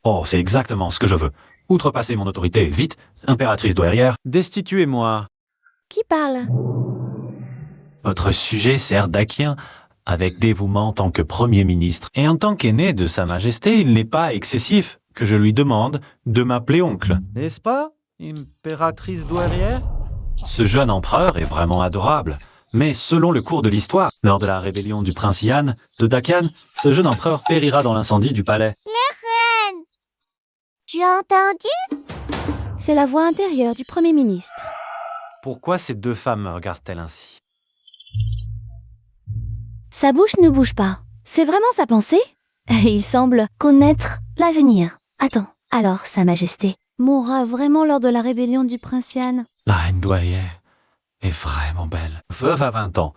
Oh, c'est exactement ce que je veux. Outrepasser mon autorité, vite, impératrice douairière. Destituez-moi. Qui parle? Votre sujet sert d'Aquien, avec dévouement en tant que Premier ministre. Et en tant qu'aîné de Sa Majesté, il n'est pas excessif que je lui demande de m'appeler oncle. N'est-ce pas, impératrice douairière? Ce jeune empereur est vraiment adorable. Mais selon le cours de l'histoire, lors de la rébellion du prince Yann de Dakan, ce jeune empereur périra dans l'incendie du palais. Tu as entendu? C'est la voix intérieure du Premier ministre. Pourquoi ces deux femmes me regardent-elles ainsi? Sa bouche ne bouge pas. C'est vraiment sa pensée? Il semble connaître l'avenir. Attends, alors, Sa Majesté mourra vraiment lors de la rébellion du prince Yann? La reine douairière est vraiment belle. Veuve à 20 ans.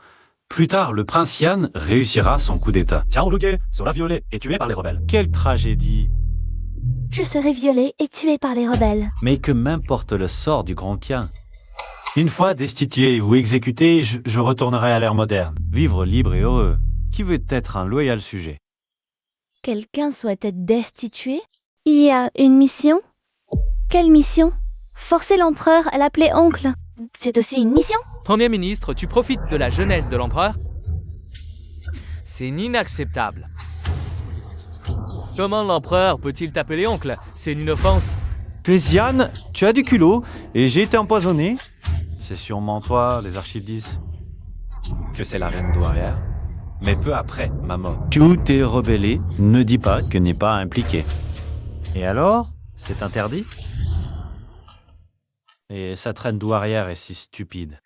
Plus tard, le prince Yann réussira son coup d'état. Tiens, Roulouguet sera violé et tué par les rebelles. Quelle tragédie! Je serai violée et tuée par les rebelles. Mais que m'importe le sort du grand Quin. Une fois destitué ou exécuté, je retournerai à l'ère moderne. Vivre libre et heureux. Qui veut être un loyal sujet? Quelqu'un souhaite être destitué? Il y a une mission? Quelle mission? Forcer l'empereur à l'appeler oncle. C'est aussi une mission? Premier ministre, tu profites de la jeunesse de l'empereur? C'est inacceptable. Comment l'empereur peut-il t'appeler oncle? C'est une offense. Yann, tu as du culot et j'ai été empoisonné. C'est sûrement toi, les archives disent. Que c'est la reine douairière. Mais peu après ma mort. Tout est rebellé, ne dis pas que n'est pas impliqué. Et alors? C'est interdit? Et cette reine douairière est si stupide.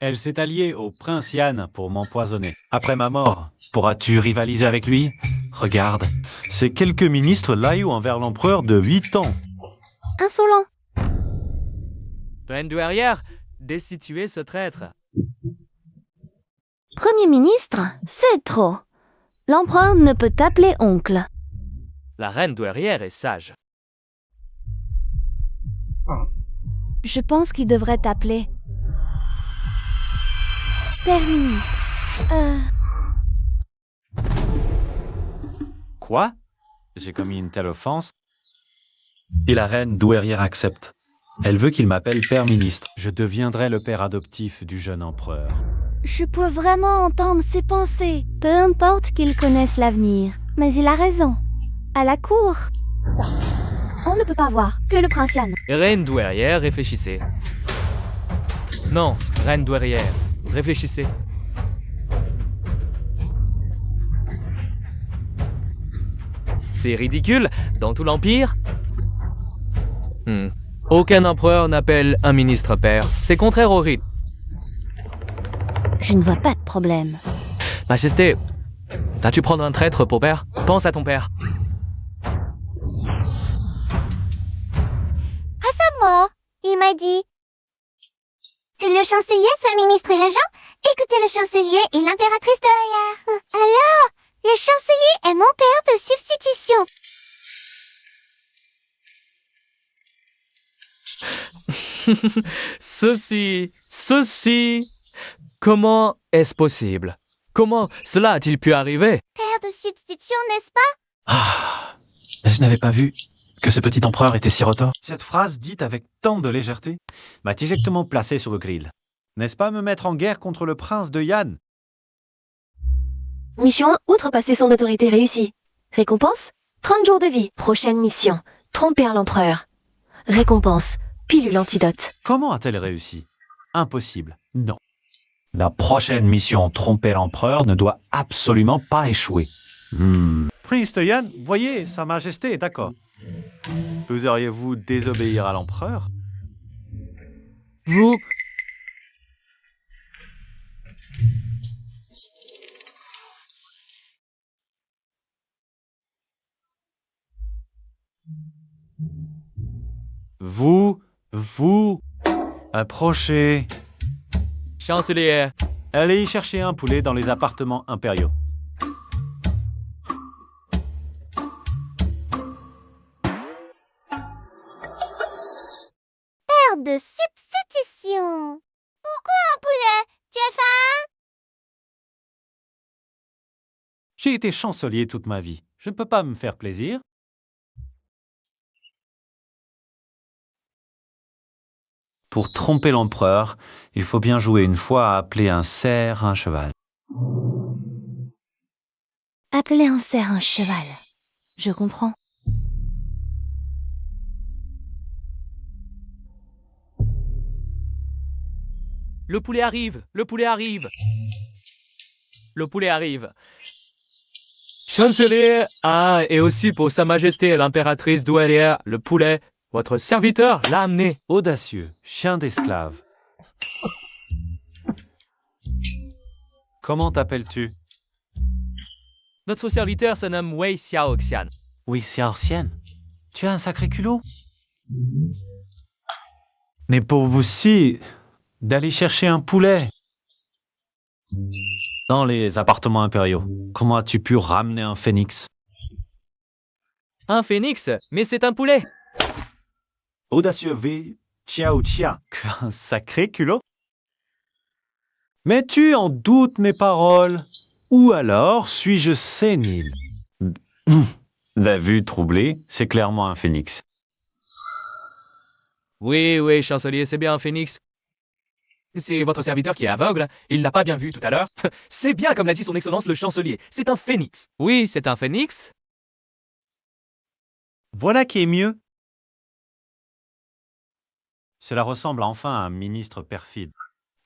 Elle s'est alliée au prince Yann pour m'empoisonner. Après ma mort, pourras-tu rivaliser avec lui? Regarde. Ces quelques ministres laillent envers l'empereur de 8 ans. Insolent. Reine douairière, destituez ce traître. Premier ministre, c'est trop. L'empereur ne peut t'appeler oncle. La reine douairière est sage. Je pense qu'il devrait t'appeler Père ministre. Quoi? J'ai commis une telle offense? Et la reine douairière accepte. Elle veut qu'il m'appelle père ministre. Je deviendrai le père adoptif du jeune empereur. Je peux vraiment entendre ses pensées. Peu importe qu'il connaisse l'avenir. Mais il a raison. À la cour, on ne peut pas voir que le prince Yann. Reine douairière, réfléchissez. Non, reine douairière, réfléchissez. C'est ridicule, dans tout l'Empire. Aucun empereur n'appelle un ministre père. C'est contraire au rite. Je ne vois pas de problème. Majesté, t'as-tu prendre un traître pour père? Pense à ton père. Mort, il m'a dit. Le chancelier, ce ministre régent, écoutez le chancelier et l'impératrice douairière. Alors, le chancelier est mon père de substitution. Ceci. Comment est-ce possible? Comment cela a-t-il pu arriver? Père de substitution, n'est-ce pas? Ah, je n'avais pas vu que ce petit empereur était si retors. Cette phrase dite avec tant de légèreté m'a directement placé sur le grill. N'est-ce pas me mettre en guerre contre le prince de Yann? Mission outrepasser son autorité réussie. Récompense 30 jours de vie. Prochaine mission tromper l'empereur. Récompense pilule antidote. Comment a-t-elle réussi? Impossible. Non. La prochaine mission tromper l'empereur ne doit absolument pas échouer. Prince de Yann, voyez, Sa Majesté est d'accord. Oseriez-vous désobéir à l'empereur? Vous... Vous... Approchez. Chancelier, Allez y chercher un poulet dans les appartements impériaux. Père de substitution. Pourquoi un poulet? Tu as faim? J'ai été chancelier toute ma vie. Je ne peux pas me faire plaisir. Pour tromper l'empereur, il faut bien jouer une fois à appeler un cerf un cheval. Appeler un cerf un cheval. Je comprends. Le poulet arrive, le poulet arrive. Le poulet arrive. Chancelier, et aussi pour Sa Majesté l'impératrice douairière, le poulet, votre serviteur l'a amené. Audacieux, chien d'esclave. Comment t'appelles-tu? Notre serviteur se nomme Wei Xiaoxian. Oui, c'est ancienne. Tu as un sacré culot. Mais pour vous si, d'aller chercher un poulet dans les appartements impériaux, comment as-tu pu ramener un phénix? Un phénix, mais c'est un poulet. Audacieux V, Chiao Chia. Un sacré culot. Mais tu en doutes mes paroles. Ou alors suis-je sénile? La vue troublée, c'est clairement un phénix. Oui, oui, chancelier, c'est bien un phénix. C'est votre serviteur qui est aveugle, il l'a pas bien vu tout à l'heure. C'est bien comme l'a dit son excellence le chancelier, c'est un phénix. Oui, c'est un phénix. Voilà qui est mieux. Cela ressemble enfin à un ministre perfide.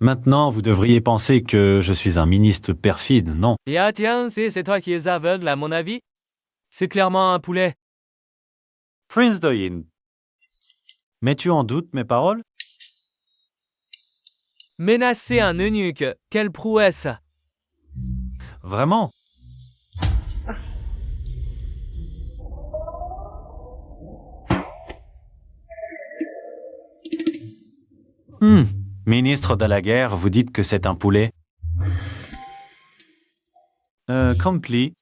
Maintenant, vous devriez penser que je suis un ministre perfide, non? Et tiens, c'est toi qui es aveugle, à mon avis. C'est clairement un poulet. Prince Doyin. Mais tu en doutes mes paroles? Menacer un eunuque, quelle prouesse! Vraiment? Ministre de la guerre, vous dites que c'est un poulet? Compli.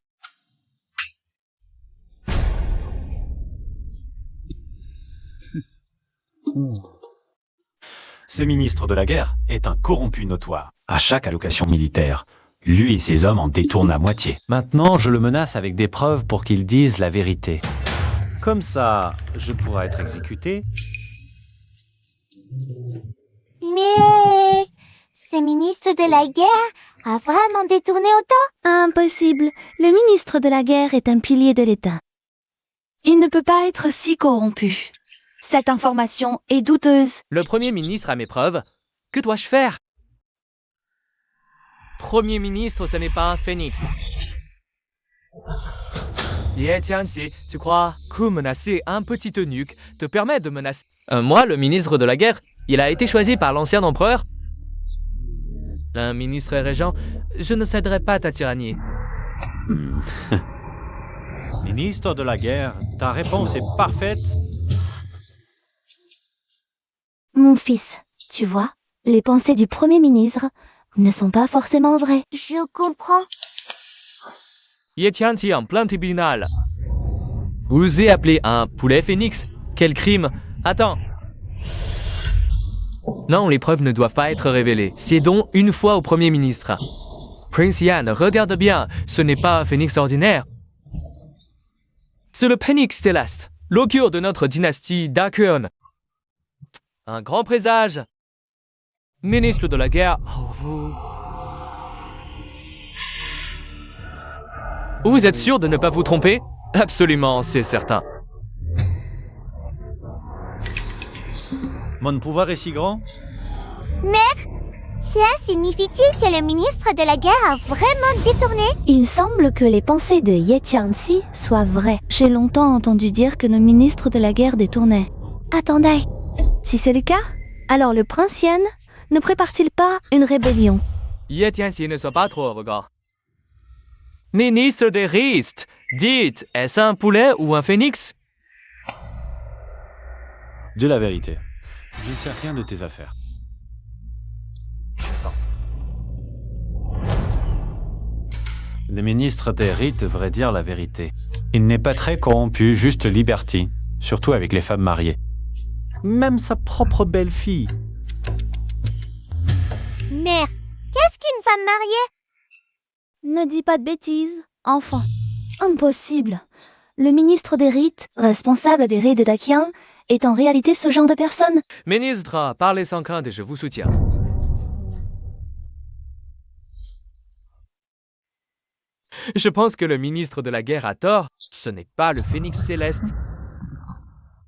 Ce ministre de la guerre est un corrompu notoire. À chaque allocation militaire, lui et ses hommes en détournent la moitié. Maintenant, je le menace avec des preuves pour qu'il dise la vérité. Comme ça, je pourrai être exécuté. Mais ce ministre de la guerre a vraiment détourné autant? Impossible. Le ministre de la guerre est un pilier de l'État. Il ne peut pas être si corrompu. Cette information est douteuse. Le Premier ministre a mes preuves. Que dois-je faire? Premier ministre, ce n'est pas un phénix. Tianxi, tu crois que menacer un petit eunuque te permet de menacer... moi, le ministre de la guerre, il a été choisi par l'ancien empereur. Un ministre régent, je ne céderai pas à ta tyrannie. Ministre de la guerre, ta réponse est parfaite. Mon fils, tu vois, les pensées du Premier ministre ne sont pas forcément vraies. Je comprends. Tianxi en plein tribunal. Vous osez appeler un poulet phénix? Quel crime! Attends. Non, les preuves ne doivent pas être révélées. Cédons une fois au Premier ministre. Prince Yan, regarde bien, ce n'est pas un phénix ordinaire. C'est le phénix céleste, l'augure de notre dynastie Dakuon. Un grand présage. Ministre de la guerre, vous êtes sûr de ne pas vous tromper? Absolument, c'est certain. Mon pouvoir est si grand? Cela signifie-t-il que le ministre de la guerre a vraiment détourné? Il semble que les pensées de Ye Tianxi soient vraies. J'ai longtemps entendu dire que le ministre de la guerre détournait. Attendez, si c'est le cas, alors le prince Yan ne prépare-t-il pas une rébellion? Ye Tianxi ne soit pas trop regard. Ministre des Ristes, dites, est-ce un poulet ou un phénix? Dis la vérité. Je ne sais rien de tes affaires. Le ministre des rites devrait dire la vérité. Il n'est pas très corrompu, juste liberty, surtout avec les femmes mariées. Même sa propre belle-fille. Mère, qu'est-ce qu'une femme mariée? Ne dis pas de bêtises, enfant. Impossible. Le ministre des rites, responsable des rites de Dakian, est en réalité ce genre de personne. Ministre, parlez sans crainte et je vous soutiens. Je pense que le ministre de la guerre a tort. Ce n'est pas le phénix céleste.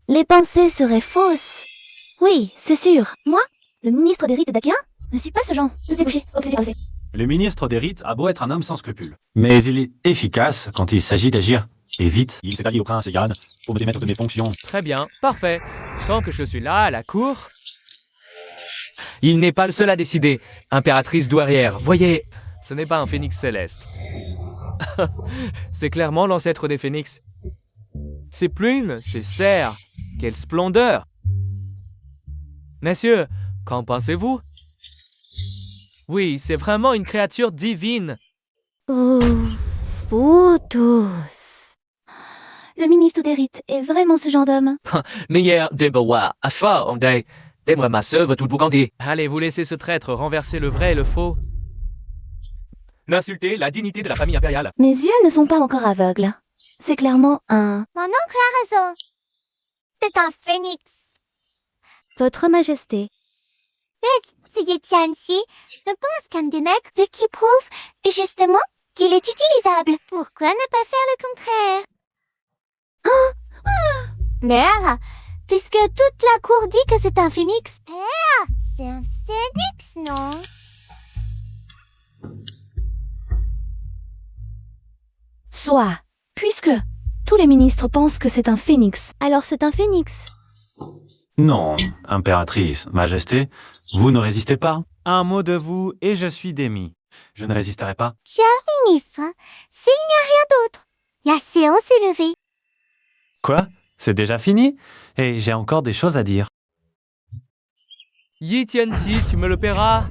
Les pensées seraient fausses. Oui, c'est sûr. Moi, le ministre des rites d'Akia, ne suis pas ce genre de débouché obsédé. Le ministre des rites a beau être un homme sans scrupules, mais il est efficace quand il s'agit d'agir. Et vite, il s'est allié au prince Yann pour me démettre de mes fonctions. Très bien, parfait. Tant que je suis là, à la cour... Il n'est pas le seul à décider. Impératrice douairière, voyez, ce n'est pas un phénix céleste. C'est clairement l'ancêtre des phénix. Ses plumes, ses serres, quelle splendeur! Messieurs, qu'en pensez-vous? Oui, c'est vraiment une créature divine. Oh, photos. Le ministre des rites est vraiment ce genre d'homme. Allez, vous laissez ce traître renverser le vrai et le faux. N'insultez la dignité de la famille impériale. Mes yeux ne sont pas encore aveugles. C'est clairement un... Mon oncle a raison. C'est un phénix. Votre Majesté. Ce Yetianxi ne pense qu'un des mecs, ce qui prouve justement qu'il est utilisable. Pourquoi ne pas faire le contraire? Merde, puisque toute la cour dit que c'est un phénix. C'est un phénix, non? Soit, puisque tous les ministres pensent que c'est un phénix, alors c'est un phénix. Non, impératrice, majesté, vous ne résistez pas. Un mot de vous et je suis démis. Je ne résisterai pas. Cher ministre, s'il n'y a rien d'autre, la séance est levée. Quoi? C'est déjà fini? Et j'ai encore des choses à dire. Yi Tianxi, tu me le paieras?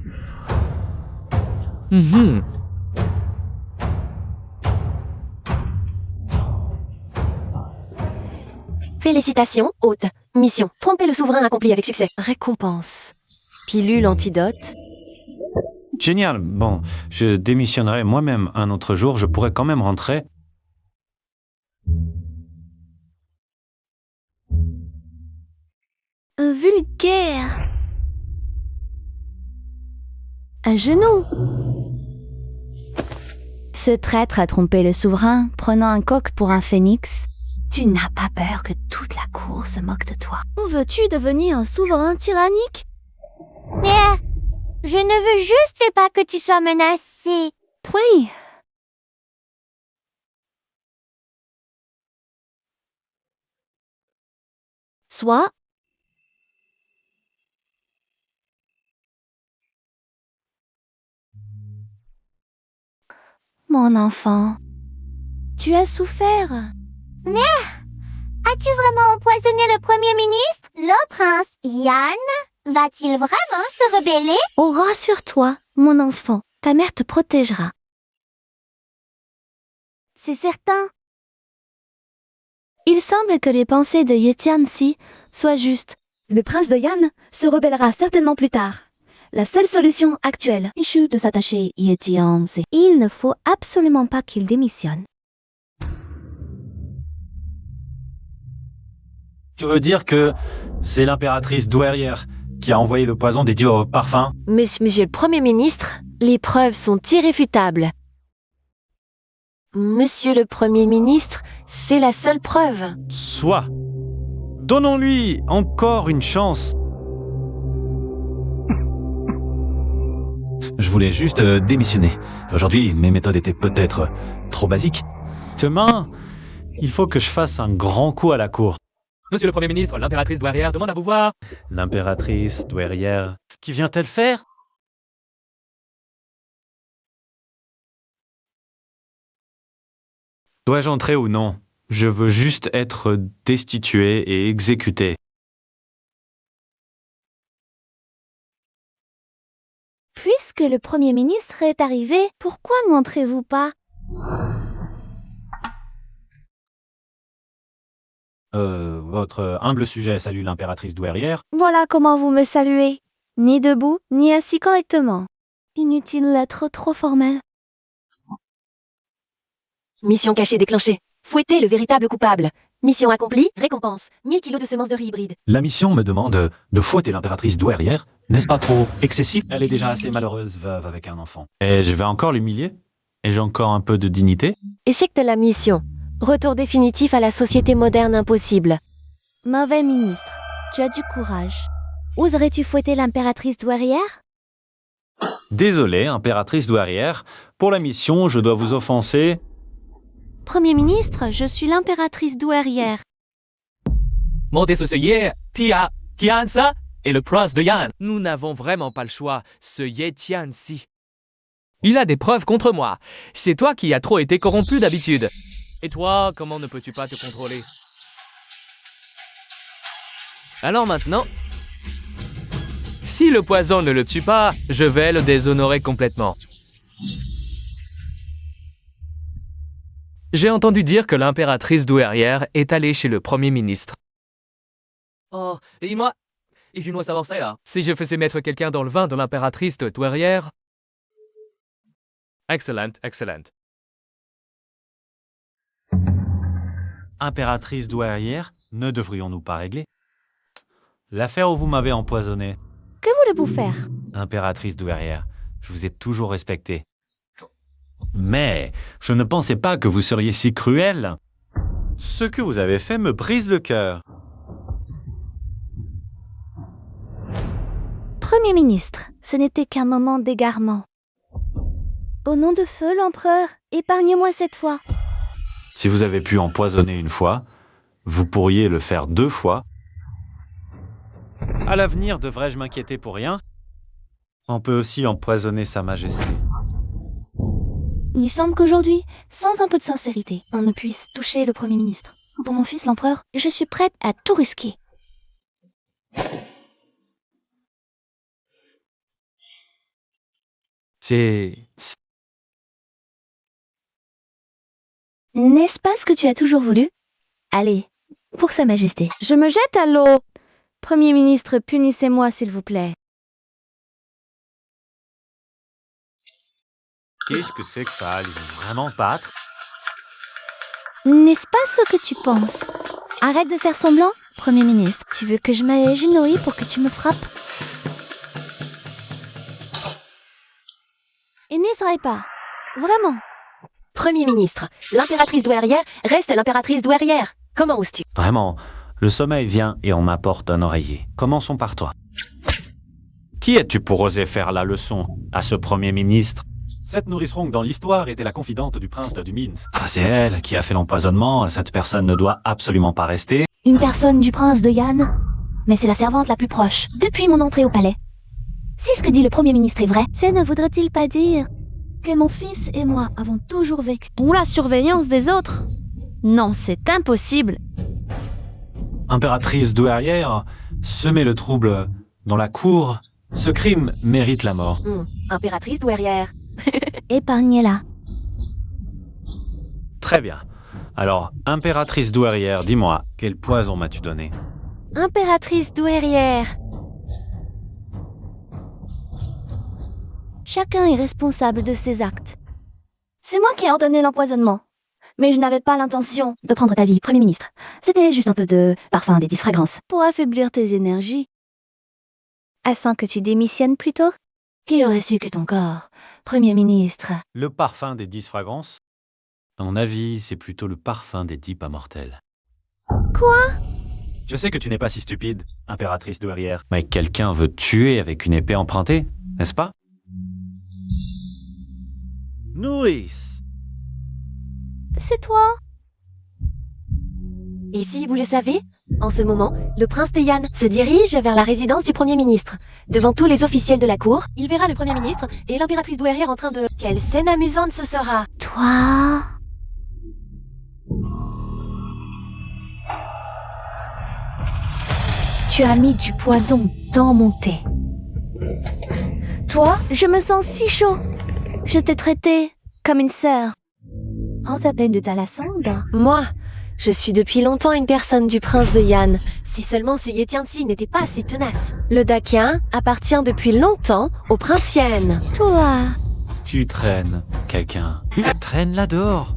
Félicitations, hôte. Mission. Tromper le souverain accompli avec succès. Récompense. Pilule antidote. Génial. Bon, je démissionnerai moi-même un autre jour. Je pourrais quand même rentrer. Un vulgaire. Un genou. Ce traître a trompé le souverain, prenant un coq pour un phénix. Tu n'as pas peur que toute la cour se moque de toi. Où veux-tu devenir un souverain tyrannique? Mais je ne veux juste pas que tu sois menacé. Oui. Soit. Mon enfant, tu as souffert. As-tu vraiment empoisonné le Premier ministre? Le prince Yann va-t-il vraiment se rebeller? Oh, rassure-toi, mon enfant, ta mère te protégera. C'est certain. Il semble que les pensées de Yetianxi soient justes. Le prince de Yan se rebellera certainement plus tard. La seule solution actuelle est de s'attacher Yetianxi. Il ne faut absolument pas qu'il démissionne. Tu veux dire que c'est l'impératrice douairière qui a envoyé le poison dédié au parfum? Monsieur le Premier ministre, les preuves sont irréfutables. Monsieur le Premier ministre, c'est la seule preuve. Soit. Donnons-lui encore une chance. Je voulais juste démissionner. Aujourd'hui, mes méthodes étaient peut-être trop basiques. Demain, il faut que je fasse un grand coup à la cour. Monsieur le Premier ministre, l'impératrice douairière demande à vous voir. L'impératrice douairière, qui vient-elle faire? Dois-je entrer ou non? Je veux juste être destitué et exécuté. Puisque le Premier ministre est arrivé, pourquoi n'entrez-vous pas? Votre humble sujet salue l'impératrice douairière. Voilà comment vous me saluez. Ni debout, ni assis correctement. Inutile d'être trop formel. Mission cachée déclenchée. Fouettez le véritable coupable. Mission accomplie, récompense, 1000 kilos de semences de riz hybride. La mission me demande de fouetter l'impératrice douairière. N'est-ce pas trop excessif? Elle est déjà assez malheureuse, veuve avec un enfant. Et je vais encore l'humilier? Et j'ai encore un peu de dignité? Échec de la mission. Retour définitif à la société moderne impossible. Mauvais ministre, tu as du courage. Oserais-tu fouetter l'impératrice douairière? Désolé, impératrice douairière. Pour la mission, je dois vous offenser. Premier ministre, je suis l'impératrice douairière. Modeste ce Ye, Pia, Tiansa et le prince de Yan. Nous n'avons vraiment pas le choix, ce Ye Tianxi. Il a des preuves contre moi. C'est toi qui as trop été corrompu d'habitude. Et toi, comment ne peux-tu pas te contrôler? Alors maintenant, si le poison ne le tue pas, je vais le déshonorer complètement. J'ai entendu dire que l'impératrice douairière est allée chez le Premier ministre. Oh, et moi, je dois savoir ça là. Si je faisais mettre quelqu'un dans le vin de l'impératrice douairière... Excellent, excellent. Impératrice douairière, ne devrions-nous pas régler? L'affaire où vous m'avez empoisonné. Que voulez-vous faire? Impératrice douairière, je vous ai toujours respecté. Mais je ne pensais pas que vous seriez si cruelle. Ce que vous avez fait me brise le cœur. Premier ministre, ce n'était qu'un moment d'égarement. Au nom de feu, l'empereur, épargne-moi cette fois. Si vous avez pu empoisonner une fois, vous pourriez le faire 2 fois. À l'avenir, devrais-je m'inquiéter pour rien? On peut aussi empoisonner Sa Majesté. Il semble qu'aujourd'hui, sans un peu de sincérité, on ne puisse toucher le Premier ministre. Pour mon fils l'empereur, je suis prête à tout risquer. N'est-ce pas ce que tu as toujours voulu? Allez, pour Sa Majesté. Je me jette à l'eau. Premier ministre, punissez-moi s'il vous plaît. Qu'est-ce que c'est que ça? Ils vont vraiment se battre? N'est-ce pas ce que tu penses? Arrête de faire semblant, Premier ministre. Tu veux que je m'agenouille pour que tu me frappes? Et n'essaye pas. Vraiment. Premier ministre, l'impératrice douairière reste l'impératrice douairière. Comment oses-tu? Vraiment, le sommeil vient et on m'apporte un oreiller. Commençons par toi. Qui es-tu pour oser faire la leçon à ce Premier ministre? Cette nourrice ronque dans l'histoire était la confidente du prince de Minsk. Ah, c'est elle qui a fait l'empoisonnement. Cette personne ne doit absolument pas rester. Une personne du prince de Yan. Mais c'est la servante la plus proche, depuis mon entrée au palais. Si ce que dit le Premier ministre est vrai, ça ne voudrait-il pas dire que mon fils et moi avons toujours vécu sous la surveillance des autres? Non, c'est impossible. Impératrice douairière, semer le trouble dans la cour, ce crime mérite la mort. Impératrice douairière. Épargnez-la. Très bien. Alors, impératrice douairière, dis-moi, quel poison m'as-tu donné? Impératrice douairière. Chacun est responsable de ses actes. C'est moi qui ai ordonné l'empoisonnement. Mais je n'avais pas l'intention de prendre ta vie, Premier ministre. C'était juste un peu de parfum des 10 fragrances. Pour affaiblir tes énergies. Afin que tu démissionnes plus tôt? Qui aurait su que ton corps, Premier ministre? Le parfum des 10 fragrances? À mon avis, c'est plutôt le parfum des 10 pas mortels. Quoi? Je sais que tu n'es pas si stupide, impératrice douairière. Mais quelqu'un veut tuer avec une épée empruntée, n'est-ce pas? Nourrice! C'est toi? Et si vous le savez, en ce moment, le prince de Yan se dirige vers la résidence du Premier ministre. Devant tous les officiels de la cour, il verra le Premier ministre et l'impératrice douairière en train de... Quelle scène amusante ce sera! Toi? Tu as mis du poison dans mon thé. Toi, je me sens si chaud. Je t'ai traité comme une sœur. En ta peine de Talasande. Moi, je suis depuis longtemps une personne du prince de Yan. Si seulement ce Ye Tianxi n'était pas si tenace. Le Daquin appartient depuis longtemps au prince Yan. Toi, Tu traînes quelqu'un. Traîne-la dehors.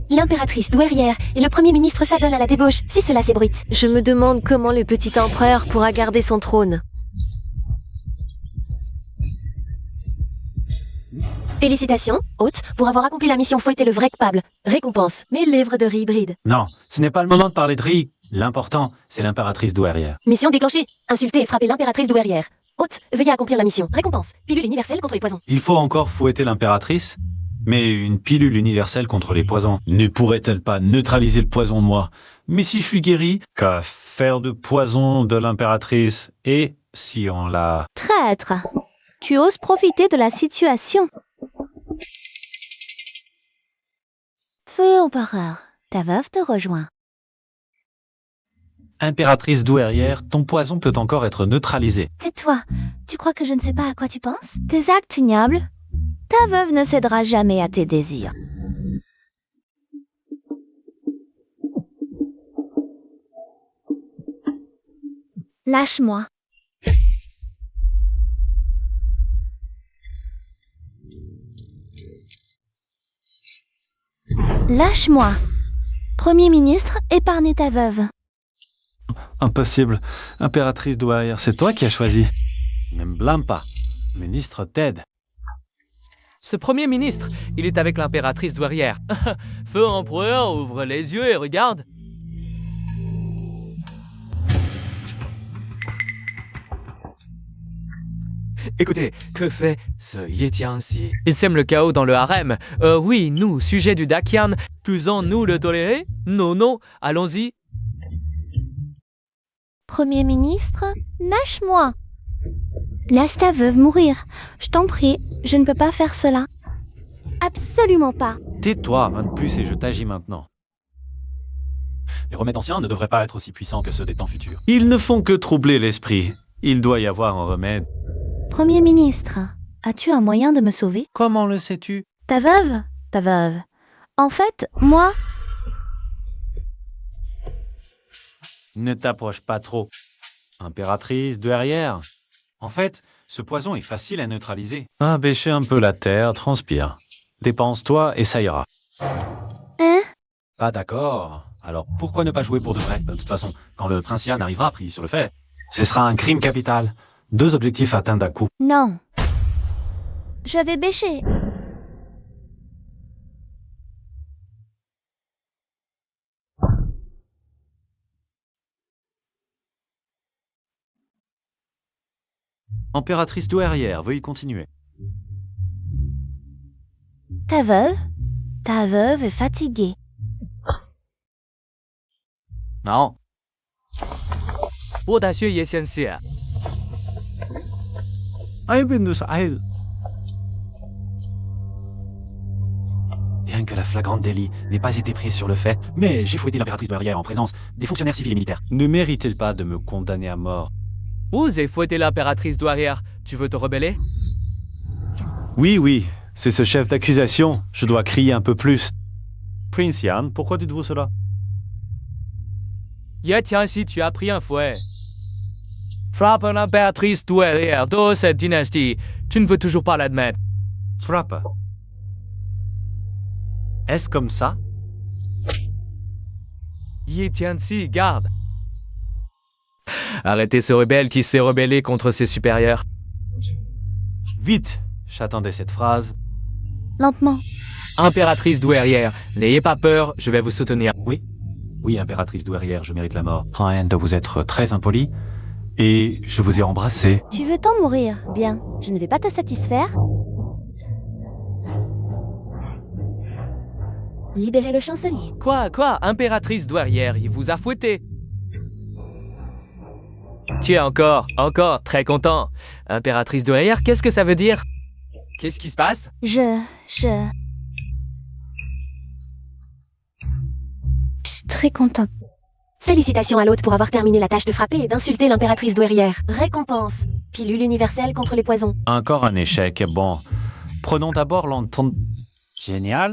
L'impératrice douairière et le premier ministre s'adonnent à la débauche, si cela s'ébruite. Je me demande comment le petit empereur pourra garder son trône. Félicitations, hôte, pour avoir accompli la mission fouetter le vrai coupable. Récompense, mes lèvres de riz hybride. Non, ce n'est pas le moment de parler de riz. L'important, c'est l'impératrice douairière. Mission déclenchée. Insulter et frapper l'impératrice douairière. Hôte, veuillez accomplir la mission. Récompense, pilule universelle contre les poisons. Il faut encore fouetter l'impératrice? Mais une pilule universelle contre les poisons ne pourrait-elle pas neutraliser le poison de moi? Mais si je suis guéri, qu'à faire de poison de l'impératrice? Et si on la... Traître, tu oses profiter de la situation. Feu empereur, ta veuve te rejoint. Impératrice douairière, ton poison peut encore être neutralisé. Tais-toi, tu crois que je ne sais pas à quoi tu penses? Tes actes ignobles? Ta veuve ne cédera jamais à tes désirs. Lâche-moi. Lâche-moi. Premier ministre, épargnez ta veuve. Impossible. Impératrice douairière, c'est toi qui as choisi. Ne me blâme pas. Ministre t'aide. Ce premier ministre, il est avec l'impératrice douairière. Feu empereur, ouvre les yeux et regarde. Écoutez, que fait ce Yetianxi? Il sème le chaos dans le harem. Oui, nous, sujets du Dakian, pouvons-nous le tolérer? Non, non, allons-y. Premier ministre, lâche-moi. Laisse ta veuve mourir. Je t'en prie, je ne peux pas faire cela. Absolument pas. Tais-toi, un de plus et je t'agis maintenant. Les remèdes anciens ne devraient pas être aussi puissants que ceux des temps futurs. Ils ne font que troubler l'esprit. Il doit y avoir un remède. Premier ministre, as-tu un moyen de me sauver? Comment le sais-tu? Ta veuve? Ta veuve. En fait, moi... Ne t'approche pas trop. Impératrice douairière. En fait, ce poison est facile à neutraliser. Bêcher un peu la terre, transpire. Dépense-toi et ça ira. Hein? Pas d'accord. Alors pourquoi ne pas jouer pour de vrai? De toute façon, quand le prince Yan arrivera pris sur le fait, ce sera un crime capital. 2 objectifs atteints d'un coup. Non. Je vais bêcher. Impératrice douairière, veuillez continuer. Ta veuve? Ta veuve est fatiguée. Non. 我大学爷先生， Bien que la flagrante délit n'ait pas été prise sur le fait, mais j'ai fouetté l'impératrice douairière en présence des fonctionnaires civils et militaires. Ne méritez pas de me condamner à mort. vous avez fouetté l'impératrice douairière. Tu veux te rebeller? Oui, c'est ce chef d'accusation. Je dois crier un peu plus. Prince Yan, pourquoi dites-vous cela? Yetianxi, tu as pris un fouet. Frappe l'impératrice douairière de cette dynastie. Tu ne veux toujours pas l'admettre. Frappe. Est-ce comme ça? Yetianxi, garde. Arrêtez ce rebelle qui s'est rebellé contre ses supérieurs. Vite! J'attendais cette phrase. Lentement. Impératrice douairière, n'ayez pas peur, je vais vous soutenir. Oui, impératrice douairière, je mérite la mort. Rien de vous être très impoli, et je vous ai embrassé. Tu veux t'en mourir? Bien. Je ne vais pas te satisfaire. Libérez le chancelier. Quoi, impératrice douairière, il vous a fouetté. Tu es encore très content. Impératrice douairière, qu'est-ce que ça veut dire? Qu'est-ce qui se passe? Je suis très contente. Félicitations à l'hôte pour avoir terminé la tâche de frapper et d'insulter l'impératrice douairière. Récompense, pilule universelle contre les poisons. Encore un échec. Bon, prenons d'abord l'entente. Génial.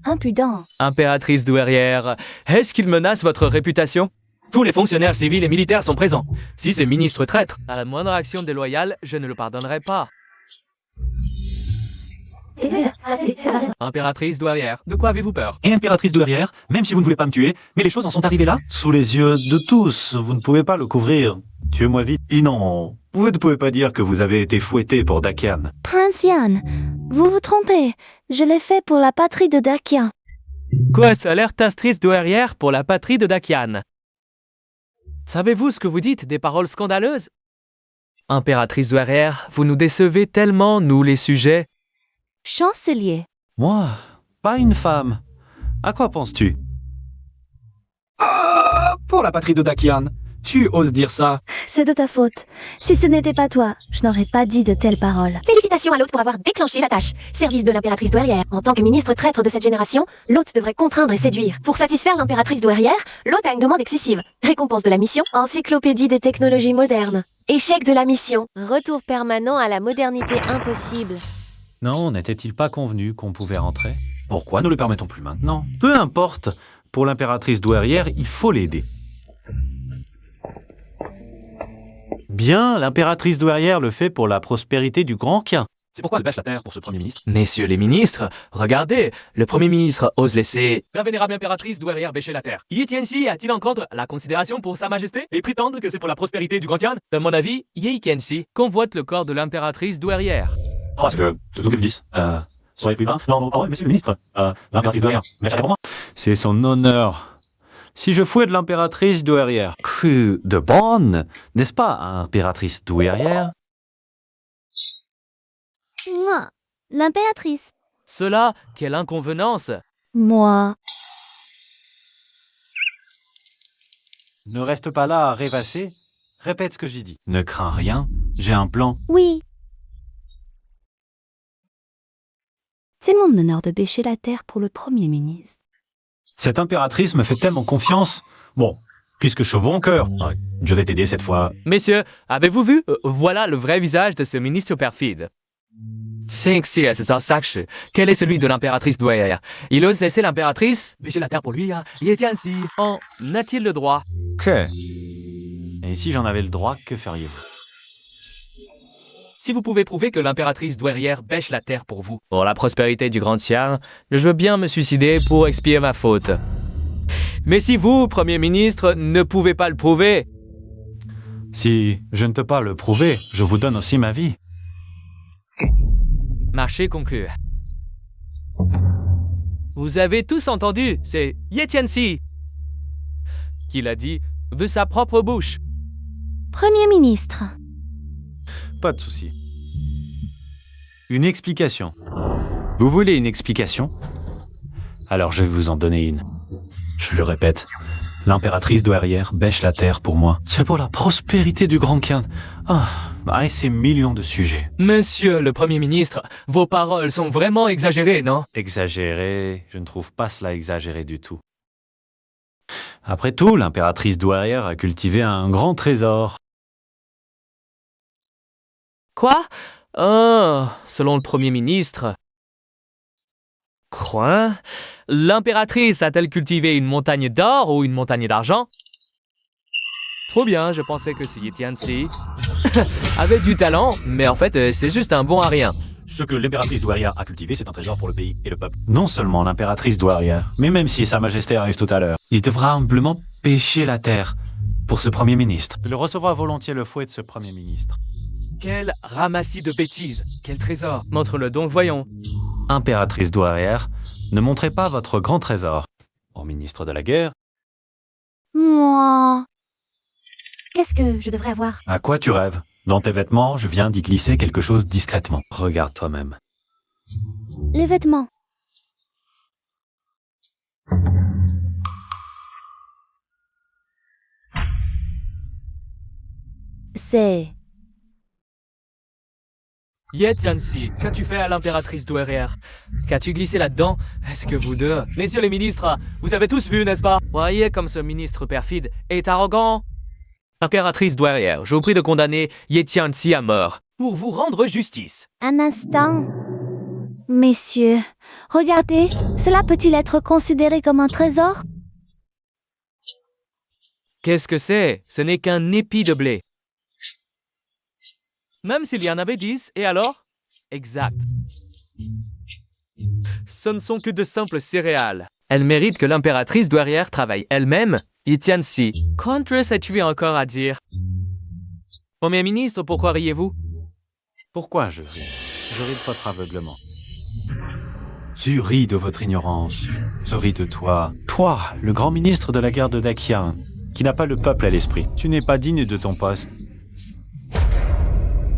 Impudent. Impératrice douairière, est-ce qu'il menace votre réputation? Tous les fonctionnaires civils et militaires sont présents. Si c'est ministre traître, à la moindre action déloyale, je ne le pardonnerai pas. Impératrice douairière, de quoi avez-vous peur? Et impératrice douairière, même si vous ne voulez pas me tuer, mais les choses en sont arrivées là. Sous les yeux de tous, vous ne pouvez pas le couvrir. Tuez-moi vite. Et non, vous ne pouvez pas dire que vous avez été fouetté pour Dakian. Prince Yan, vous vous trompez. Je l'ai fait pour la patrie de Dakian. Quoi, alertatrice douairière pour la patrie de Dakian? Savez-vous ce que vous dites, des paroles scandaleuses? Impératrice douairière, vous nous décevez tellement, nous les sujets. Chancelier. Moi, pas une femme. À quoi penses-tu? Pour la patrie de Dakian, tu oses dire ça? C'est de ta faute. Si ce n'était pas toi, je n'aurais pas dit de telles paroles. Félicitations à l'hôte pour avoir déclenché la tâche. Service de l'impératrice douairière. En tant que ministre traître de cette génération, l'hôte devrait contraindre et séduire. Pour satisfaire l'impératrice douairière, l'hôte a une demande excessive. Récompense de la mission, encyclopédie des technologies modernes. Échec de la mission, retour permanent à la modernité impossible. Non, n'était-il pas convenu qu'on pouvait rentrer? Pourquoi ne le permettons plus maintenant? Peu importe. Pour l'impératrice douairière, il faut l'aider. Bien, l'impératrice douairière le fait pour la prospérité du Grand Kien. C'est pourquoi elle bêche la terre pour ce premier ministre. Messieurs les ministres, regardez, le premier ministre ose laisser la vénérable impératrice douairière bêcher la terre. Yi Tianxi a-t-il encore la considération pour sa majesté et prétendre que c'est pour la prospérité du Grand Tian? À mon avis, Yi Tianxi convoite le corps de l'impératrice douairière. Oh, c'est tout que vous dites. Soyez plus bas. Non, oh, monsieur le ministre, l'impératrice douairière, bêche pour moi. C'est son honneur. Si je fouette l'impératrice douairière, que de bonne, n'est-ce pas, impératrice douairière? Moi, l'impératrice. Cela, quelle inconvenance! Moi. Ne reste pas là à rêvasser. Répète ce que j'ai dit. Ne crains rien, j'ai un plan. Oui. C'est mon honneur de bêcher la terre pour le Premier ministre. Cette impératrice me fait tellement confiance. Bon, puisque je suis au bon cœur, je vais t'aider cette fois. Messieurs, avez-vous vu? Voilà le vrai visage de ce ministre perfide. Quel est celui de l'impératrice douairière? Il ose laisser l'impératrice bêcher la terre pour lui, Yi Tianxi. En a-t-il le droit? Que? Et si j'en avais le droit, que feriez-vous? Si vous pouvez prouver que l'impératrice douairière bêche la terre pour vous, pour la prospérité du Grand Tian, je veux bien me suicider pour expier ma faute. Mais si vous, Premier ministre, ne pouvez pas le prouver... Si je ne peux pas le prouver, je vous donne aussi ma vie. Marché conclu. Vous avez tous entendu, c'est Yi Tianxi qui l'a dit de sa propre bouche. Premier ministre. Pas de souci. Une explication. Vous voulez une explication? Alors je vais vous en donner une. Je le répète, l'impératrice douairière bêche la terre pour moi. C'est pour la prospérité du Grand Khan. Et ces millions de sujets. Monsieur le Premier ministre, vos paroles sont vraiment exagérées, non? Exagéré, je ne trouve pas cela exagéré du tout. Après tout, l'impératrice douairière a cultivé un grand trésor. Quoi? Oh, selon le Premier ministre. Quoi? L'impératrice a-t-elle cultivé une montagne d'or ou une montagne d'argent? Trop bien, je pensais que si Yi Tianxi avait du talent, mais en fait, c'est juste un bon à rien. Ce que l'impératrice douairière a cultivé, c'est un trésor pour le pays et le peuple. Non seulement l'impératrice douairière, mais même si Sa Majesté arrive tout à l'heure, il devra humblement pêcher la terre pour ce Premier ministre. Il recevra volontiers le fouet de ce Premier ministre. Quel ramassis de bêtises! Quel trésor! Montre-le donc, voyons. Impératrice douairière, ne montrez pas votre grand trésor au ministre de la guerre. Moi. Qu'est-ce que je devrais avoir? À quoi tu rêves? Dans tes vêtements, je viens d'y glisser quelque chose discrètement. Regarde toi-même. Les vêtements. C'est... Yi Tianxi, qu'as-tu fait à l'impératrice douairière? Qu'as-tu glissé là-dedans? Est-ce que vous deux, messieurs les ministres, vous avez tous vu, n'est-ce pas? Voyez comme ce ministre perfide est arrogant. Impératrice douairière, je vous prie de condamner Yi Tianxi à mort pour vous rendre justice. Un instant. Messieurs, regardez, cela peut-il être considéré comme un trésor? Qu'est-ce que c'est? Ce n'est qu'un épi de blé. Même s'il y en avait 10, et alors? Exact. ce ne sont que de simples céréales. Elles méritent que l'impératrice douairière travaille elle-même. Yi Tianxi, qu'entre as-tu encore à dire? Premier ministre, pourquoi riez-vous? Pourquoi je ris? Je ris de votre aveuglement. Tu ris de votre ignorance. Je ris de toi. Toi, le grand ministre de la guerre de Daqian, qui n'a pas le peuple à l'esprit. Tu n'es pas digne de ton poste.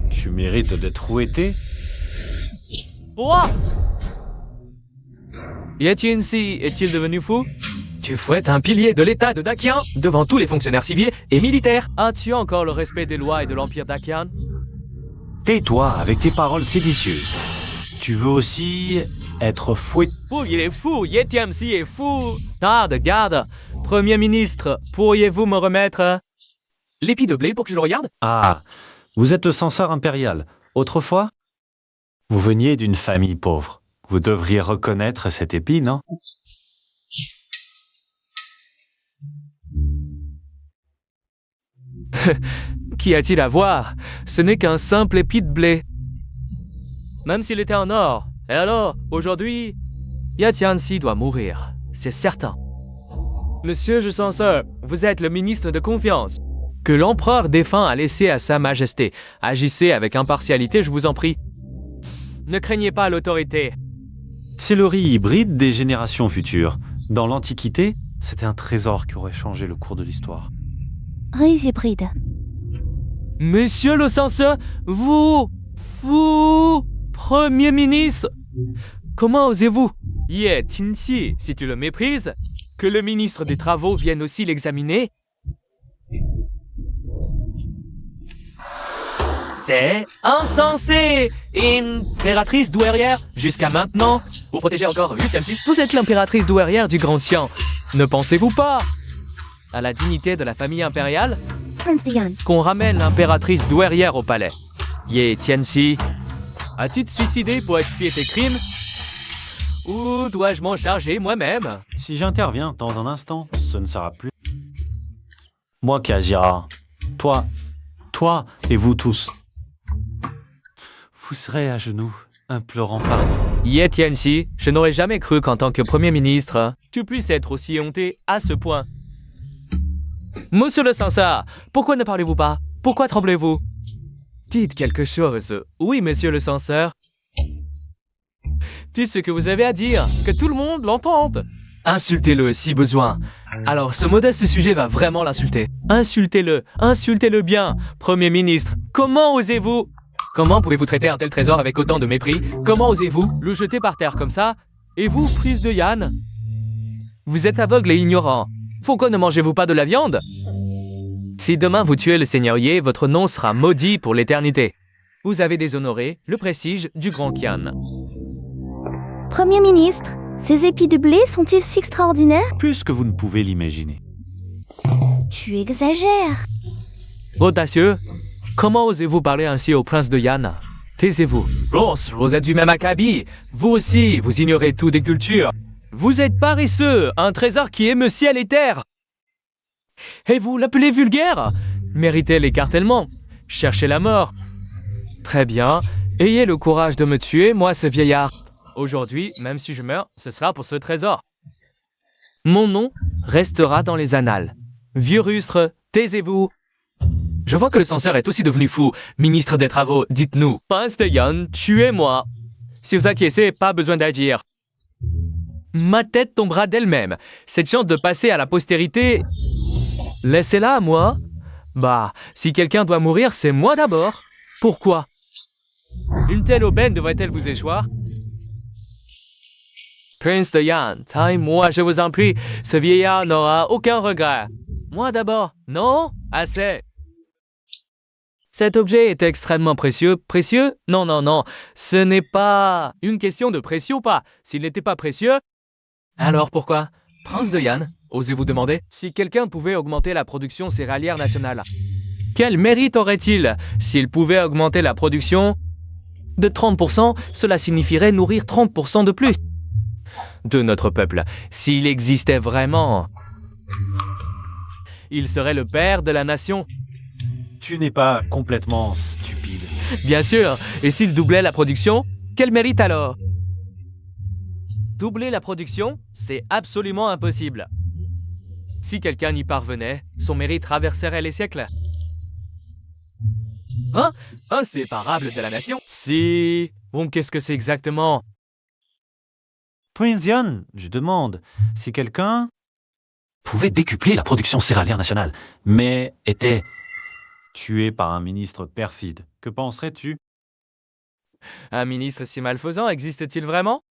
Tu mérites d'être ouetté. Roi! Yi Tianxi est-il devenu fou? Tu fouettes un pilier de l'état de Daqian devant tous les fonctionnaires civils et militaires. As-tu encore le respect des lois et de l'empire Daqian? Tais-toi avec tes paroles séditieuses. Tu veux aussi être fouetté. Fou, il est fou, Yi Tianxi est fou. Garde. Premier ministre, pourriez-vous me remettre l'épi de blé pour que je le regarde? Ah, vous êtes le censeur impérial. Autrefois, vous veniez d'une famille pauvre. Vous devriez reconnaître cet épi, non? Qu'y a-t-il à voir? Ce n'est qu'un simple épi de blé. Même s'il était en or. Et alors, aujourd'hui, Yi Tianxi doit mourir. C'est certain. Monsieur le censeur, vous êtes le ministre de confiance que l'empereur défunt a laissé à sa majesté. Agissez avec impartialité, je vous en prie. Ne craignez pas l'autorité. C'est le riz hybride des générations futures. Dans l'Antiquité, c'était un trésor qui aurait changé le cours de l'histoire. Riz hybride. Monsieur le censeur, vous, Premier ministre, comment osez-vous? Yi Tianxi, si tu le méprises, que le ministre des Travaux vienne aussi l'examiner? C'est insensé! Impératrice douairière, jusqu'à maintenant, vous protégez encore Yi Tianxi. Vous êtes l'impératrice douairière du Grand Xian. Ne pensez-vous pas à la dignité de la famille impériale? Prince Dian. Qu'on ramène l'impératrice douairière au palais. Yi Tianxi, as-tu te suicidé pour expier tes crimes? Ou dois-je m'en charger moi-même? Si j'interviens dans un instant, ce ne sera plus moi qui agira. Toi et vous tous. Vous serez à genoux, implorant pardon. Yi Tianxi, je n'aurais jamais cru qu'en tant que Premier ministre, tu puisses être aussi honté à ce point. Monsieur le censeur, pourquoi ne parlez-vous pas? Pourquoi tremblez-vous? Dites quelque chose. Oui, monsieur le censeur. Dites ce que vous avez à dire, que tout le monde l'entende. Insultez-le si besoin. Alors, ce modeste sujet va vraiment l'insulter. Insultez-le bien. Premier ministre, comment osez-vous? Comment pouvez-vous traiter un tel trésor avec autant de mépris? Comment osez-vous le jeter par terre comme ça? Et vous, prise de Yann? Vous êtes aveugle et ignorant. Pourquoi ne mangez-vous pas de la viande? Si demain vous tuez le seigneur Yi, votre nom sera maudit pour l'éternité. Vous avez déshonoré le prestige du Grand Qian. Premier ministre, ces épis de blé sont-ils si extraordinaires? Plus que vous ne pouvez l'imaginer. Tu exagères. Audacieux, comment osez-vous parler ainsi au prince de Yan? Taisez-vous. Vous êtes du même acabit. Vous aussi, vous ignorez tout des cultures. Vous êtes paresseux, un trésor qui émeut ciel et terre. Et vous l'appelez vulgaire? Méritez l'écartèlement. Cherchez la mort. Très bien. Ayez le courage de me tuer, moi ce vieillard. Aujourd'hui, même si je meurs, ce sera pour ce trésor. Mon nom restera dans les annales. Vieux rustre, taisez-vous. Je vois que le censeur est aussi devenu fou. Ministre des Travaux, dites-nous. Prince de Yan, tuez-moi. Si vous acquiescez, pas besoin d'agir. Ma tête tombera d'elle-même. Cette chance de passer à la postérité, laissez-la à moi. Bah, si quelqu'un doit mourir, c'est moi d'abord. Pourquoi? Une telle aubaine devrait-elle vous échoir? Prince de Yan, taille-moi, je vous en prie. Ce vieillard n'aura aucun regret. Moi d'abord. Non? Assez. Cet objet est extrêmement précieux. Précieux? Non, non, non. Ce n'est pas une question de précieux ou pas. S'il n'était pas précieux, alors pourquoi? Prince de Yan, osez-vous demander si quelqu'un pouvait augmenter la production céréalière nationale? Quel mérite aurait-il s'il pouvait augmenter la production de 30%? Cela signifierait nourrir 30% de plus de notre peuple. S'il existait vraiment, il serait le père de la nation. Tu n'es pas complètement stupide. Bien sûr, et s'il doublait la production, quel mérite alors? Doubler la production, c'est absolument impossible. Si quelqu'un y parvenait, son mérite traverserait les siècles. Hein? Inséparable de la nation? Si... Bon, qu'est-ce que c'est exactement? Prince Yan, je demande, si quelqu'un Pouvait décupler la production céréalière nationale, mais était... tué par un ministre perfide, que penserais-tu? Un ministre si malfaisant existe-t-il vraiment?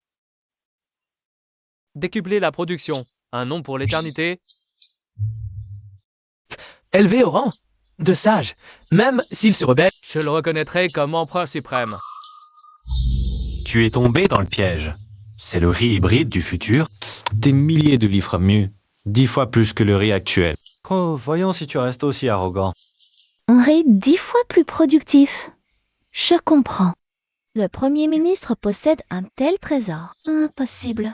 Décupler la production, un nom pour l'éternité. Élevé au rang de sage, même s'il se rebelle, je le reconnaîtrai comme empereur suprême. Tu es tombé dans le piège. C'est le riz hybride du futur. Des milliers de livres mieux. 10 fois plus que le riz actuel. Oh, voyons si tu restes aussi arrogant. Un riz 10 fois plus productif. Je comprends. Le Premier ministre possède un tel trésor. Impossible.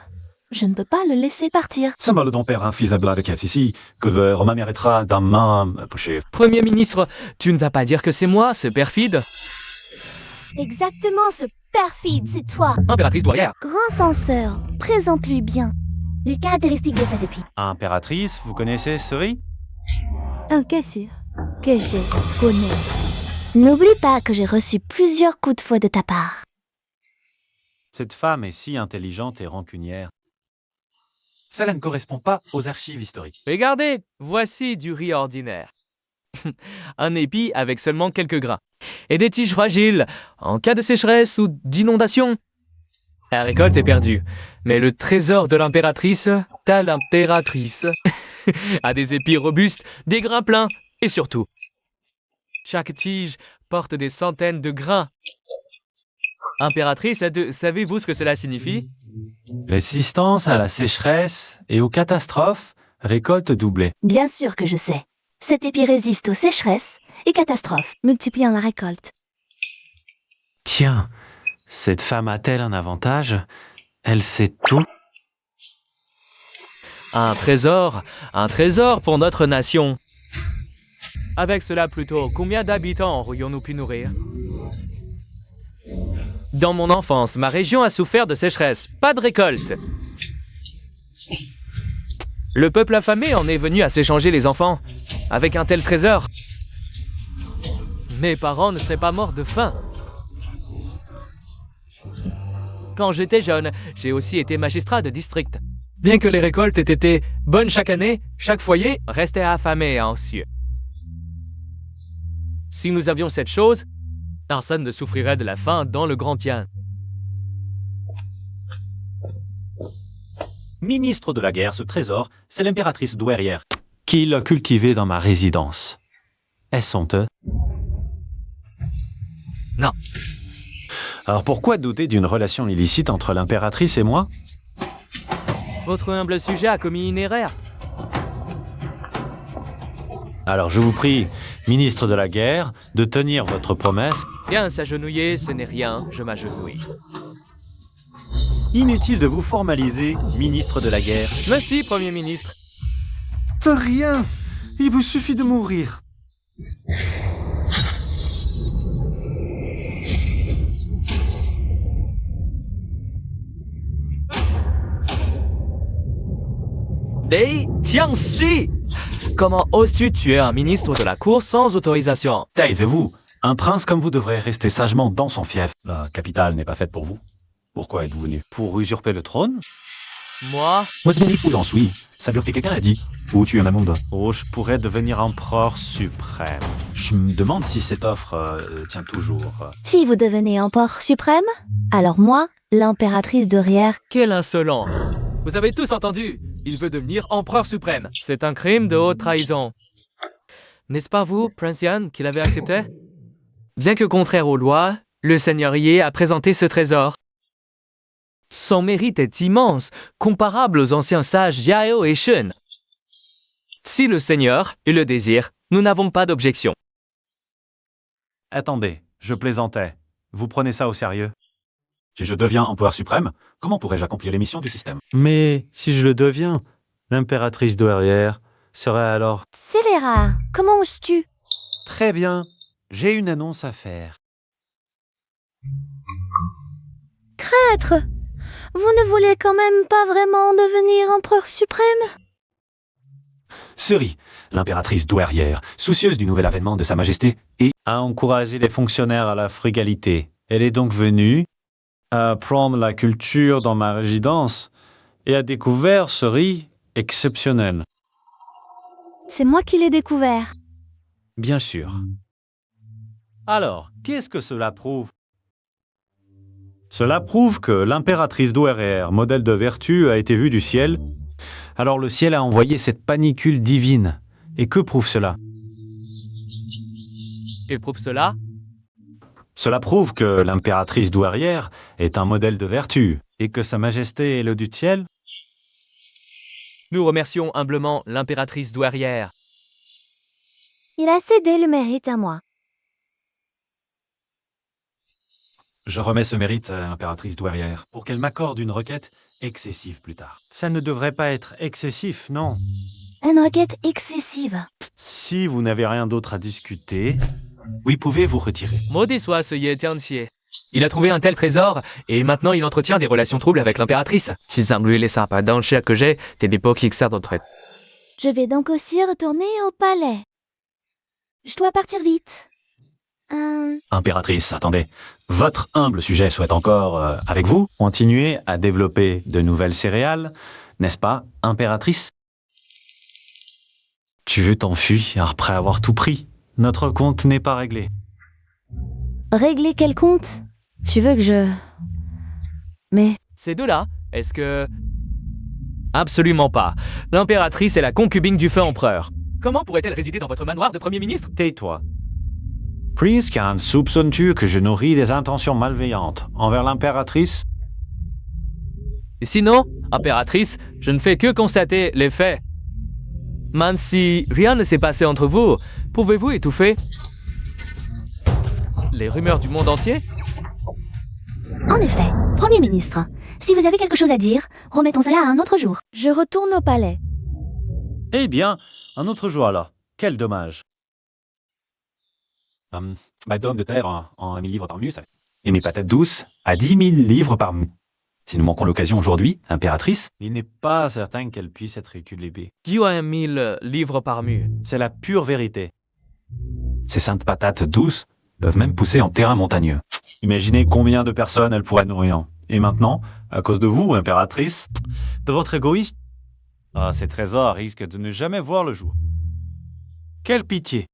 Je ne peux pas le laisser partir. Symbole d'un père infaisable de casse ici, que ma méritera d'un main poché. Premier ministre, tu ne vas pas dire que c'est moi, ce perfide? Exactement, ce perfide, c'est toi. Impératrice douairière. Grand censeur, présente-lui bien les caractéristiques de cette épée. Impératrice, vous connaissez ce riz? Ok, sûr que je connais. N'oublie pas que j'ai reçu plusieurs coups de fouet de ta part. Cette femme est si intelligente et rancunière. Cela ne correspond pas aux archives historiques. Regardez, voici du riz ordinaire. Un épi avec seulement quelques grains. Et des tiges fragiles, en cas de sécheresse ou d'inondation. La récolte est perdue. Mais le trésor de l'impératrice, ta l'impératrice, a des épis robustes, des grains pleins, et surtout, chaque tige porte des centaines de grains. Impératrice, savez-vous ce que cela signifie? Résistance à la sécheresse et aux catastrophes, récolte doublée. Bien sûr que je sais. Cet épi résiste aux sécheresses et catastrophes, multipliant la récolte. Tiens, cette femme a-t-elle un avantage? Elle sait tout. Un trésor pour notre nation. Avec cela plutôt, combien d'habitants aurions-nous pu nourrir? Dans mon enfance, ma région a souffert de sécheresse, pas de récolte. Le peuple affamé en est venu à s'échanger les enfants. Avec un tel trésor, mes parents ne seraient pas morts de faim. Quand j'étais jeune, j'ai aussi été magistrat de district. Bien que les récoltes aient été bonnes chaque année, chaque foyer restait affamé et anxieux. Si nous avions cette chose, personne ne souffrirait de la faim dans le Grand Tien. Ministre de la guerre, ce trésor, c'est l'impératrice douairière, qui l'a cultivé dans ma résidence. Est-ce honteux? Non. Alors pourquoi douter d'une relation illicite entre l'impératrice et moi? Votre humble sujet a commis une erreur. Alors je vous prie, ministre de la guerre, de tenir votre promesse. Bien s'agenouiller, ce n'est rien, je m'agenouille. Inutile de vous formaliser, ministre de la guerre. Merci, Premier ministre. De rien. Il vous suffit de mourir. Lei Tianxi! Comment oses-tu tuer un ministre de la cour sans autorisation? Taisez-vous. Un prince comme vous devrait rester sagement dans son fief. La capitale n'est pas faite pour vous. Pourquoi êtes-vous venu? Pour usurper le trône? Moi? Moi, c'est Bénédicte Oudance, oui. Ça veut que quelqu'un a dit. Ou tu es un monde. Oh, je pourrais devenir empereur suprême. Je me demande si cette offre tient toujours. Si vous devenez empereur suprême, alors moi, l'impératrice douairière, Quel insolent! Vous avez tous entendu? Il veut devenir empereur suprême. C'est un crime de haute trahison. N'est-ce pas vous, Prince Yan, qui l'avez accepté? Bien que contraire aux lois, le seigneur Ye a présenté ce trésor. Son mérite est immense, comparable aux anciens sages Yao et Shun. Si le seigneur le désire, nous n'avons pas d'objection. Attendez, je plaisantais. Vous prenez ça au sérieux? Si je deviens empereur suprême, comment pourrais-je accomplir les missions du système? Mais si je le deviens, l'impératrice douairière serait alors... Scélérat, comment oses-tu? Très bien, j'ai une annonce à faire. Traître! Vous ne voulez quand même pas vraiment devenir empereur suprême? Seri, l'impératrice douairière, soucieuse du nouvel avènement de Sa Majesté et A encouragé les fonctionnaires à la frugalité. Elle est donc venue à apprendre la culture dans ma résidence et a découvert ce riz exceptionnel. C'est moi qui l'ai découvert. Bien sûr. Alors, qu'est-ce que cela prouve? Cela prouve que l'impératrice douairière, modèle de vertu, a été vue du ciel. Alors le ciel a envoyé cette panicule divine. Et que prouve cela? Il prouve cela. Cela prouve que l'impératrice douairière est un modèle de vertu et que Sa Majesté est le du ciel. Nous remercions humblement l'impératrice douairière. Il a cédé le mérite à moi. je remets ce mérite à l'impératrice douairière pour qu'elle m'accorde une requête excessive plus tard. Ça ne devrait pas être excessif, non. Une requête excessive. Si vous n'avez rien d'autre à discuter, Oui, pouvez vous retirer. Maudit soit ce Ye Tianxie. Il a trouvé un tel trésor, et maintenant il entretient des relations troubles avec l'impératrice. Si ça me lui laisse pas dans le chien que j'ai, t'es des pots qui excèrent d'autres. Je vais donc aussi retourner au palais. Je dois partir vite. Impératrice, attendez. Votre humble sujet souhaite encore, avec vous, continuez à développer de nouvelles céréales, n'est-ce pas, impératrice? tu veux t'enfuir après avoir tout pris. Notre compte n'est pas réglé. Régler quel compte? Tu veux que je... Mais... Ces deux-là, est-ce que... Absolument pas. L'impératrice est la concubine du feu empereur. Comment pourrait-elle résider dans votre manoir de Premier ministre? Tais-toi. Prince Khan, soupçonnes-tu que je nourris des intentions malveillantes envers l'impératrice? Et sinon, impératrice, je ne fais que constater les faits. Même si rien ne s'est passé entre vous, pouvez-vous étouffer les rumeurs du monde entier? En effet, Premier ministre, si vous avez quelque chose à dire, remettons cela à un autre jour. Je retourne au palais. Eh bien, un autre jour alors. Quel dommage. Ma dôme de terre en 1 000 livres par mu, ça. Et mes patates douces à 10 000 livres par mu. Si nous manquons l'occasion aujourd'hui, impératrice, Il n'est pas certain qu'elle puisse être équilibrée. Qui a 1 000 livres par mu? C'est la pure vérité. ces saintes patates douces peuvent même pousser en terrain montagneux. Imaginez combien de personnes elle pourrait nourrir. Et maintenant, à cause de vous, impératrice, de votre égoïsme, ces trésors risquent de ne jamais voir le jour. Quelle pitié!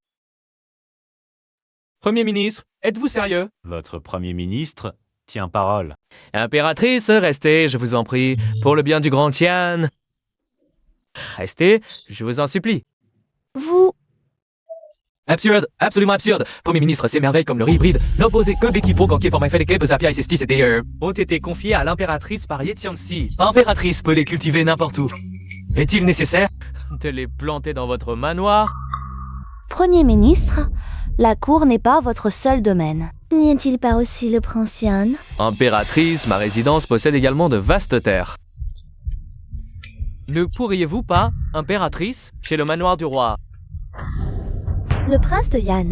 Premier ministre, êtes-vous sérieux? Votre Premier ministre tient parole. Impératrice, restez, je vous en prie, pour le bien du grand Tian. Restez, je vous en supplie. Vous... Absurde, absolument absurde. Premier ministre, ces merveilles comme le riz hybride, l'opposé que quiproquo qui forme effet que Zapia et Cestis et ont été confiés à l'impératrice par Ye Tianxi. Impératrice peut les cultiver n'importe où. Est-il nécessaire de les planter dans votre manoir? Premier ministre, la cour n'est pas votre seul domaine. N'y a-t-il pas aussi le prince Yan? Impératrice, ma résidence possède également de vastes terres. Ne pourriez-vous pas, impératrice, chez le manoir du roi? Le prince de Yan.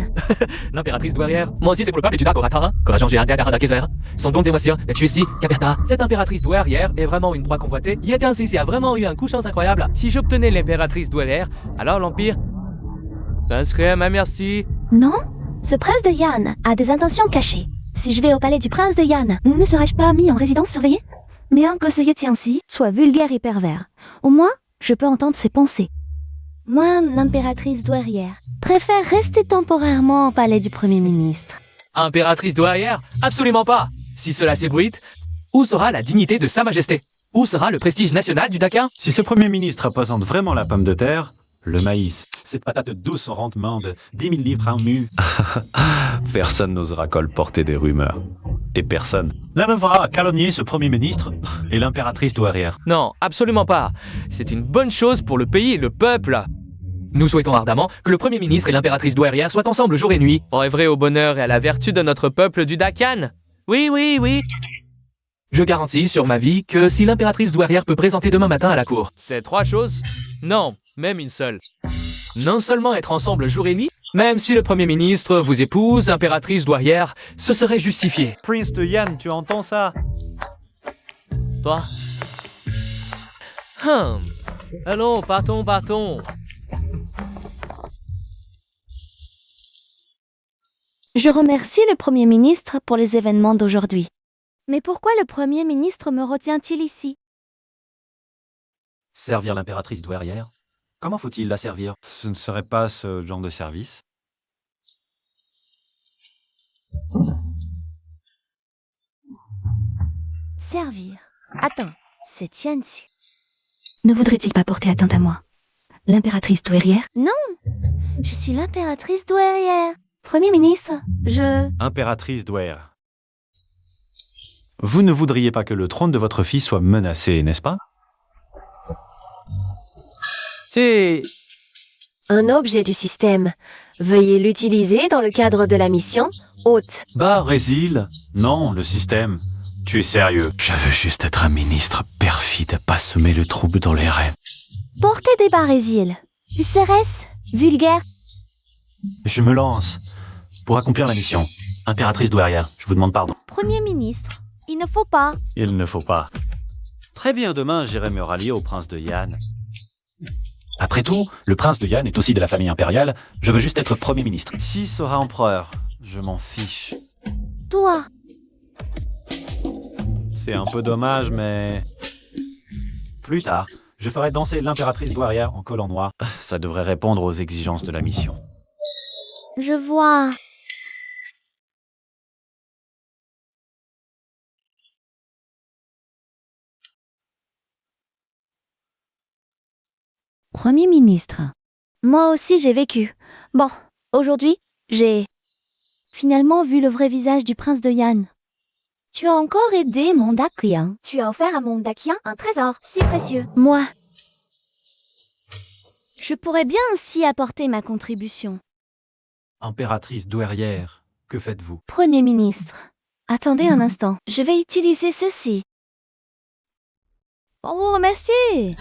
L'impératrice douairière. Moi aussi, c'est pour le peuple et tu d'accord, Ratara. Courage, j'ai un gars Kézer. Son don d'émotion, tu ici, Caperta. Cette impératrice douairière est vraiment une proie convoitée. Ye Tianxi a vraiment eu un coup de chance incroyable. Si j'obtenais l'impératrice douairière, alors l'Empire inscrit à ma merci. Non, ce prince de Yan a des intentions cachées. Si je vais au palais du prince de Yan, ne serais-je pas mis en résidence surveillée? Bien que ce Ye Tianxi soit vulgaire et pervers, au moins, je peux entendre ses pensées. Moi, l'impératrice douairière, préfère rester temporairement au palais du Premier ministre. Impératrice douairière? Absolument pas. Si cela s'ébruite, où sera la dignité de Sa Majesté? Où sera le prestige national du Dakin? Si ce Premier ministre représente vraiment la pomme de terre, le maïs, Cette patate douce au rendement de 10 000 livres par mu. personne n'osera colporter des rumeurs. Et personne. La même va calomnier ce Premier ministre et l'impératrice douairière. Non, absolument pas. C'est une bonne chose pour le pays et le peuple. Nous souhaitons ardemment que le Premier ministre et l'impératrice douairière soient ensemble jour et nuit. On rêverait au bonheur et à la vertu de notre peuple du Dakan. Oui, oui, oui. Je garantis sur ma vie que si l'impératrice douairière peut présenter demain matin à la cour ces 3 choses, non, même une seule. Non seulement être ensemble jour et nuit, même si le Premier ministre vous épouse, impératrice douairière, ce serait justifié. Prince de Yan, tu entends ça? toi. Allons, partons. Je remercie le Premier ministre pour les événements d'aujourd'hui. Mais pourquoi le Premier ministre me retient-il ici? Servir l'impératrice douairière? Comment faut-il la servir? Ce ne serait pas ce genre de service. Servir. Attends, c'est Tianxi. Ne voudrait-il pas porter atteinte à moi? L'impératrice douairière? Non, je suis l'impératrice douairière. Premier ministre, Impératrice douairière. Vous ne voudriez pas que le trône de votre fille soit menacé, n'est-ce pas? C'est... Un objet du système. Veuillez l'utiliser dans le cadre de la mission haute. Bah, Résil. Non, le système. Tu es sérieux? Je veux juste être un ministre perfide, pas semer le trouble dans les rêves. portez des barésiles. Serait-ce vulgaire? Je me lance. Pour accomplir la mission. Impératrice douairière, je vous demande pardon. Premier ministre, il ne faut pas. Il ne faut pas. Très bien, demain j'irai me rallier au prince de Yan. Après tout, le prince de Yan est aussi de la famille impériale. Je veux juste être Premier ministre. S'il sera empereur, je m'en fiche. Toi, C'est un peu dommage, mais... Plus tard, je ferai danser l'impératrice douairière en collant noir. ça devrait répondre aux exigences de la mission. je vois. Premier ministre. Moi aussi j'ai vécu. Bon, aujourd'hui, j'ai finalement vu le vrai visage du prince de Yan. Tu as encore aidé mon Dakien. Tu as offert à mon Dakien un trésor si précieux. Moi, je pourrais bien ainsi apporter ma contribution. Impératrice douairière, que faites-vous? Premier ministre, attendez un instant. Je vais utiliser ceci. Oh, merci.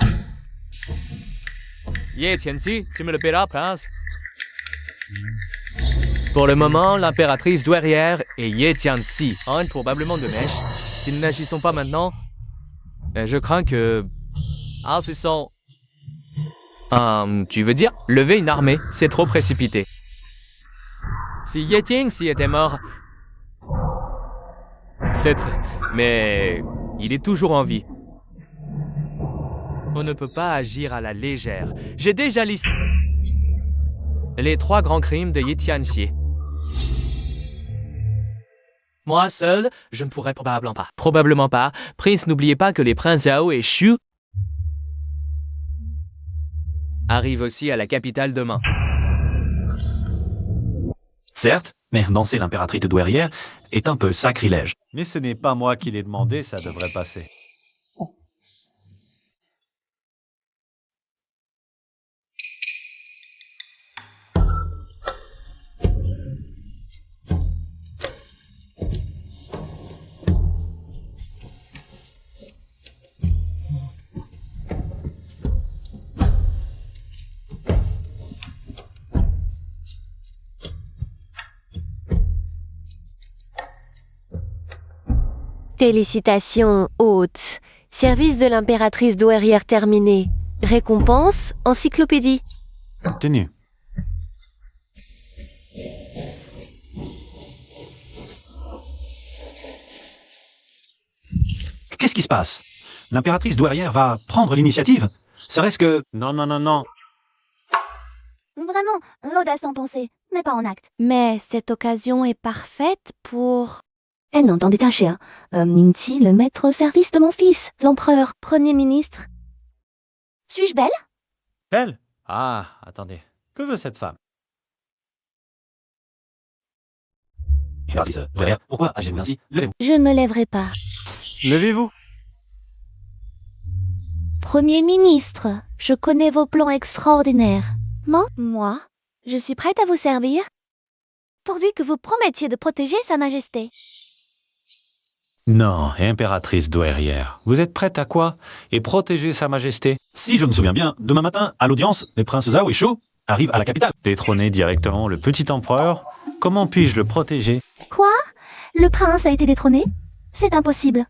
Yeah, Tianxi, tu me le paieras, prince. Pour le moment, l'impératrice douairière et Ye Tianxi ont probablement de mèche. Si nous n'agissons pas maintenant, je crains que... Ah, c'est son... tu veux dire, lever une armée, c'est trop précipité. Si Ye Tianxi était mort... Peut-être, mais il est toujours en vie. On ne peut pas agir à la légère. J'ai déjà listé les 3 grands crimes de Ye Tianxi. Moi seul, je ne pourrais probablement pas. Probablement pas. Prince, n'oubliez pas que les princes Zhao et Xu arrivent aussi à la capitale demain. Certes, mais danser l'impératrice douairière est un peu sacrilège. Mais ce n'est pas moi qui l'ai demandé, ça devrait passer. Félicitations, hôte. Service de l'impératrice douairière terminé. Récompense, encyclopédie. Tenue. Qu'est-ce qui se passe? L'impératrice douairière va prendre l'initiative? Serait-ce que... Non, non, non, non. Vraiment, l'audace en pensée, mais pas en acte. Mais cette occasion est parfaite pour... Eh non, t'en détacher, hein. Minty, le maître au service de mon fils, l'empereur, premier ministre. Suis-je belle? Elle? Ah, attendez. Que veut cette femme? Impératrice douairière, pourquoi agissez-vous ainsi? Levez-vous. Je ne me lèverai pas. Levez-vous. Premier ministre, je connais vos plans extraordinaires. Moi, je suis prête à vous servir, pourvu que vous promettiez de protéger Sa Majesté. Non, impératrice douairière. Vous êtes prête à quoi? Et protéger Sa Majesté? Si je me souviens bien, demain matin, à l'audience, les princes Zhao et Xu arrivent à la capitale. Détrôner directement le petit empereur? Comment puis-je le protéger? Quoi? Le prince a été détrôné? C'est impossible.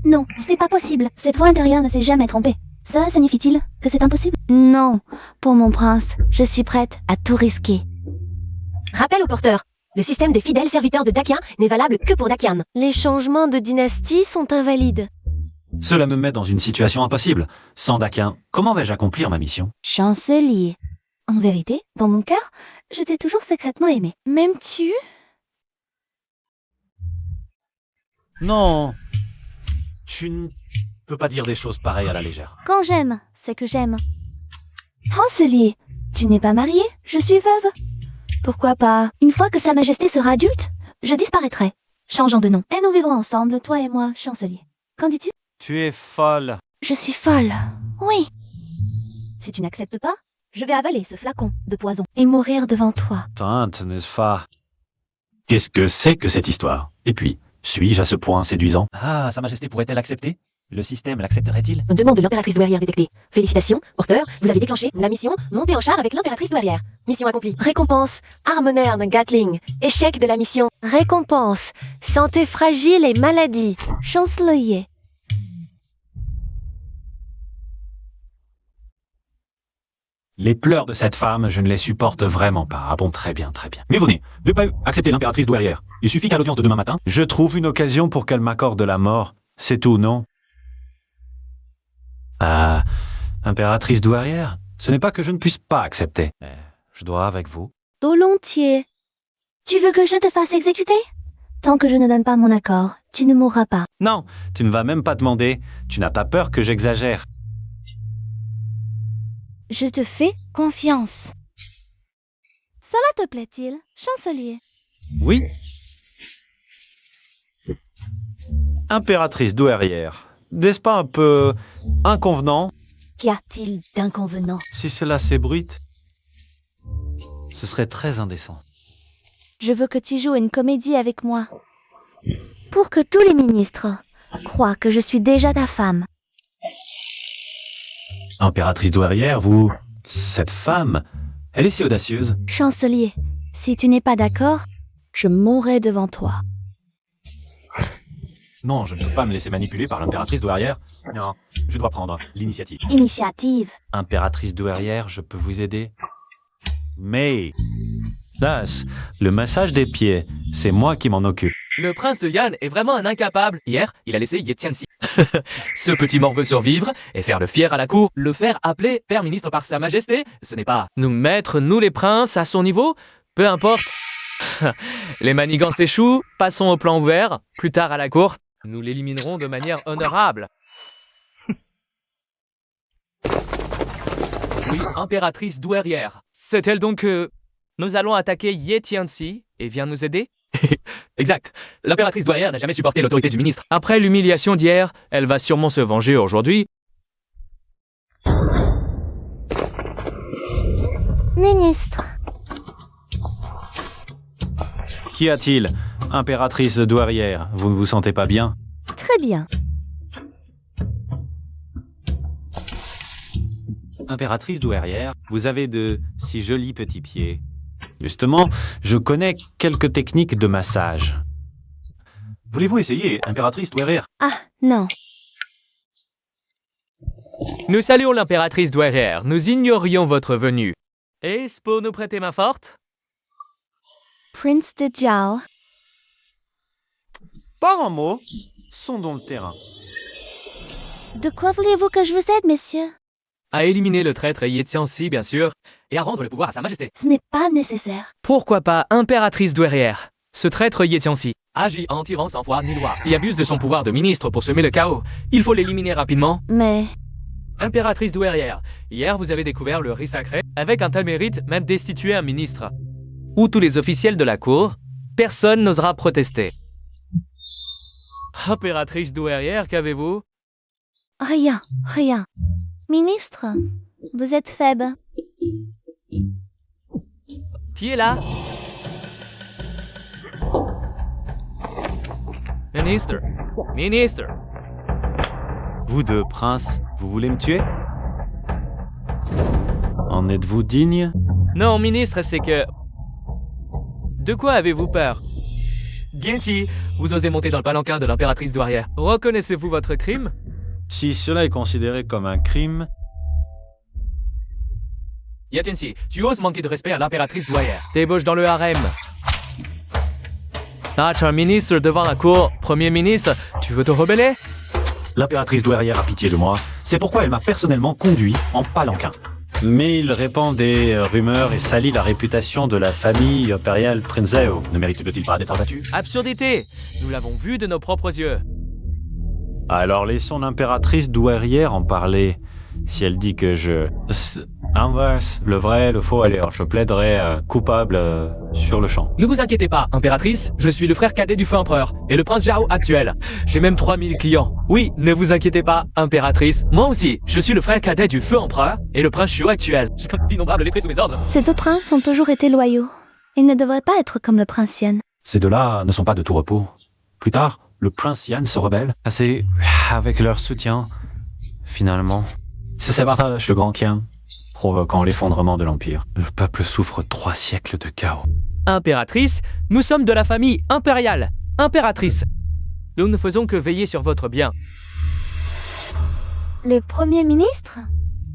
Non, ce n'est pas possible. Cette voix intérieure ne s'est jamais trompée. Ça signifie-t-il que c'est impossible? Non, pour mon prince, je suis prête à tout risquer. Rappel au porteur. Le système des fidèles serviteurs de Dakian n'est valable que pour Dakian. Les changements de dynastie sont invalides. Cela me met dans une situation impossible. Sans Dakian, comment vais-je accomplir ma mission? Chancelier. En vérité, dans mon cœur, je t'ai toujours secrètement aimé. M'aimes-tu? Non. Tu ne peux pas dire des choses pareilles à la légère. Quand j'aime, c'est que j'aime. Chancelier, tu n'es pas marié? Je suis veuve. Pourquoi pas? Une fois que Sa Majesté sera adulte, je disparaîtrai. Changeons de nom. Et nous vivrons ensemble, toi et moi, chancelier. Qu'en dis-tu? Tu es folle. Je suis folle. Oui. Si tu n'acceptes pas, je vais avaler ce flacon de poison et mourir devant toi. Tante, n'est-ce pas? Qu'est-ce que c'est que cette histoire? Et puis, suis-je à ce point séduisant? Ah, Sa Majesté pourrait-elle accepter? Le système l'accepterait-il? Demande de l'impératrice douairière détectée. Félicitations, porteur, vous avez déclenché la mission Montez en char avec l'impératrice douairière. Mission accomplie. Récompense, arme moderne, Gatling. Échec de la mission. Récompense, santé fragile et maladie. Chancelier. Les pleurs de cette femme, je ne les supporte vraiment pas. Ah bon, très bien, très bien. Mais venez, de pas accepter l'impératrice douairière. Il suffit qu'à l'audience de demain matin, Je trouve une occasion pour qu'elle m'accorde la mort. C'est tout, non? Ah, impératrice douairière, ce n'est pas que je ne puisse pas accepter. Mais je dois avec vous. Volontiers. Tu veux que je te fasse exécuter? Tant que je ne donne pas mon accord, tu ne mourras pas. Non, tu ne vas même pas demander. Tu n'as pas peur que j'exagère. Je te fais confiance. Cela te plaît-il, chancelier? Oui. Impératrice douairière, n'est-ce pas un peu inconvenant? Qu'y a-t-il d'inconvenant? Si cela s'ébruite, ce serait très indécent. Je veux que tu joues une comédie avec moi. Pour que tous les ministres croient que je suis déjà ta femme. Impératrice douairière, vous... Cette femme, elle est si audacieuse. Chancelier, si tu n'es pas d'accord, je mourrai devant toi. Non, je ne peux pas me laisser manipuler par l'impératrice douairière. Non, je dois prendre l'initiative. Initiative. Impératrice douairière, je peux vous aider? Mais... Das, le massage des pieds, c'est moi qui m'en occupe. Le prince de Yan est vraiment un incapable. Hier, il a laissé Ye Tianxi. Ce petit mort veut survivre et faire le fier à la cour. Le faire appeler père ministre par Sa Majesté, ce n'est pas nous mettre, nous les princes, à son niveau. Peu importe. Les manigances échouent, passons au plan ouvert. Plus tard à la cour, nous l'éliminerons de manière honorable. Oui, impératrice douairière. C'est elle donc que nous allons attaquer Ye Tianxi et vient nous aider? Exact. L'impératrice douairière n'a jamais supporté l'autorité du ministre. Après l'humiliation d'hier, elle va sûrement se venger aujourd'hui. Ministre. Qu'y a-t-il? Impératrice douairière, vous ne vous sentez pas bien? Très bien. Impératrice douairière, vous avez de si jolis petits pieds. Justement, je connais quelques techniques de massage. Voulez-vous essayer, impératrice douairière? Ah, non. Nous saluons l'impératrice douairière. Nous ignorions votre venue. Est-ce pour nous prêter main forte? Prince de Jiao. Pas un mot, sondons le terrain. De quoi voulez-vous que je vous aide, messieurs? À éliminer le traître Ye Tianxi, bien sûr, et à rendre le pouvoir à Sa Majesté. Ce n'est pas nécessaire. Pourquoi pas impératrice douairière? Ce traître Ye Tianxi agit en tirant sans foi ni loi et abuse de son pouvoir de ministre pour semer le chaos. Il faut l'éliminer rapidement. Mais... Impératrice douairière, hier vous avez découvert le riz sacré. Avec un tel mérite, même destituer un ministre. Ou tous les officiels de la cour, personne n'osera protester. Impératrice douairière, qu'avez-vous? Rien, rien. Ministre, vous êtes faible. Qui est là? Ministre, ministre. Vous deux, princes, vous voulez me tuer? En êtes-vous digne? Non, ministre, c'est que... De quoi avez-vous peur? Genji, vous osez monter dans le palanquin de l'impératrice douairière. Reconnaissez-vous votre crime? Si cela est considéré comme un crime, Yatinsi, tu oses manquer de respect à l'impératrice douairière. Débauche dans le harem. Ah, tu es un ministre devant la cour. Premier ministre, tu veux te rebeller? L'impératrice douairière a pitié de moi. C'est pourquoi elle m'a personnellement conduit en palanquin. mais il répand des rumeurs et salit la réputation de la famille impériale Prinzeo. Ne mérite-t-il pas d'être abattu? Absurdité! Nous l'avons vu de nos propres yeux. Alors laissons l'impératrice douairière en parler. Si elle dit que je... Inverse, le vrai, le faux, allez, alors je plaiderai coupable sur le champ. Ne vous inquiétez pas, impératrice, je suis le frère cadet du feu empereur et le prince Zhao actuel. J'ai même 3000 clients. Oui, ne vous inquiétez pas, impératrice, moi aussi, je suis le frère cadet du feu empereur et le prince Zhao actuel. J'ai comme d'innombrables lettrés sous mes ordres. Ces deux princes ont toujours été loyaux. Ils ne devraient pas être comme le prince Yan. Ces deux-là ne sont pas de tout repos. Plus tard, le prince Yan se rebelle. Assez avec leur soutien, finalement. Se sabotage le grand Qian, provoquant l'effondrement de l'Empire. Le peuple souffre 3 siècles de chaos. Impératrice, nous sommes de la famille impériale. Impératrice. Nous ne faisons que veiller sur votre bien. Le Premier ministre?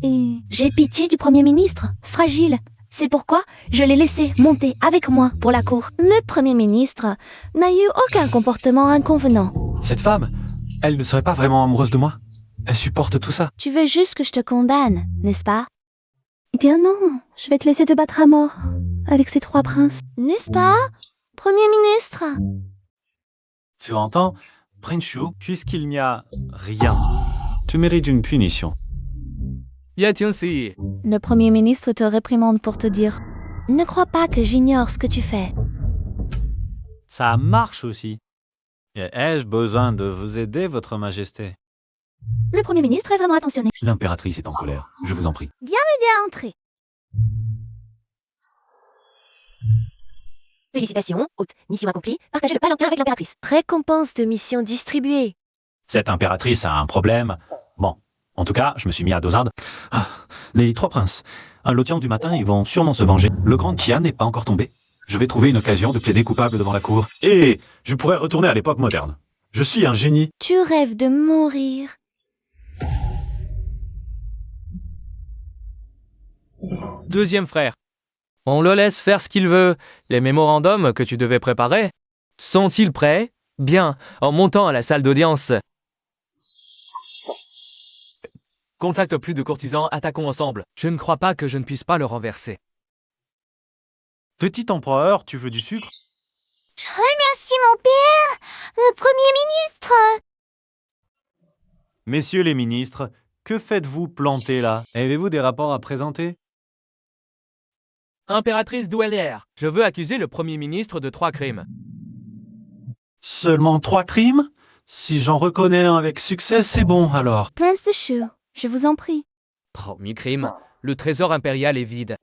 Et j'ai pitié du Premier ministre, fragile. C'est pourquoi je l'ai laissé monter avec moi pour la cour. Le Premier ministre n'a eu aucun comportement inconvenant. Cette femme, elle ne serait pas vraiment amoureuse de moi? Elle supporte tout ça. Tu veux juste que je te condamne, n'est-ce pas? Eh bien non, je vais te laisser te battre à mort avec ces 3 princes. N'est-ce pas, Premier ministre? Tu entends, Prince Shu, puisqu'il n'y a rien, tu mérites une punition. Yatinsi. Le Premier ministre te réprimande pour te dire « Ne crois pas que j'ignore ce que tu fais. Ça marche aussi. Et ai-je besoin de vous aider, votre majesté? » Le Premier ministre est vraiment attentionné. L'impératrice est en colère, je vous en prie. Viens m'aider à entrer. Félicitations, hôte. Mission accomplie. Partagez le palanquin avec l'impératrice. Récompense de mission distribuée. Cette impératrice a un problème. Bon, en tout cas, je me suis mis à dosade. Ah, les 3 princes. À l'audience du matin, ils vont sûrement se venger. Le grand Qian n'est pas encore tombé. Je vais trouver une occasion de plaider coupable devant la cour. Et je pourrais retourner à l'époque moderne. Je suis un génie. Tu rêves de mourir. Deuxième frère. On le laisse faire ce qu'il veut. Les mémorandums que tu devais préparer, sont-ils prêts? Bien, en montant à la salle d'audience. Contacte plus de courtisans, attaquons ensemble. Je ne crois pas que je ne puisse pas le renverser. Petit empereur, tu veux du sucre? Remercie mon père, le Premier ministre. Messieurs les ministres, que faites-vous planter là? Avez-vous des rapports à présenter? Impératrice douairière, je veux accuser le Premier ministre de 3 crimes. Seulement 3 crimes? Si j'en reconnais un avec succès, c'est bon alors. Prince de Shu, je vous en prie. Premier crime, le trésor impérial est vide.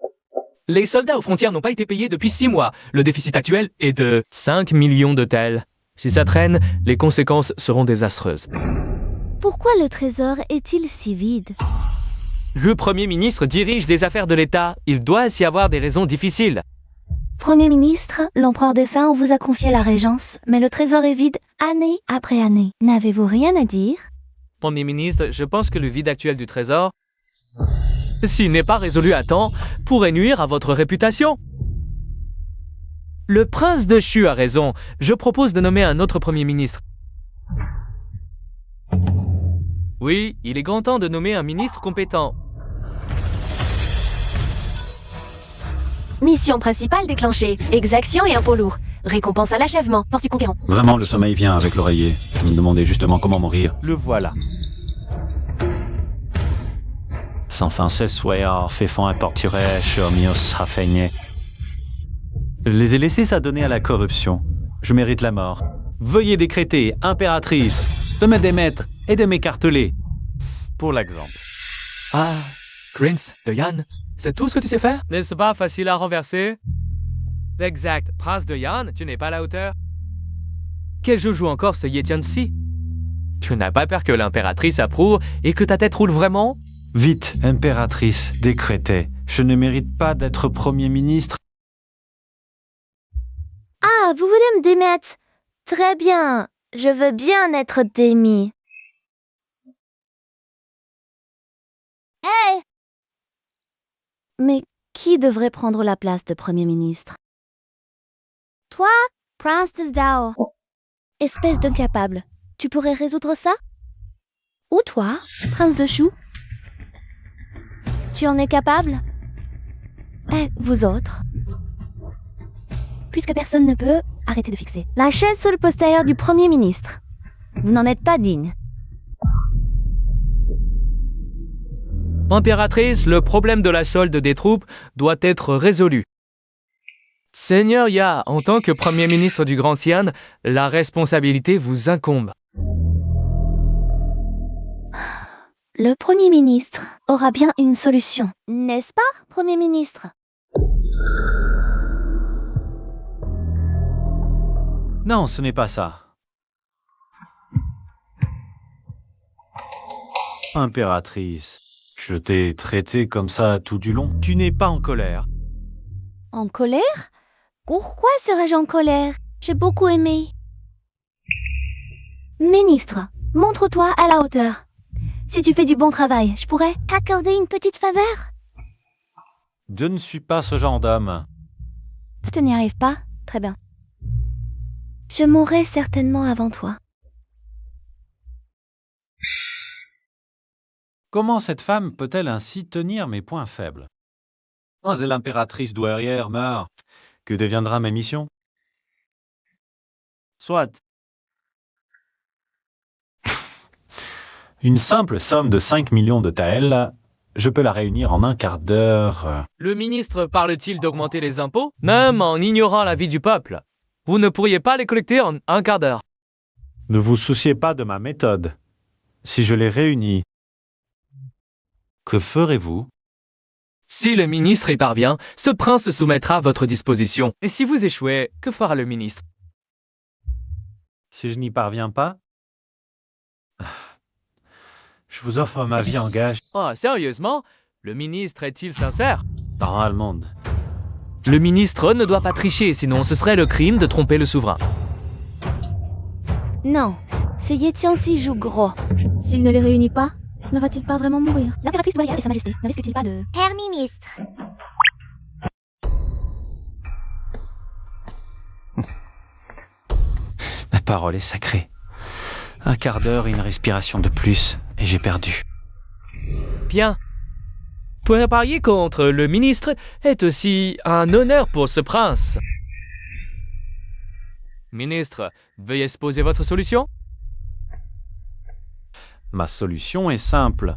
Les soldats aux frontières n'ont pas été payés depuis 6 mois. Le déficit actuel est de 5 millions de tels. Si ça traîne, les conséquences seront désastreuses. Pourquoi le trésor est-il si vide? Le Premier ministre dirige les affaires de l'État. Il doit s'y avoir des raisons difficiles. Premier ministre, l'empereur défunt vous a confié la régence, mais le trésor est vide année après année. N'avez-vous rien à dire? Premier ministre, je pense que le vide actuel du trésor, s'il n'est pas résolu à temps, pourrait nuire à votre réputation. Le prince de Shu a raison. Je propose de nommer un autre Premier ministre. Oui, il est grand temps de nommer un ministre compétent. Mission principale déclenchée. Exaction et impôt lourd. Récompense à l'achèvement. Tortue conquérant. Vraiment, le sommeil vient avec l'oreiller. Je me demandais justement comment mourir. Le voilà. Sans fin c'est soyard, fait fond importurait, chomios raffiné. Je les ai laissés s'adonner à la corruption. Je mérite la mort. Veuillez décréter, impératrice, de me démettre et de m'écarteler. Pour l'exemple. Ah, Prince de Yan, c'est tout ce que tu sais faire? N'est-ce pas facile à renverser? Exact. Prince de Yan, tu n'es pas à la hauteur? Quel jeu joue encore ce Ye Tianxi? Tu n'as pas peur que l'impératrice approuve et que ta tête roule vraiment? Vite, impératrice, décrétez. Je ne mérite pas d'être Premier ministre. Ah, vous voulez me démettre? Très bien, je veux bien être démis. Hey! Mais qui devrait prendre la place de Premier ministre? Toi, Prince de Dao. Espèce d'incapable, tu pourrais résoudre ça? Ou toi, Prince de Chou? Tu en es capable? Eh, vous autres? Puisque personne ne peut, arrêtez de fixer. La chaise sur le postérieur du Premier ministre. Vous n'en êtes pas digne. Impératrice, le problème de la solde des troupes doit être résolu. Seigneur Ya, en tant que Premier ministre du Grand Xi'an, la responsabilité vous incombe. Le Premier ministre aura bien une solution, n'est-ce pas, Premier ministre? Non, ce n'est pas ça. Impératrice, je t'ai traité comme ça tout du long. Tu n'es pas en colère. En colère? Pourquoi serais-je en colère? J'ai beaucoup aimé. Ministre, montre-toi à la hauteur. Si tu fais du bon travail, je pourrais t'accorder une petite faveur. Je ne suis pas ce genre d'homme. Si tu n'y arrives pas, très bien. Je mourrai certainement avant toi. Comment cette femme peut-elle ainsi tenir mes points faibles? Quand l'impératrice douairière meurt, que deviendra ma mission? Soit. Une simple somme de 5 millions de taels, je peux la réunir en un quart d'heure. Le ministre parle-t-il d'augmenter les impôts? Même en ignorant l'avis du peuple. Vous ne pourriez pas les collecter en un quart d'heure. Ne vous souciez pas de ma méthode. Si je les réunis, Que ferez-vous? Si le ministre y parvient, ce prince se soumettra à votre disposition. Et si vous échouez, que fera le ministre? Si je n'y parviens pas, je vous offre ma vie en gage. Ah, sérieusement? Le ministre est-il sincère? Dans le monde. Le ministre ne doit pas tricher, sinon ce serait le crime de tromper le souverain. Non, ce Yetiansi joue gros. S'il ne les réunit pas, ne va-t-il pas vraiment mourir? L'impératrice douairière et sa majesté ne risquent-ils pas de... Herr Ministre. Ma parole est sacrée. Un quart d'heure et une respiration de plus, et j'ai perdu. Bien. Pour parier contre le ministre est aussi un honneur pour ce prince. Ministre, veuillez exposer votre solution. ma solution est simple.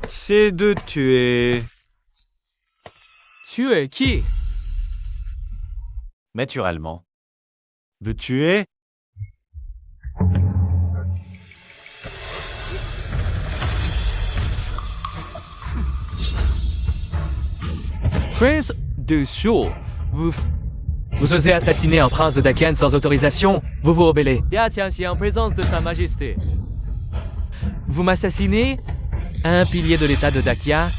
C'est de tuer. Tuer qui? Naturellement. De tuer Prince de Shu, vous osez assassiner un prince de Dakian sans autorisation, vous vous rebellez. Ya Tianxi en présence de sa majesté. Vous m'assassinez, un pilier de l'état de Dakia.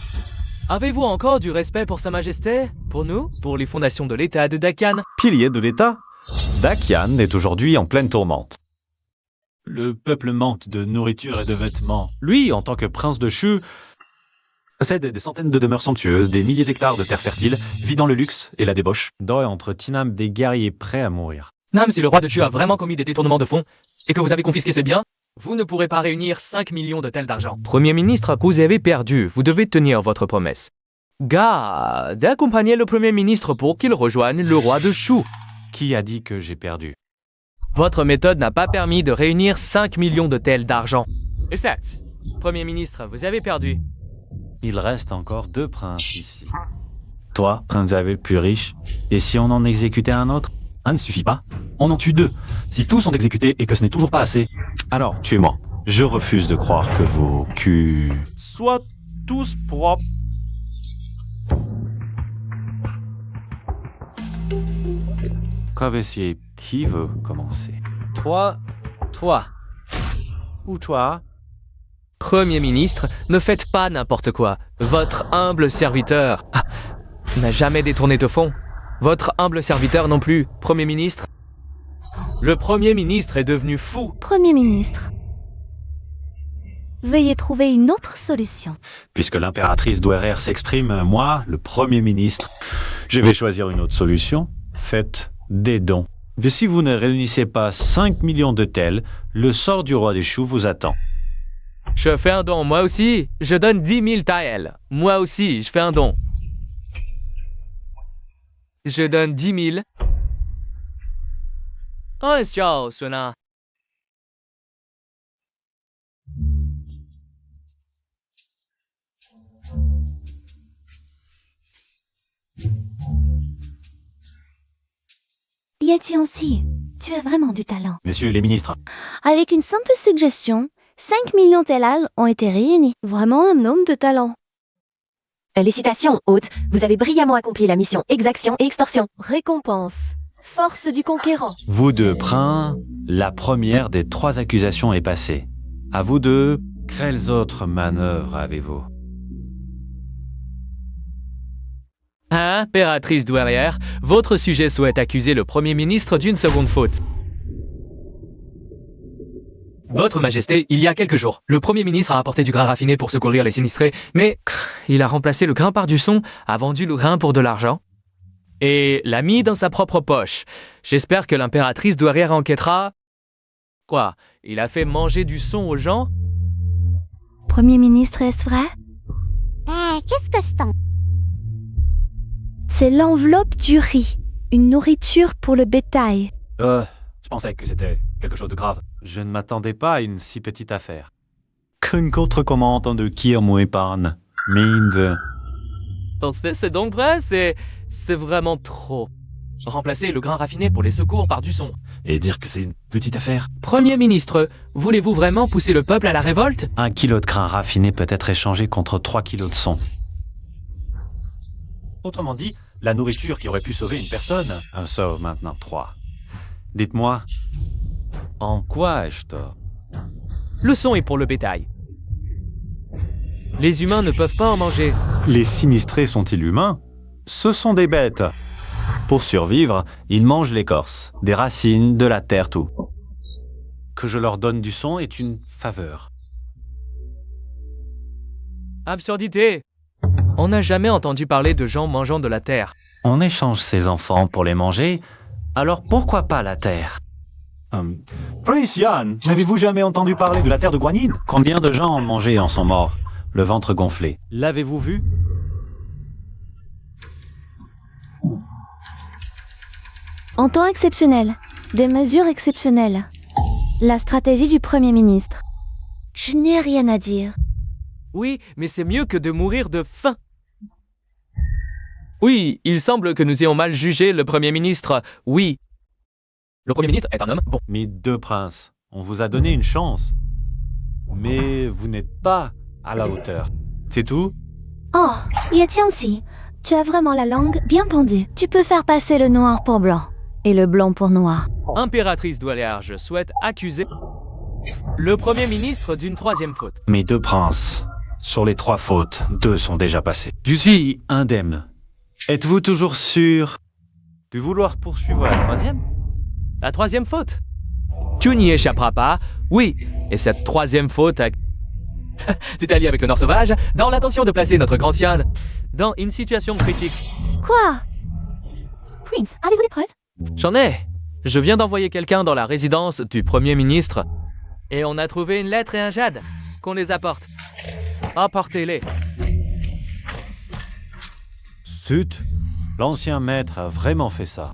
Avez-vous encore du respect pour sa majesté? Pour nous? Pour les fondations de l'état de Dakian? pilier de l'État. Dakian est aujourd'hui en pleine tourmente. Le peuple manque de nourriture et de vêtements. Lui, en tant que prince de Shu, Possède des centaines de demeures somptueuses, des milliers d'hectares de terres fertiles, vit dans le luxe et la débauche. Doi entre Tinam des guerriers prêts à mourir. Snam, si le roi de Shu a vraiment commis des détournements de fonds et que vous avez confisqué ses biens, vous ne pourrez pas réunir 5 millions de tels d'argent. Premier ministre, vous avez perdu. Vous devez tenir votre promesse. D'accompagner le premier ministre pour qu'il rejoigne le roi de Shu. Qui a dit que j'ai perdu? Votre méthode n'a pas permis de réunir 5 millions de tels d'argent. Et certes, premier ministre, vous avez perdu. Il reste encore 2 princes ici. Toi, prince Zavé le plus riche. Et si on en exécutait un autre? Un ne suffit pas. On en tue 2. Si tous sont exécutés et que ce n'est toujours pas assez, Alors, tuez-moi. Je refuse de croire que vos culs... soient tous propres. Cavessier, qui veut commencer? Toi. Ou toi. Premier ministre, ne faites pas n'importe quoi. Votre humble serviteur n'a jamais détourné de fonds. Votre humble serviteur non plus, Premier ministre. Le Premier ministre est devenu fou. Premier ministre, veuillez trouver une autre solution. Puisque l'impératrice Douairer s'exprime, moi, le Premier ministre, je vais choisir une autre solution. Faites des dons. Mais si vous ne réunissez pas 5 millions de tels, le sort du roi des choux vous attend. Je fais un don, moi aussi. Je donne 10 000 taels. Moi aussi, je fais un don. Je donne 10 000. Oh, ciao, Suna. Yetiansi, tu as vraiment du talent. Messieurs les ministres, Avec une simple suggestion, 5 millions tellal ont été réunis. Vraiment un homme de talent. Les citations, hôte. Vous avez brillamment accompli la mission exaction et extorsion. Récompense. Force du conquérant. vous deux, princes, la première des 3 accusations est passée. À vous deux, quelles autres manœuvres avez-vous? Impératrice douairière, votre sujet souhaite accuser le Premier ministre d'une seconde faute. Votre Majesté, il y a quelques jours, le Premier ministre a apporté du grain raffiné pour secourir les sinistrés, mais il a remplacé le grain par du son, a vendu le grain pour de l'argent et l'a mis dans sa propre poche. J'espère que l'impératrice douairière enquêtera. Quoi? Il a fait manger du son aux gens? Premier ministre, est-ce vrai? Qu'est-ce que c'est? C'est l'enveloppe du riz, une nourriture pour le bétail. Je pensais que c'était quelque chose de grave. Je ne m'attendais pas à une si petite affaire. Qu'une contre-commande de Kirmoepan, Mind. C'est donc vrai? C'est vraiment trop. Remplacer le grain raffiné pour les secours par du son. Et dire que c'est une petite affaire. Premier ministre, voulez-vous vraiment pousser le peuple à la révolte? 1 kilo de grain raffiné peut être échangé contre 3 kilos de son. Autrement dit, la nourriture qui aurait pu sauver une personne. Sauve maintenant 3. Dites-moi, en quoi ai-je tort? Le son est pour le bétail. Les humains ne peuvent pas en manger. Les sinistrés sont-ils humains? Ce sont des bêtes. Pour survivre, ils mangent l'écorce, des racines, de la terre, tout. Que je leur donne du son est une faveur. Absurdité. On n'a jamais entendu parler de gens mangeant de la terre. On échange ses enfants pour les manger, alors pourquoi pas la terre? Prince Yan, n'avez-vous jamais entendu parler de la terre de Guanyin? Combien de gens ont mangé et en sont morts, le ventre gonflé? L'avez-vous vu? En temps exceptionnel, des mesures exceptionnelles. La stratégie du Premier ministre. Je n'ai rien à dire. Oui, mais c'est mieux que de mourir de faim. Oui, il semble que nous ayons mal jugé le Premier ministre. Oui. Le Premier ministre est un homme bon. Mes 2 princes, on vous a donné une chance. Mais vous n'êtes pas à la hauteur. C'est tout? Oh, Yetiansi, tu as vraiment la langue bien pendue. Tu peux faire passer le noir pour blanc et le blanc pour noir. Impératrice douairière, je souhaite accuser le Premier ministre d'une 3e faute. Mes 2 princes, sur les 3 fautes, 2 sont déjà passées. Je suis indemne. Êtes-vous toujours sûr de vouloir poursuivre la 3e? La 3e faute. Tu n'y échapperas pas. Oui, et cette 3e faute a... Tu t'es allié avec le Nord sauvage dans l'intention de placer notre grand Tian dans une situation critique. Quoi? Prince, avez-vous des preuves? J'en ai. Je viens d'envoyer quelqu'un dans la résidence du Premier ministre et on a trouvé une lettre et un jade. Qu'on les apporte. Apportez-les. Zut, l'ancien maître a vraiment fait ça.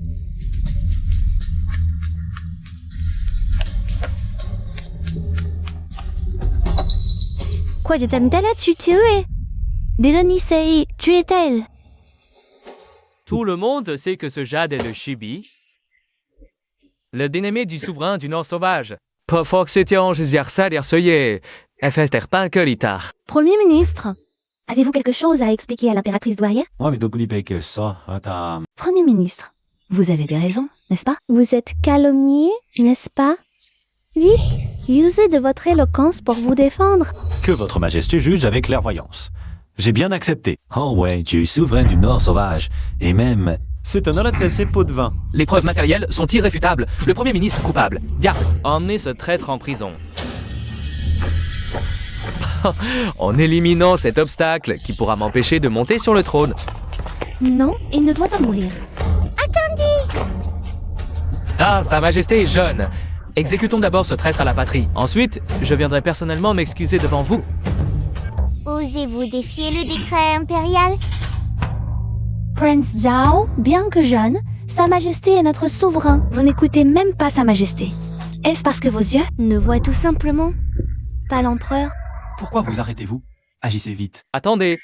Quoi de Tamtala tu tué? Délonisei, tu es-elle? Tout le monde sait que ce jade est le Chibi, le bien-aimé du souverain du Nord sauvage. Premier ministre, avez-vous quelque chose à expliquer à l'impératrice douairière? Ouais, mais donc que ça, attends. Premier ministre, vous avez des raisons, n'est-ce pas? Vous êtes calomnié, n'est-ce pas? Vite, usez de votre éloquence pour vous défendre. Que votre majesté juge avec clairvoyance. J'ai bien accepté. Oh ouais, tu es souverain du Nord sauvage. Et même, C'est un honnête et pot de vin. Les preuves matérielles sont irréfutables. Le Premier ministre coupable. Garde, emmenez ce traître en prison. En éliminant cet obstacle qui pourra m'empêcher de monter sur le trône. Non, il ne doit pas mourir. Ah, Sa Majesté est jeune. Exécutons d'abord ce traître à la patrie. Ensuite, je viendrai personnellement m'excuser devant vous. Osez-vous défier le décret impérial? Prince Zhao, bien que jeune, Sa Majesté est notre souverain. Vous n'écoutez même pas Sa Majesté. Est-ce parce que vos yeux ne voient tout simplement pas l'empereur? Pourquoi vous arrêtez-vous? Agissez vite. Attendez.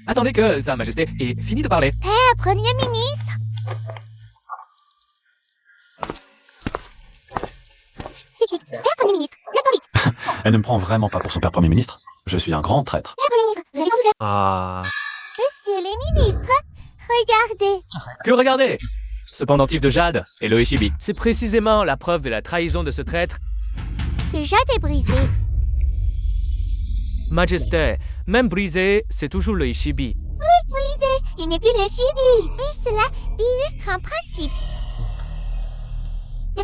Attendez que Sa Majesté ait fini de parler. Premier ministre? Vite, Père Premier ministre, bientôt vite. Elle ne me prend vraiment pas pour son père Premier ministre. Je suis un grand traître. Père Premier ministre, vous allez nous faire. Ah. Messieurs les ministres, regardez. Que regardez ce pendentif de jade et le Ishibi. C'est précisément la preuve de la trahison de ce traître. Ce jade est brisé. Majesté, même brisé, c'est toujours le Ishibi. Brisé, il n'est plus le chibi. Et cela illustre un principe.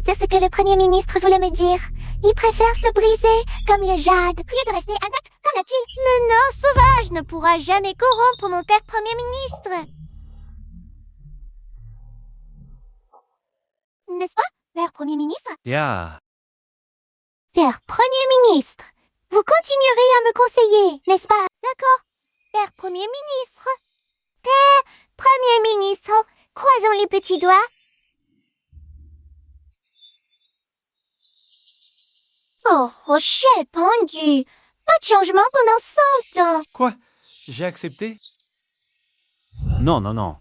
C'est ce que le Premier ministre voulait me dire. Il préfère se briser comme le jade, plutôt que de rester intact comme la tuile. Le nain sauvage ne pourra jamais corrompre mon père Premier ministre. N'est-ce pas, Père Premier ministre? Yeah. Père Premier ministre, vous continuerez à me conseiller, n'est-ce pas? D'accord. Père Premier ministre. Père Premier ministre, croisons les petits doigts. Oh, rocher pendu. Pas de changement pendant 100 ans. Quoi? J'ai accepté? Non, non, non.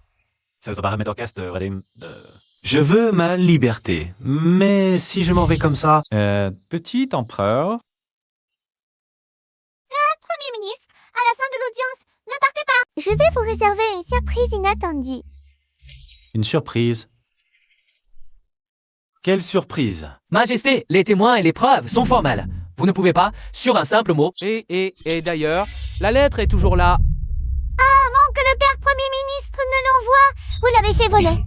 Je veux ma liberté. Mais si je m'en vais comme ça... petit empereur... Premier ministre, à la fin de l'audience, ne partez pas. Je vais vous réserver une surprise inattendue. Une surprise. Quelle surprise? Majesté, les témoins et les preuves sont formels. Vous ne pouvez pas, sur un simple mot. Et d'ailleurs, la lettre est toujours là. Avant que le père Premier ministre ne l'envoie, vous l'avez fait voler.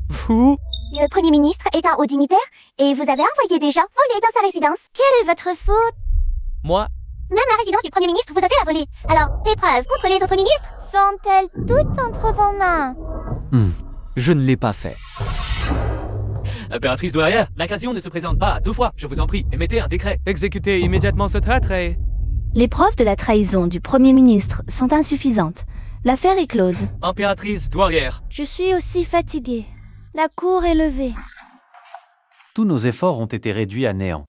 Vous? Le Premier ministre est un haut dignitaire et vous avez envoyé des gens voler dans sa résidence. Quelle est votre faute? Moi? Même la résidence du Premier ministre, vous osez la voler. Alors, les preuves contre les autres ministres sont-elles toutes entre vos mains? Je ne l'ai pas fait. Impératrice douairière, l'occasion ne se présente pas 2 fois. Je vous en prie, émettez un décret. Exécutez immédiatement ce traître et... Les preuves de la trahison du Premier ministre sont insuffisantes. L'affaire est close. Impératrice douairière. Je suis aussi fatiguée. La cour est levée. Tous nos efforts ont été réduits à néant.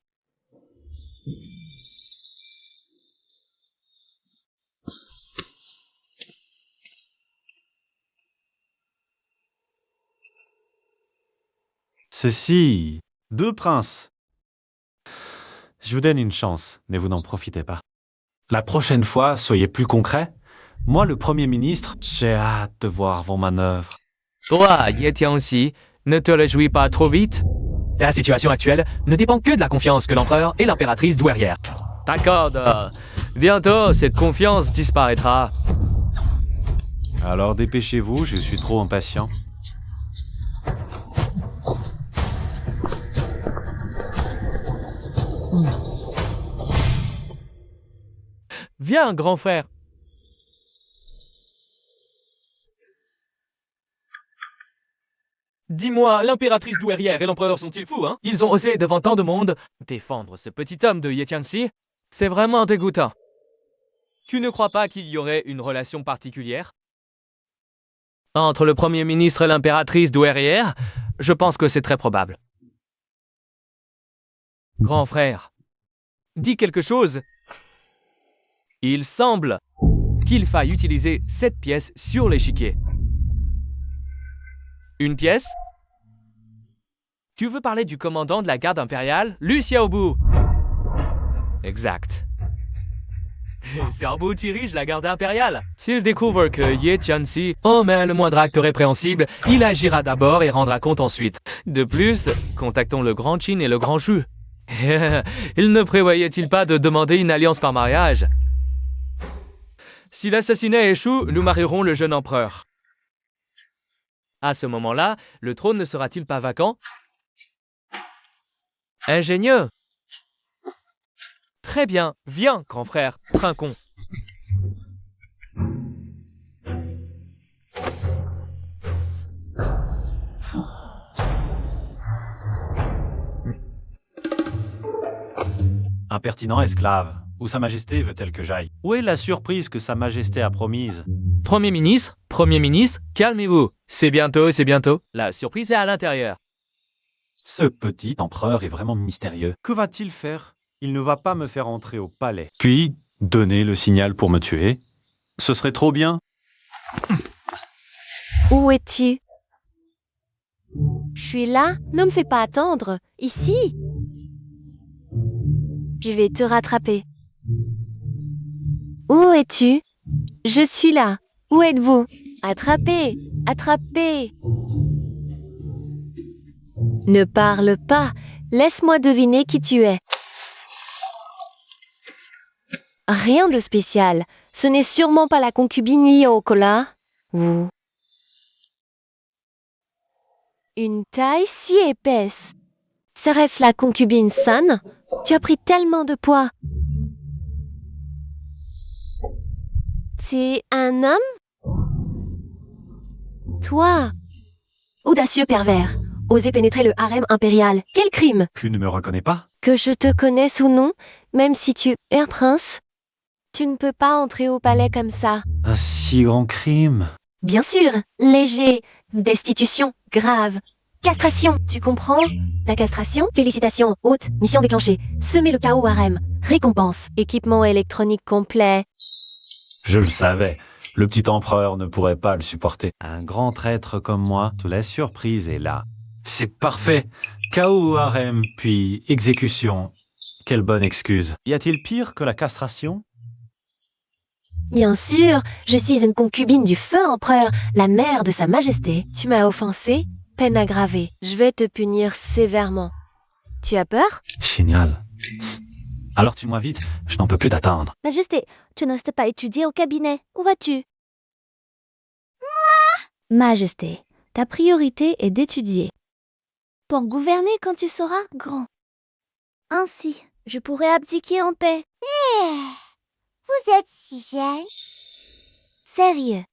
Ceci... 2 princes. Je vous donne une chance, mais vous n'en profitez pas. La prochaine fois, soyez plus concret. Moi, le Premier ministre, j'ai hâte de voir vos manœuvres. Toi, Ye Tianxi, ne te réjouis pas trop vite. La situation actuelle ne dépend que de la confiance que l'empereur et l'impératrice douairière. T'accorde. Bientôt, cette confiance disparaîtra. Alors dépêchez-vous, je suis trop impatient. Viens, grand frère. Dis-moi, l'impératrice douairière et l'empereur sont-ils fous, hein? Ils ont osé, devant tant de monde, défendre ce petit homme de Ye Tianxi. C'est vraiment dégoûtant. Tu ne crois pas qu'il y aurait une relation particulière entre le Premier ministre et l'impératrice douairière? Je pense que c'est très probable. Grand frère, dis quelque chose. Il semble qu'il faille utiliser cette pièce sur l'échiquier. Une pièce? Tu veux parler du commandant de la garde impériale, Lu Xiaobu? Exact. Xiaobu dirige la garde impériale. S'il découvre que Ye Tianxi omet le moindre acte répréhensible, il agira d'abord et rendra compte ensuite. De plus, contactons le grand Qin et le grand Zhu. Il ne prévoyait-il pas de demander une alliance par mariage? Si l'assassinat échoue, nous marierons le jeune empereur. À ce moment-là, le trône ne sera-t-il pas vacant? Ingénieux! Très bien, viens, grand frère, trinquons. Impertinent esclave. Où Sa Majesté veut-elle que j'aille? Où est la surprise que Sa Majesté a promise? Premier ministre, calmez-vous. C'est bientôt, c'est bientôt. La surprise est à l'intérieur. Ce petit empereur est vraiment mystérieux. Que va-t-il faire? Il ne va pas me faire entrer au palais. Puis, donner le signal pour me tuer? Ce serait trop bien. Où es-tu? Je suis là, ne me fais pas attendre. Ici. Je vais te rattraper. Où es-tu? Je suis là. Où êtes-vous? Attrapez! Attrapez! Ne parle pas. Laisse-moi deviner qui tu es. Rien de spécial. Ce n'est sûrement pas la concubine Yookola. Ou une taille si épaisse. Serait-ce la concubine Sun? Tu as pris tellement de poids. C'est un homme? Toi, audacieux pervers, oser pénétrer le harem impérial. Quel crime! Tu ne me reconnais pas? Que je te connaisse ou non, même si tu es un prince, tu ne peux pas entrer au palais comme ça. Un si grand crime. Bien sûr, léger, destitution, grave, castration, tu comprends? La castration, félicitations, haute, mission déclenchée, semer le chaos au harem, récompense, équipement électronique complet. Je le savais. Le petit empereur ne pourrait pas le supporter. Un grand traître comme moi, toute la surprise est là. C'est parfait. Chaos au harem, puis exécution. Quelle bonne excuse. Y a-t-il pire que la castration? Bien sûr, je suis une concubine du feu empereur, la mère de Sa Majesté. Tu m'as offensé? Peine aggravée. Je vais te punir sévèrement. Tu as peur? Génial. Alors tue-moi vite, je n'en peux plus d'attendre. Majesté, tu n'oses pas étudier au cabinet. Où vas-tu? Moi! Majesté, ta priorité est d'étudier. Pour gouverner quand tu seras grand. Ainsi, je pourrai abdiquer en paix. Vous êtes si jeune. Sérieux.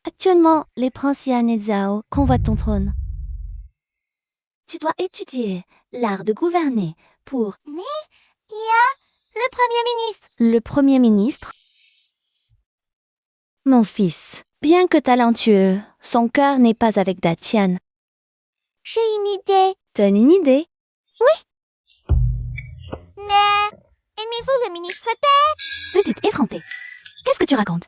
Actuellement, les princes Yan et Zhao convoitent ton trône. Tu dois étudier l'art de gouverner pour Mais il y a le Premier ministre. le Premier ministre. Mon fils, bien que talentueux, son cœur n'est pas avec Datian. J'ai une idée. Donne une idée. Mais aimez-vous le ministre Paix? Petite effrontée. Qu'est-ce que tu racontes?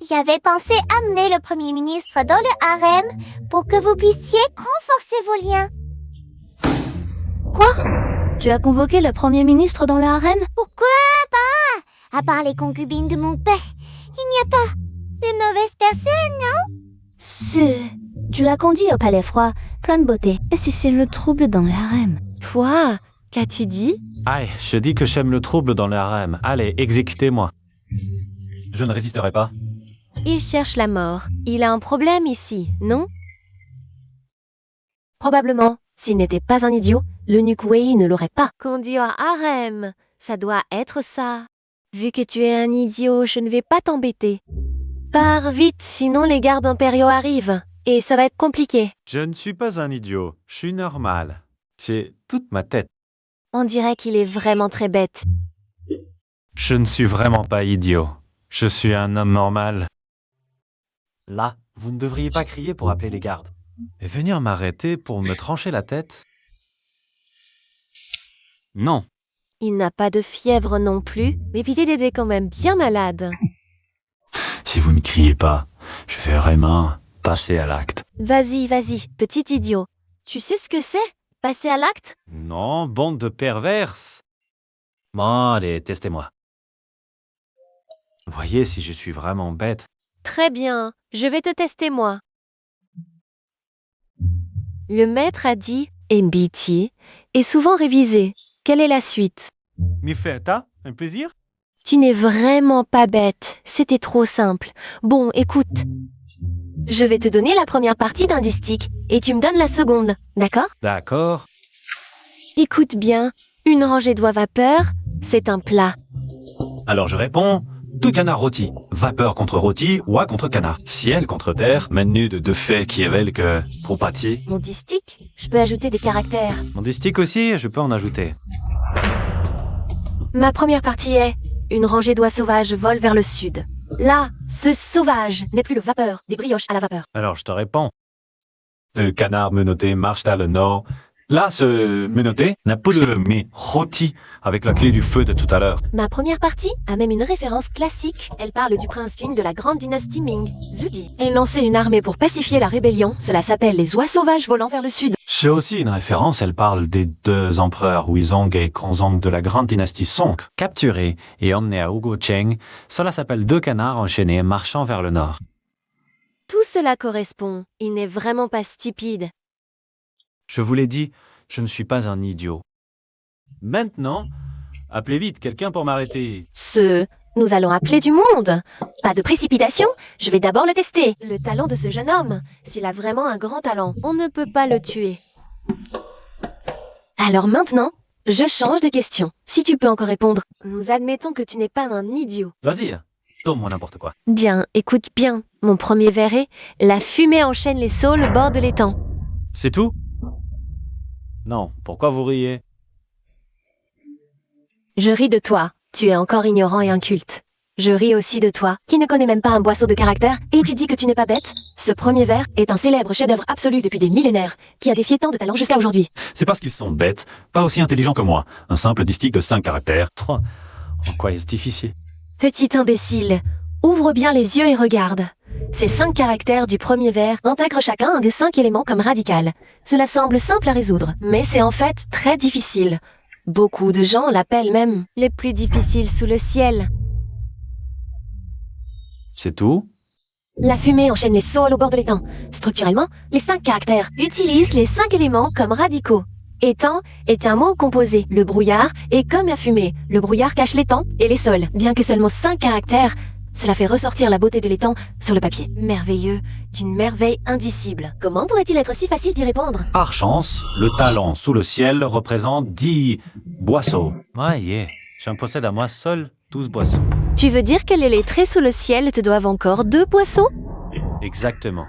J'avais pensé amener le Premier ministre dans le harem pour que vous puissiez renforcer vos liens. Quoi? Tu as convoqué le Premier ministre dans le harem? Pourquoi pas? À part les concubines de mon père, il n'y a pas de mauvaises personnes, non? Tu l'as conduit au palais froid, plein de beauté. Et si c'est le trouble dans le harem? Toi, qu'as-tu dit? Aïe, je dis que j'aime le trouble dans le harem. Allez, exécutez-moi. Je ne résisterai pas. Il cherche la mort. Il a un problème ici, non? Probablement. S'il n'était pas un idiot, l'eunuque Wei ne l'aurait pas. Conduit au harem. Ça doit être ça. Vu que tu es un idiot, je ne vais pas t'embêter. Pars vite, sinon les gardes impériaux arrivent. Et ça va être compliqué. Je ne suis pas un idiot, je suis normal. J'ai toute ma tête. On dirait qu'il est vraiment très bête. Je ne suis vraiment pas idiot. Je suis un homme normal. Là, vous ne devriez pas crier pour appeler les gardes. Et venir m'arrêter pour me trancher la tête? Non. Il n'a pas de fièvre non plus, mais évitez d'aider quand même bien malade. Si vous ne criez pas, je vais vraiment passer à l'acte. Vas-y, petit idiot. Tu sais ce que c'est? Passer à l'acte? Non, bande de perverses. Bon, allez, testez-moi. Voyez si je suis vraiment bête. Très bien, je vais te tester moi. Le maître a dit MBT est souvent révisé. Quelle est la suite? Mi fetta, un plaisir? Tu n'es vraiment pas bête, c'était trop simple. Bon, écoute. Je vais te donner la première partie d'un distique et tu me donnes la seconde, d'accord? D'accord. Écoute bien, une rangée d'oies vapeur, c'est un plat. Alors je réponds, deux canards rôtis. Vapeur contre rôti, oie contre canard. Ciel contre terre, menu de deux faits qui révèlent que propati. Mon distique, je peux ajouter des caractères. Mon distique aussi, je peux en ajouter. Ma première partie est une rangée d'oies sauvages vole vers le sud. Là, ce sauvage n'est plus le vapeur, des brioches à la vapeur. Alors je te réponds. Deux canards menottés marchent à le nord. Là, ce menotté n'a pas de mais rôti avec la clé du feu de tout à l'heure. Ma première partie a même une référence classique. Elle parle du prince Jing de la grande dynastie Ming, Zudi. Et lancer une armée pour pacifier la rébellion, cela s'appelle les oies sauvages volant vers le sud. J'ai aussi une référence, elle parle des deux empereurs Huizong et Kongzong de la grande dynastie Song. Capturé et emmené à Hugo Cheng, cela s'appelle deux canards enchaînés marchant vers le nord. Tout cela correspond. Il n'est vraiment pas stupide. Je vous l'ai dit, je ne suis pas un idiot. Maintenant, appelez vite quelqu'un pour m'arrêter. Nous allons appeler du monde. Pas de précipitation, je vais d'abord le tester. Le talent de ce jeune homme, s'il a vraiment un grand talent, on ne peut pas le tuer. Alors maintenant, je change de question. Si tu peux encore répondre, nous admettons que tu n'es pas un idiot. Vas-y, donne-moi n'importe quoi. Bien, écoute bien. Mon premier vers est « La fumée enchaîne les saules au bord de l'étang ». C'est tout? Non, pourquoi vous riez? Je ris de toi. Tu es encore ignorant et inculte. Je ris aussi de toi, qui ne connais même pas un boisseau de caractère, et tu dis que tu n'es pas bête. Ce premier vers est un célèbre chef-d'œuvre absolu depuis des millénaires, qui a défié tant de talents jusqu'à aujourd'hui. C'est parce qu'ils sont bêtes, pas aussi intelligents que moi. Un simple distique de 5 caractères. 3. En quoi est-ce difficile? Petit imbécile, ouvre bien les yeux et regarde. Ces 5 caractères du premier vers intègrent chacun un des 5 éléments comme radical. Cela semble simple à résoudre, mais c'est en fait très difficile. Beaucoup de gens l'appellent même les plus difficiles sous le ciel. C'est tout? La fumée enchaîne les saules au bord de l'étang. Structurellement, les 5 caractères utilisent les 5 éléments comme radicaux. Étang est un mot composé. Le brouillard est comme la fumée. Le brouillard cache l'étang et les saules. Bien que seulement 5 caractères, cela fait ressortir la beauté de l'étang sur le papier. Merveilleux, d'une merveille indicible. Comment pourrait-il être si facile d'y répondre? Par chance, le talent sous le ciel représente 10 boisseaux. Ouais, j'en possède à moi seul 12 boissons. Tu veux dire que les lettrés sous le ciel te doivent encore 2 boissons? Exactement.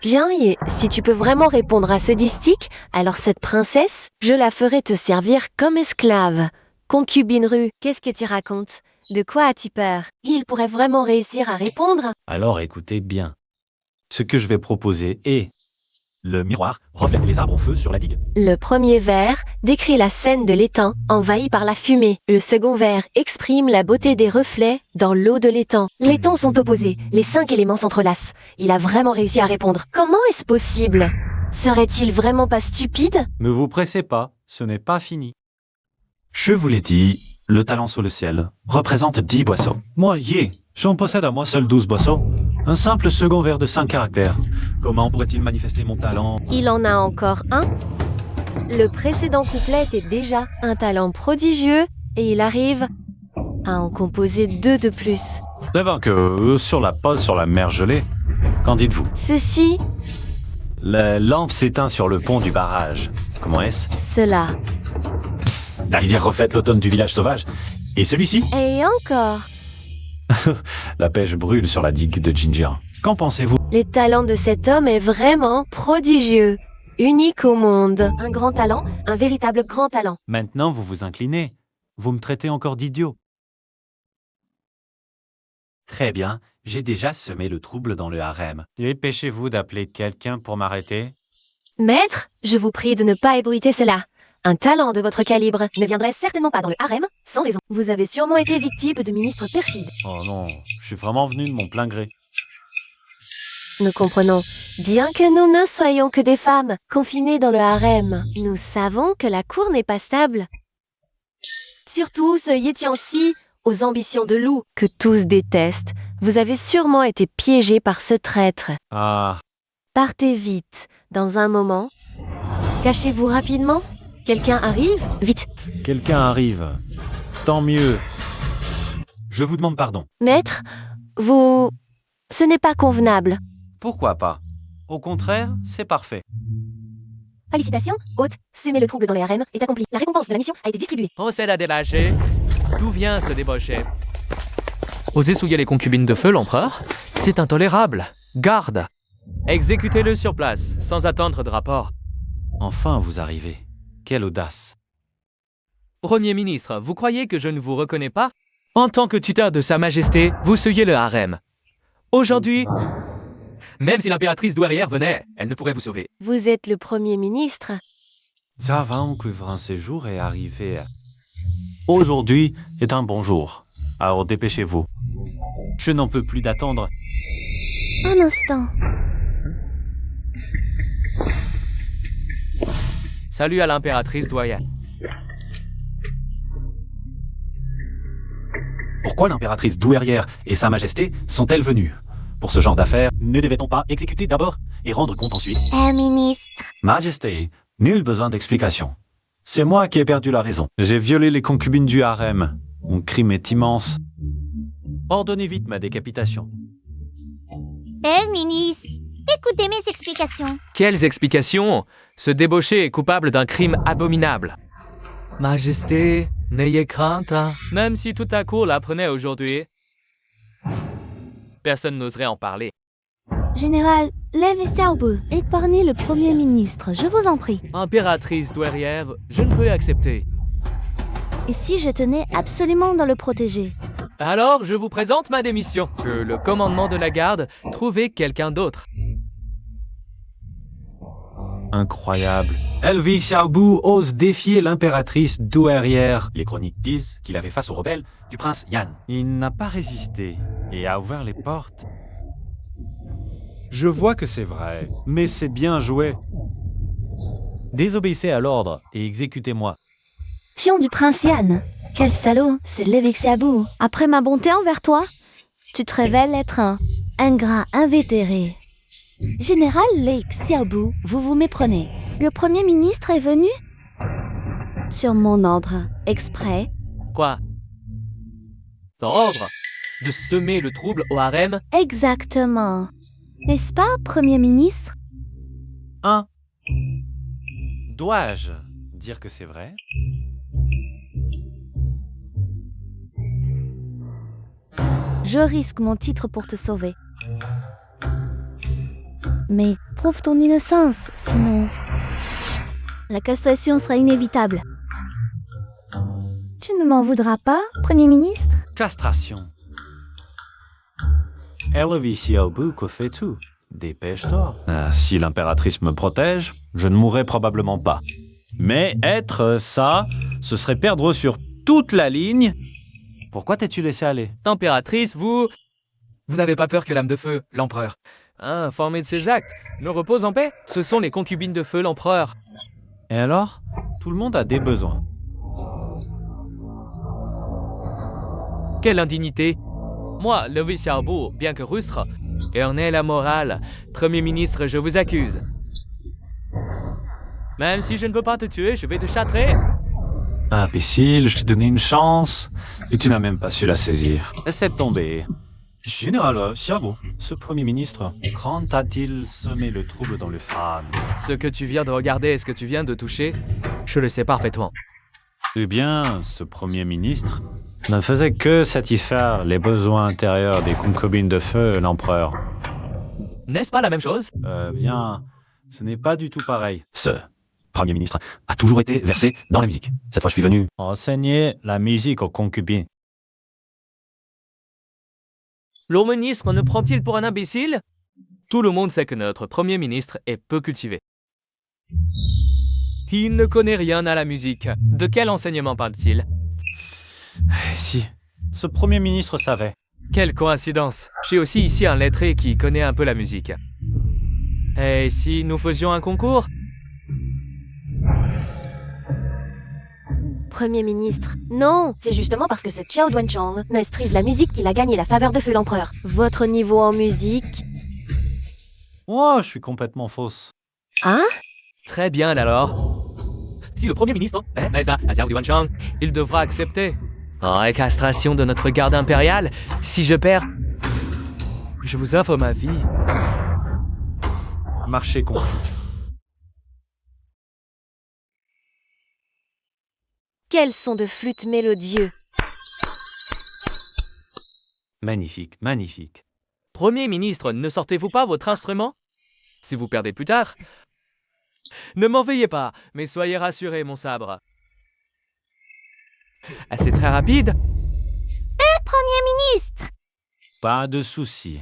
Bien, et si tu peux vraiment répondre à ce distique, alors cette princesse, je la ferai te servir comme esclave. Concubine rue, qu'est-ce que tu racontes? De quoi as-tu peur? Il pourrait vraiment réussir à répondre? Alors écoutez bien. Ce que je vais proposer est... Le miroir reflète les arbres en feu sur la digue. Le premier vers décrit la scène de l'étang envahi par la fumée. Le second vers exprime la beauté des reflets dans l'eau de l'étang. Les tons sont opposés, les 5 éléments s'entrelacent. Il a vraiment réussi à répondre. Comment est-ce possible? Serait-il vraiment pas stupide? Ne vous pressez pas, ce n'est pas fini. Je vous l'ai dit, le talent sous le ciel représente 10 boisseaux. Moi, j'en possède à moi seul 12 boisseaux. Un simple second vers de 5 caractères. Comment pourrait-il manifester mon talent? Il en a encore un. Le précédent couplet était déjà un talent prodigieux et il arrive à en composer 2 de plus. D'abord que sur la pause sur la mer gelée, qu'en dites-vous? Ceci, La lampe s'éteint sur le pont du barrage. Comment est-ce? cela La rivière reflète l'automne du village sauvage. Et celui-ci? et encore. La pêche brûle sur la digue de Ginger. Qu'en pensez-vous? Le talent de cet homme est vraiment prodigieux, unique au monde. Un grand talent, un véritable grand talent. Maintenant, vous vous inclinez. Vous me traitez encore d'idiot. Très bien, j'ai déjà semé le trouble dans le harem. Dépêchez-vous d'appeler quelqu'un pour m'arrêter. Maître, je vous prie de ne pas ébruiter cela. Un talent de votre calibre ne viendrait certainement pas dans le harem sans raison. Vous avez sûrement été victime de ministres perfides. Oh non, je suis vraiment venu de mon plein gré. Nous comprenons. Bien que nous ne soyons que des femmes confinées dans le harem, nous savons que la cour n'est pas stable. Surtout ce Yetiansi aux ambitions de loup que tous détestent. Vous avez sûrement été piégé par ce traître. Ah, Partez vite, dans un moment. Cachez-vous rapidement. Quelqu'un arrive? Vite. quelqu'un arrive. Tant mieux. Je vous demande pardon. Maître, vous... Ce n'est pas convenable. Pourquoi pas? Au contraire, c'est parfait. Félicitations, hôte. Semer le trouble dans les harems est accompli. La récompense de la mission a été distribuée. Procède à délager. D'où vient ce débauché? Oser souiller les concubines de feu, l'empereur? C'est intolérable. Garde! Exécutez-le sur place, sans attendre de rapport. Enfin, vous arrivez. Quelle audace. Premier ministre, vous croyez que je ne vous reconnais pas? En tant que tuteur de Sa Majesté, vous souillez le harem. Aujourd'hui, même si l'impératrice douairière venait, elle ne pourrait vous sauver. Vous êtes le Premier ministre. Ça va, on couvre un séjour et arrivé. Aujourd'hui est un bon jour. Alors dépêchez-vous. Je n'en peux plus d'attendre. Un instant. Salut à l'impératrice douairière. Pourquoi l'impératrice douairière et Sa Majesté sont-elles venues? Pour ce genre d'affaires, ne devait-on pas exécuter d'abord et rendre compte ensuite? Ministre. Majesté, nul besoin d'explication. C'est moi qui ai perdu la raison. J'ai violé les concubines du harem. Mon crime est immense. Ordonnez vite ma décapitation. Ministre. Écoutez mes explications. Quelles explications? Ce débauché est coupable d'un crime abominable. Majesté, n'ayez crainte, hein. Même si tout à coup l'apprenait aujourd'hui, personne n'oserait en parler. Général, Lev Xiaobu, épargnez le Premier ministre, je vous en prie. Impératrice douairière, je ne peux accepter. Et si je tenais absolument à le protéger? Alors, je vous présente ma démission. Que le commandement de la garde, trouvez quelqu'un d'autre. Incroyable. Elvi Xiaobu ose défier l'impératrice douairière. Les chroniques disent qu'il avait face aux rebelles du prince Yan. Il n'a pas résisté et a ouvert les portes. Je vois que c'est vrai, mais c'est bien joué. Désobéissez à l'ordre et exécutez-moi. Pion du prince Yan. Quel salaud, c'est Lev Xiaobu. Après ma bonté envers toi, tu te révèles être un ingrat invétéré. Général Lev Xiaobu, vous vous méprenez. Le Premier ministre est venu sur mon ordre, exprès. Quoi? Ton ordre de semer le trouble au harem? Exactement. N'est-ce pas, Premier ministre? Dois-je dire que c'est vrai? Je risque mon titre pour te sauver. Mais prouve ton innocence, sinon la castration sera inévitable. Tu ne m'en voudras pas, Premier ministre? Castration. Elvi Xiaobu fait tout. Dépêche-toi. Si l'impératrice me protège, je ne mourrai probablement pas. Mais être ça, ce serait perdre sur toute la ligne. Pourquoi t'es-tu laissé aller? Impératrice, vous n'avez pas peur que l'âme de feu, l'empereur, informé de ses actes, ne repose en paix? Ce sont les concubines de feu, l'empereur. Et alors? Tout le monde a des besoins. Quelle indignité! Moi, Lev Xiaobu, bien que rustre, et en ai la morale. Premier ministre, je vous accuse. Même si je ne peux pas te tuer, je vais te châtrer. Imbécile, je t'ai donné une chance, et tu n'as même pas su la saisir. Laisse tomber. Général Xiaobu, ce Premier ministre, quand a-t-il semé le trouble dans le fan? Ce que tu viens de regarder et ce que tu viens de toucher, je le sais parfaitement. Eh bien, ce Premier ministre ne faisait que satisfaire les besoins intérieurs des concubines de feu, l'empereur. N'est-ce pas la même chose? Bien, ce n'est pas du tout pareil. Ce Premier ministre a toujours été versé dans la musique. Cette fois, je suis venu. Enseigner la musique aux concubines. Le ministre ne prend-il pour un imbécile? Tout le monde sait que notre Premier ministre est peu cultivé. Il ne connaît rien à la musique. De quel enseignement parle-t-il? Si, ce Premier ministre savait. Quelle coïncidence! J'ai aussi ici un lettré qui connaît un peu la musique. Et si nous faisions un concours? Premier ministre. Non, c'est justement parce que ce Xiao Duanchang maîtrise la musique qu'il a gagné la faveur de feu l'empereur. Votre niveau en musique... Oh, je suis complètement fausse. Hein? Très bien alors. Si le Premier ministre est à Xiao Duanchang, il devra accepter. En castration de notre garde impériale, si je perds, je vous offre ma vie. Marché conclu. Quels sons de flûte mélodieux. Magnifique, magnifique. Premier ministre, ne sortez-vous pas votre instrument? Si vous perdez plus tard, ne m'en veuillez pas, mais soyez rassuré, mon sabre. Ah, c'est très rapide. Premier ministre. Pas de souci.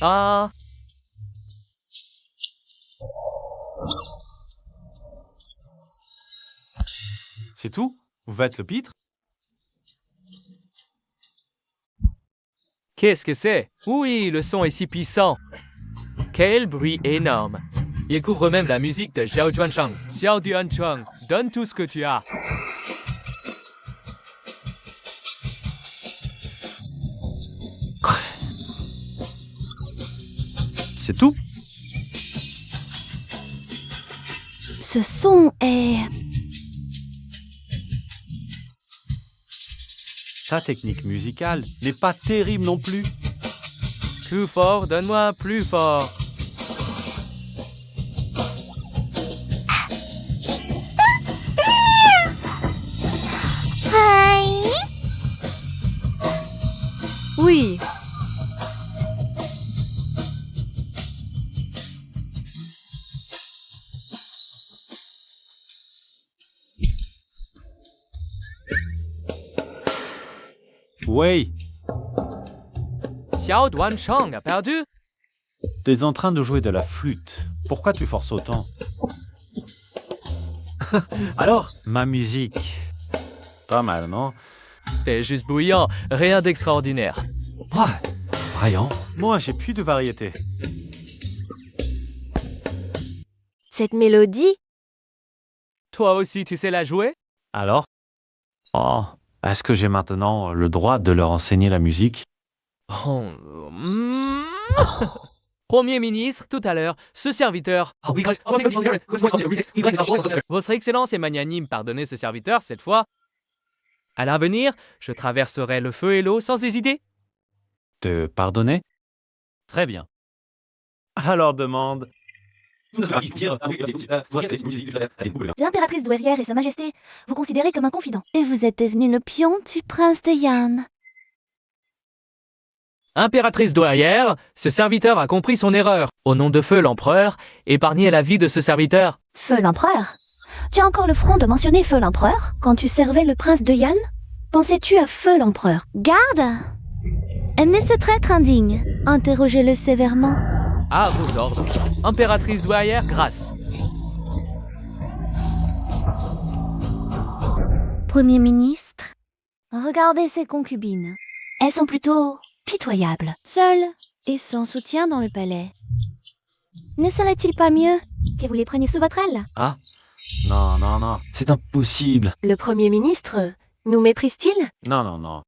Ah, C'est tout? Vous faites le pitre? qu'est-ce que c'est? Oui, le son est si puissant. Quel bruit énorme. Il couvre même la musique de Xiao Juanchang. Xiao Duanchang, donne tout ce que tu as. C'est tout? Ce son est... Ta technique musicale n'est pas terrible non plus. Plus fort, donne-moi plus fort. Aïe. Oui, Ouais, Xiao Duanchang a perdu? t'es en train de jouer de la flûte. Pourquoi tu forces autant? Alors, Ma musique. Pas mal, non? T'es juste bouillant, rien d'extraordinaire. Brian, Moi, j'ai plus de variété. cette mélodie, Toi aussi, tu sais la jouer? alors? Oh, est-ce que j'ai maintenant le droit de leur enseigner la musique? Oh, Premier ministre, tout à l'heure, ce serviteur. Votre Excellence est magnanime, pardonnez ce serviteur cette fois. À l'avenir, je traverserai le feu et l'eau sans hésiter. Te pardonner? Très bien. Alors demande. L'impératrice douairière et sa majesté vous considérez comme un confident. Et vous êtes devenu le pion du prince de Yan. Impératrice douairière, ce serviteur a compris son erreur. Au nom de Feu l'empereur, épargnez la vie de ce serviteur. Feu l'empereur. Tu as encore le front de mentionner Feu l'empereur quand tu servais le prince de Yan? Pensais-tu à Feu l'empereur? Garde! Aimez ce traître indigne. Interrogez-le sévèrement. À vos ordres. Impératrice douairière, grâce. Premier ministre, regardez ces concubines. Elles sont plutôt pitoyables, seules et sans soutien dans le palais. Ne serait-il pas mieux que vous les preniez sous votre aile? Non, non, non, c'est impossible. le Premier ministre, nous méprise-t-il? Non, non, non.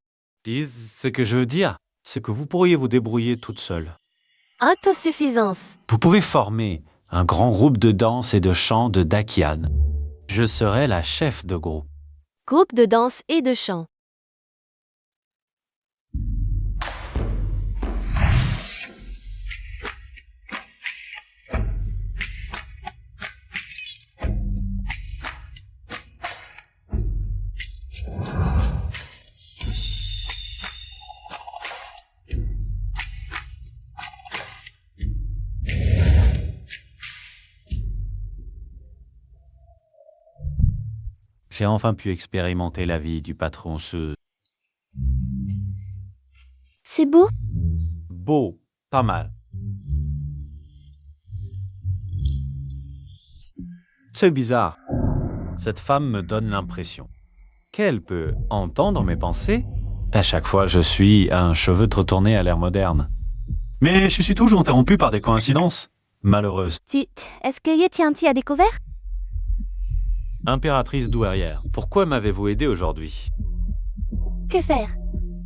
Lise, ce que je veux dire, c'est que vous pourriez vous débrouiller toute seule. Autosuffisance. Vous pouvez former un grand groupe de danse et de chant de Dakian. Je serai la chef de groupe. Groupe de danse et de chant. J'ai enfin pu expérimenter la vie du patron C'est beau? Beau. Pas mal. C'est bizarre. Cette femme me donne l'impression qu'elle peut entendre mes pensées. À chaque fois, je suis un cheveu de retourner à l'ère moderne. Mais je suis toujours interrompu par des coïncidences malheureuses. Est-ce que Yetianti a découvert? Impératrice douairière, pourquoi m'avez-vous aidé aujourd'hui? Que faire?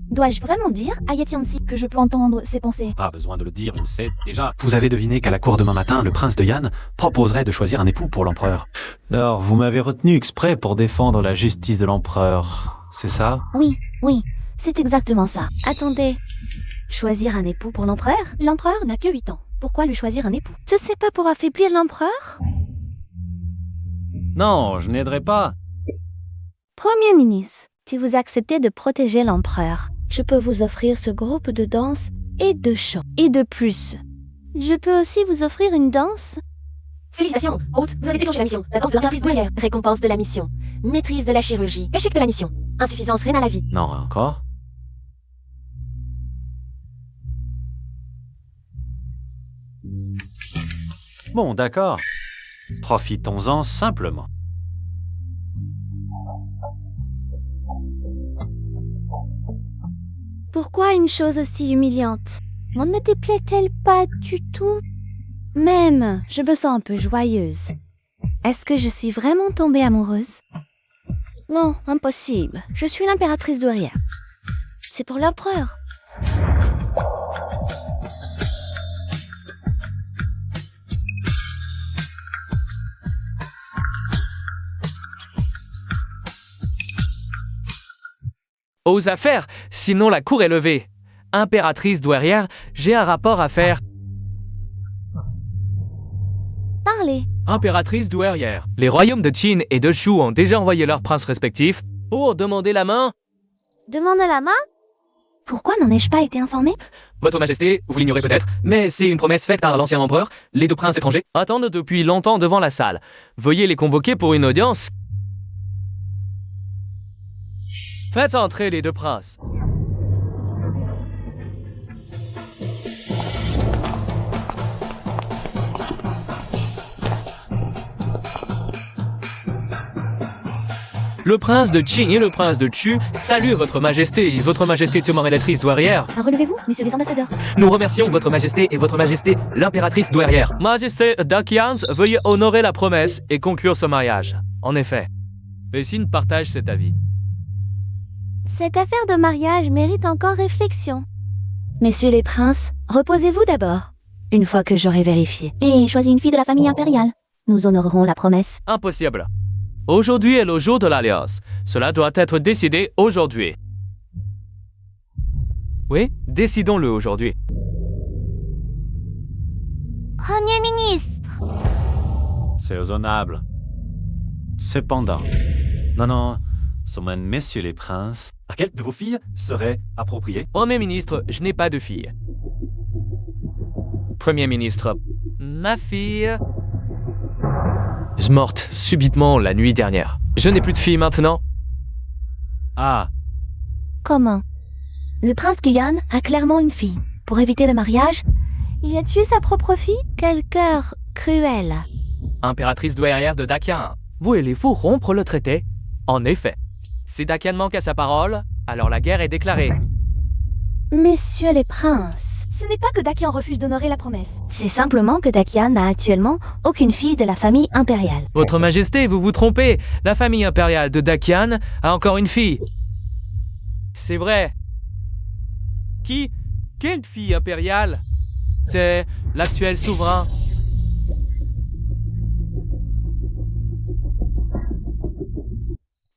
Dois-je vraiment dire à Yetiansi que je peux entendre ses pensées? Pas besoin de le dire, je le sais déjà. Vous avez deviné qu'à la cour demain matin, le prince de Yan proposerait de choisir un époux pour l'empereur. Alors, vous m'avez retenu exprès pour défendre la justice de l'empereur, c'est ça? Oui, C'est exactement ça. Attendez. Choisir un époux pour l'empereur? L'empereur n'a que 8 ans. Pourquoi lui choisir un époux? Ce n'est pas pour affaiblir l'empereur? Non, je n'aiderai pas. Premier ministre, si vous acceptez de protéger l'empereur, je peux vous offrir ce groupe de danse et de chant. Et de plus, je peux aussi vous offrir une danse. Félicitations, hôte, vous avez déclenché la mission. La danse de l'impératrice douairière. Récompense de la mission. Maîtrise de la chirurgie. Échec de la mission. Insuffisance rénale à vie. Non, encore. Bon, d'accord. Profitons-en simplement. Pourquoi une chose aussi humiliante? On ne déplaît-elle pas du tout? Même, je me sens un peu joyeuse. Est-ce que je suis vraiment tombée amoureuse? Non, impossible. Je suis l'impératrice douairière. C'est pour l'empereur. Aux affaires, sinon la cour est levée. Impératrice douairière, j'ai un rapport à faire. Parlez. Impératrice douairière. Les royaumes de Qin et de Shu ont déjà envoyé leurs princes respectifs pour demander la main. Demandez la main? Pourquoi n'en ai-je pas été informée? Votre Majesté, vous l'ignorez peut-être, mais c'est une promesse faite par l'ancien empereur. Les 2 princes étrangers attendent depuis longtemps devant la salle. Veuillez les convoquer pour une audience. Faites entrer les 2 princes. Le prince de Qing et le prince de Chu saluent votre majesté et votre majesté Témorélatrice douairière. Relevez-vous, messieurs les ambassadeurs. Nous remercions votre majesté et votre majesté l'impératrice douairière. Majesté Dakians, veuillez honorer la promesse et conclure ce mariage. En effet, Vessine partage cet avis. Cette affaire de mariage mérite encore réflexion. Messieurs les princes, reposez-vous d'abord. Une fois que j'aurai vérifié. Et choisi une fille de la famille impériale. Nous honorerons la promesse. Impossible. Aujourd'hui est le jour de l'alliance. Cela doit être décidé aujourd'hui. Oui, décidons-le aujourd'hui. Premier ministre. C'est raisonnable. Cependant, non, seulement messieurs les princes, Laquelle de vos filles serait appropriée? Premier ministre, je n'ai pas de fille. Premier ministre, ma fille... est morte subitement la nuit dernière. Je n'ai plus de fille maintenant. ah, Comment? Le prince Guyan a clairement une fille. Pour éviter le mariage, il a tué sa propre fille? Quel cœur cruel. Impératrice douairière de Dakian, voulez-vous rompre le traité? En effet. Si Dakian manque à sa parole, alors la guerre est déclarée. Messieurs les princes, ce n'est pas que Dakian refuse d'honorer la promesse. C'est simplement que Dakian n'a actuellement aucune fille de la famille impériale. Votre Majesté, vous vous trompez. La famille impériale de Dakian a encore une fille. C'est vrai. Qui? Quelle fille impériale? C'est l'actuel souverain.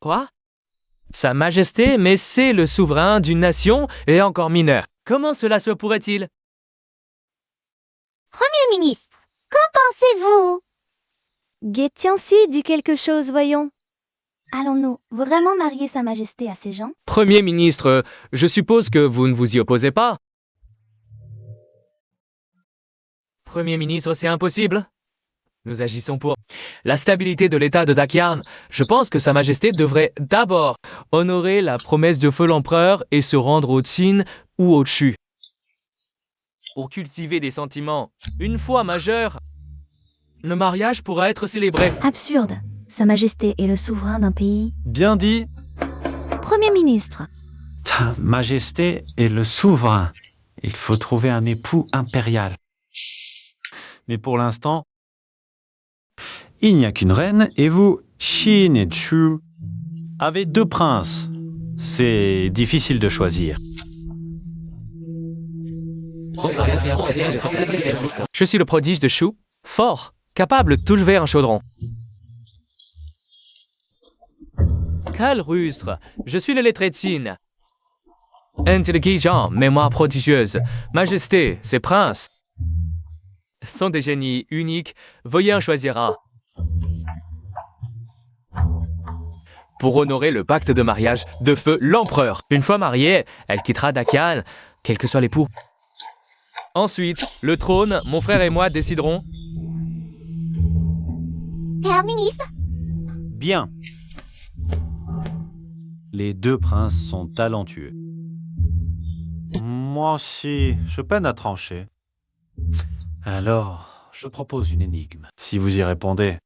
Quoi? Sa Majesté, mais c'est le souverain d'une nation et encore mineur. Comment cela se pourrait-il? Premier ministre, qu'en pensez-vous? Tianxi dit quelque chose, voyons. Allons-nous vraiment marier Sa Majesté à ces gens? Premier ministre, je suppose que vous ne vous y opposez pas? Premier ministre, c'est impossible. Nous agissons pour la stabilité de l'état de Dakian. Je pense que Sa Majesté devrait d'abord honorer la promesse de feu l'empereur et se rendre au Qin ou au Chu. Pour cultiver des sentiments, une fois majeur, le mariage pourra être célébré. Absurde. Sa Majesté est le souverain d'un pays. bien dit, Premier ministre. ta majesté est le souverain. Il faut trouver un époux impérial. Mais pour l'instant, il n'y a qu'une reine et vous, Qin et Chu, avez 2 princes. C'est difficile de choisir. Je suis le prodige de Shu, fort, capable de soulever un chaudron. Quel rustre! Je suis le lettré de Qin. Intelligent, mémoire prodigieuse. Majesté, ces princes sont des génies uniques. Veuillez en choisir un. Pour honorer le pacte de mariage de feu l'empereur. Une fois mariée, elle quittera Dakian, quel que soit l'époux. Ensuite, le trône, mon frère et moi déciderons. Père ministre, Bien. Les deux princes sont talentueux. Moi aussi, je peine à trancher. Alors, je propose une énigme. Si vous y répondez,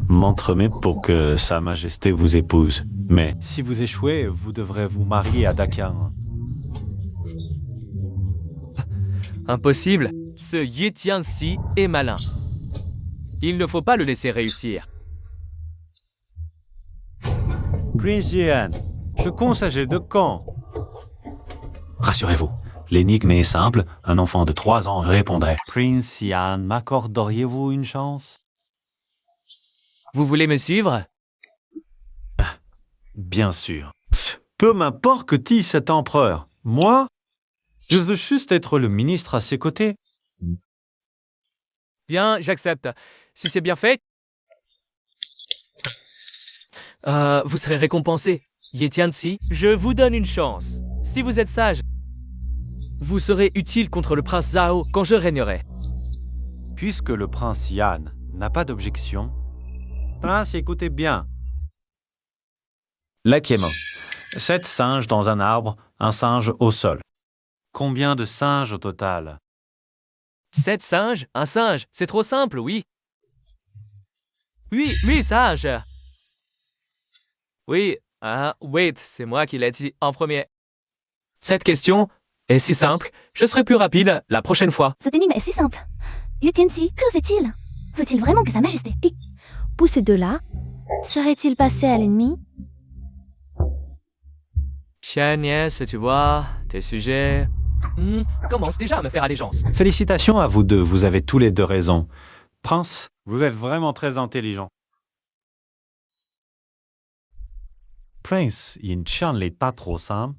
m'entremets pour que Sa Majesté vous épouse. Mais si vous échouez, vous devrez vous marier à Dakian. Impossible, ce Yetian-si est malin. Il ne faut pas le laisser réussir. Prince Yan, je conseille de quand? Rassurez-vous, l'énigme est simple, un enfant de 3 ans répondrait. Prince Yan, m'accorderiez-vous une chance? Vous voulez me suivre? Bien sûr. Peu m'importe que dit cet empereur. Moi, je veux juste être le ministre à ses côtés. Bien, j'accepte. Si c'est bien fait, vous serez récompensé. Yetian-si, je vous donne une chance. Si vous êtes sage, vous serez utile contre le prince Zhao quand je régnerai. Puisque le prince Yan n'a pas d'objection, prince, écoutez bien. Laquement. 7 singes dans un arbre, un singe au sol. Combien de singes au total? 7 singes, un singe, c'est trop simple, oui. Oui, 8 singes. Oui, wait, c'est moi qui l'ai dit en premier. Cette question est si simple, je serai plus rapide la prochaine fois. Cette énigme est si simple. Yetian-si, que fait-il? Veut-il vraiment que Sa Majesté pique pour ces deux-là? Serait-il passé à l'ennemi? Chien, nièce, tu vois, tes sujets commencent déjà à me faire allégeance. Félicitations à vous deux, vous avez tous les deux raison. Prince, vous êtes vraiment très intelligent. Prince, Yin Chan n'est pas trop simple.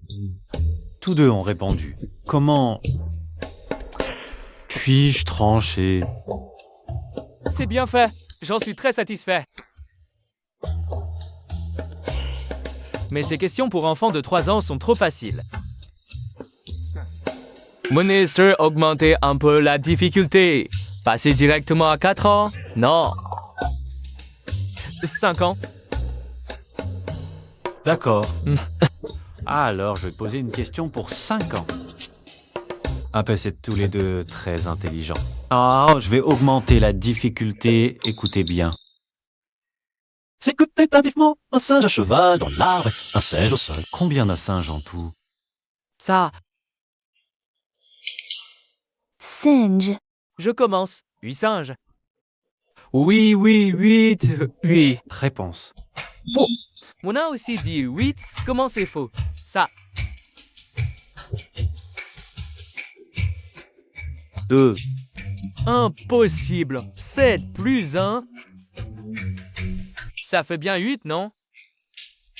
Tous deux ont répondu. Comment puis-je trancher? C'est bien fait, j'en suis très satisfait. Mais ces questions pour enfants de 3 ans sont trop faciles. Ministre, augmentez un peu la difficulté. Passez directement à 4 ans? Non. 5 ans? D'accord. Alors, je vais poser une question pour 5 ans. Ah ben, c'est tous les deux très intelligents. Ah, je vais augmenter la difficulté. Écoutez bien. Écoutez attentivement, un singe à cheval dans l'arbre, un singe au sol. Combien de singes en tout? Ça, Singe. je commence. 8 singes. Oui, 8. Réponse. On a aussi dit 8, comment c'est faux? Ça, 2. impossible. 7 plus 1. Ça fait bien 8, non?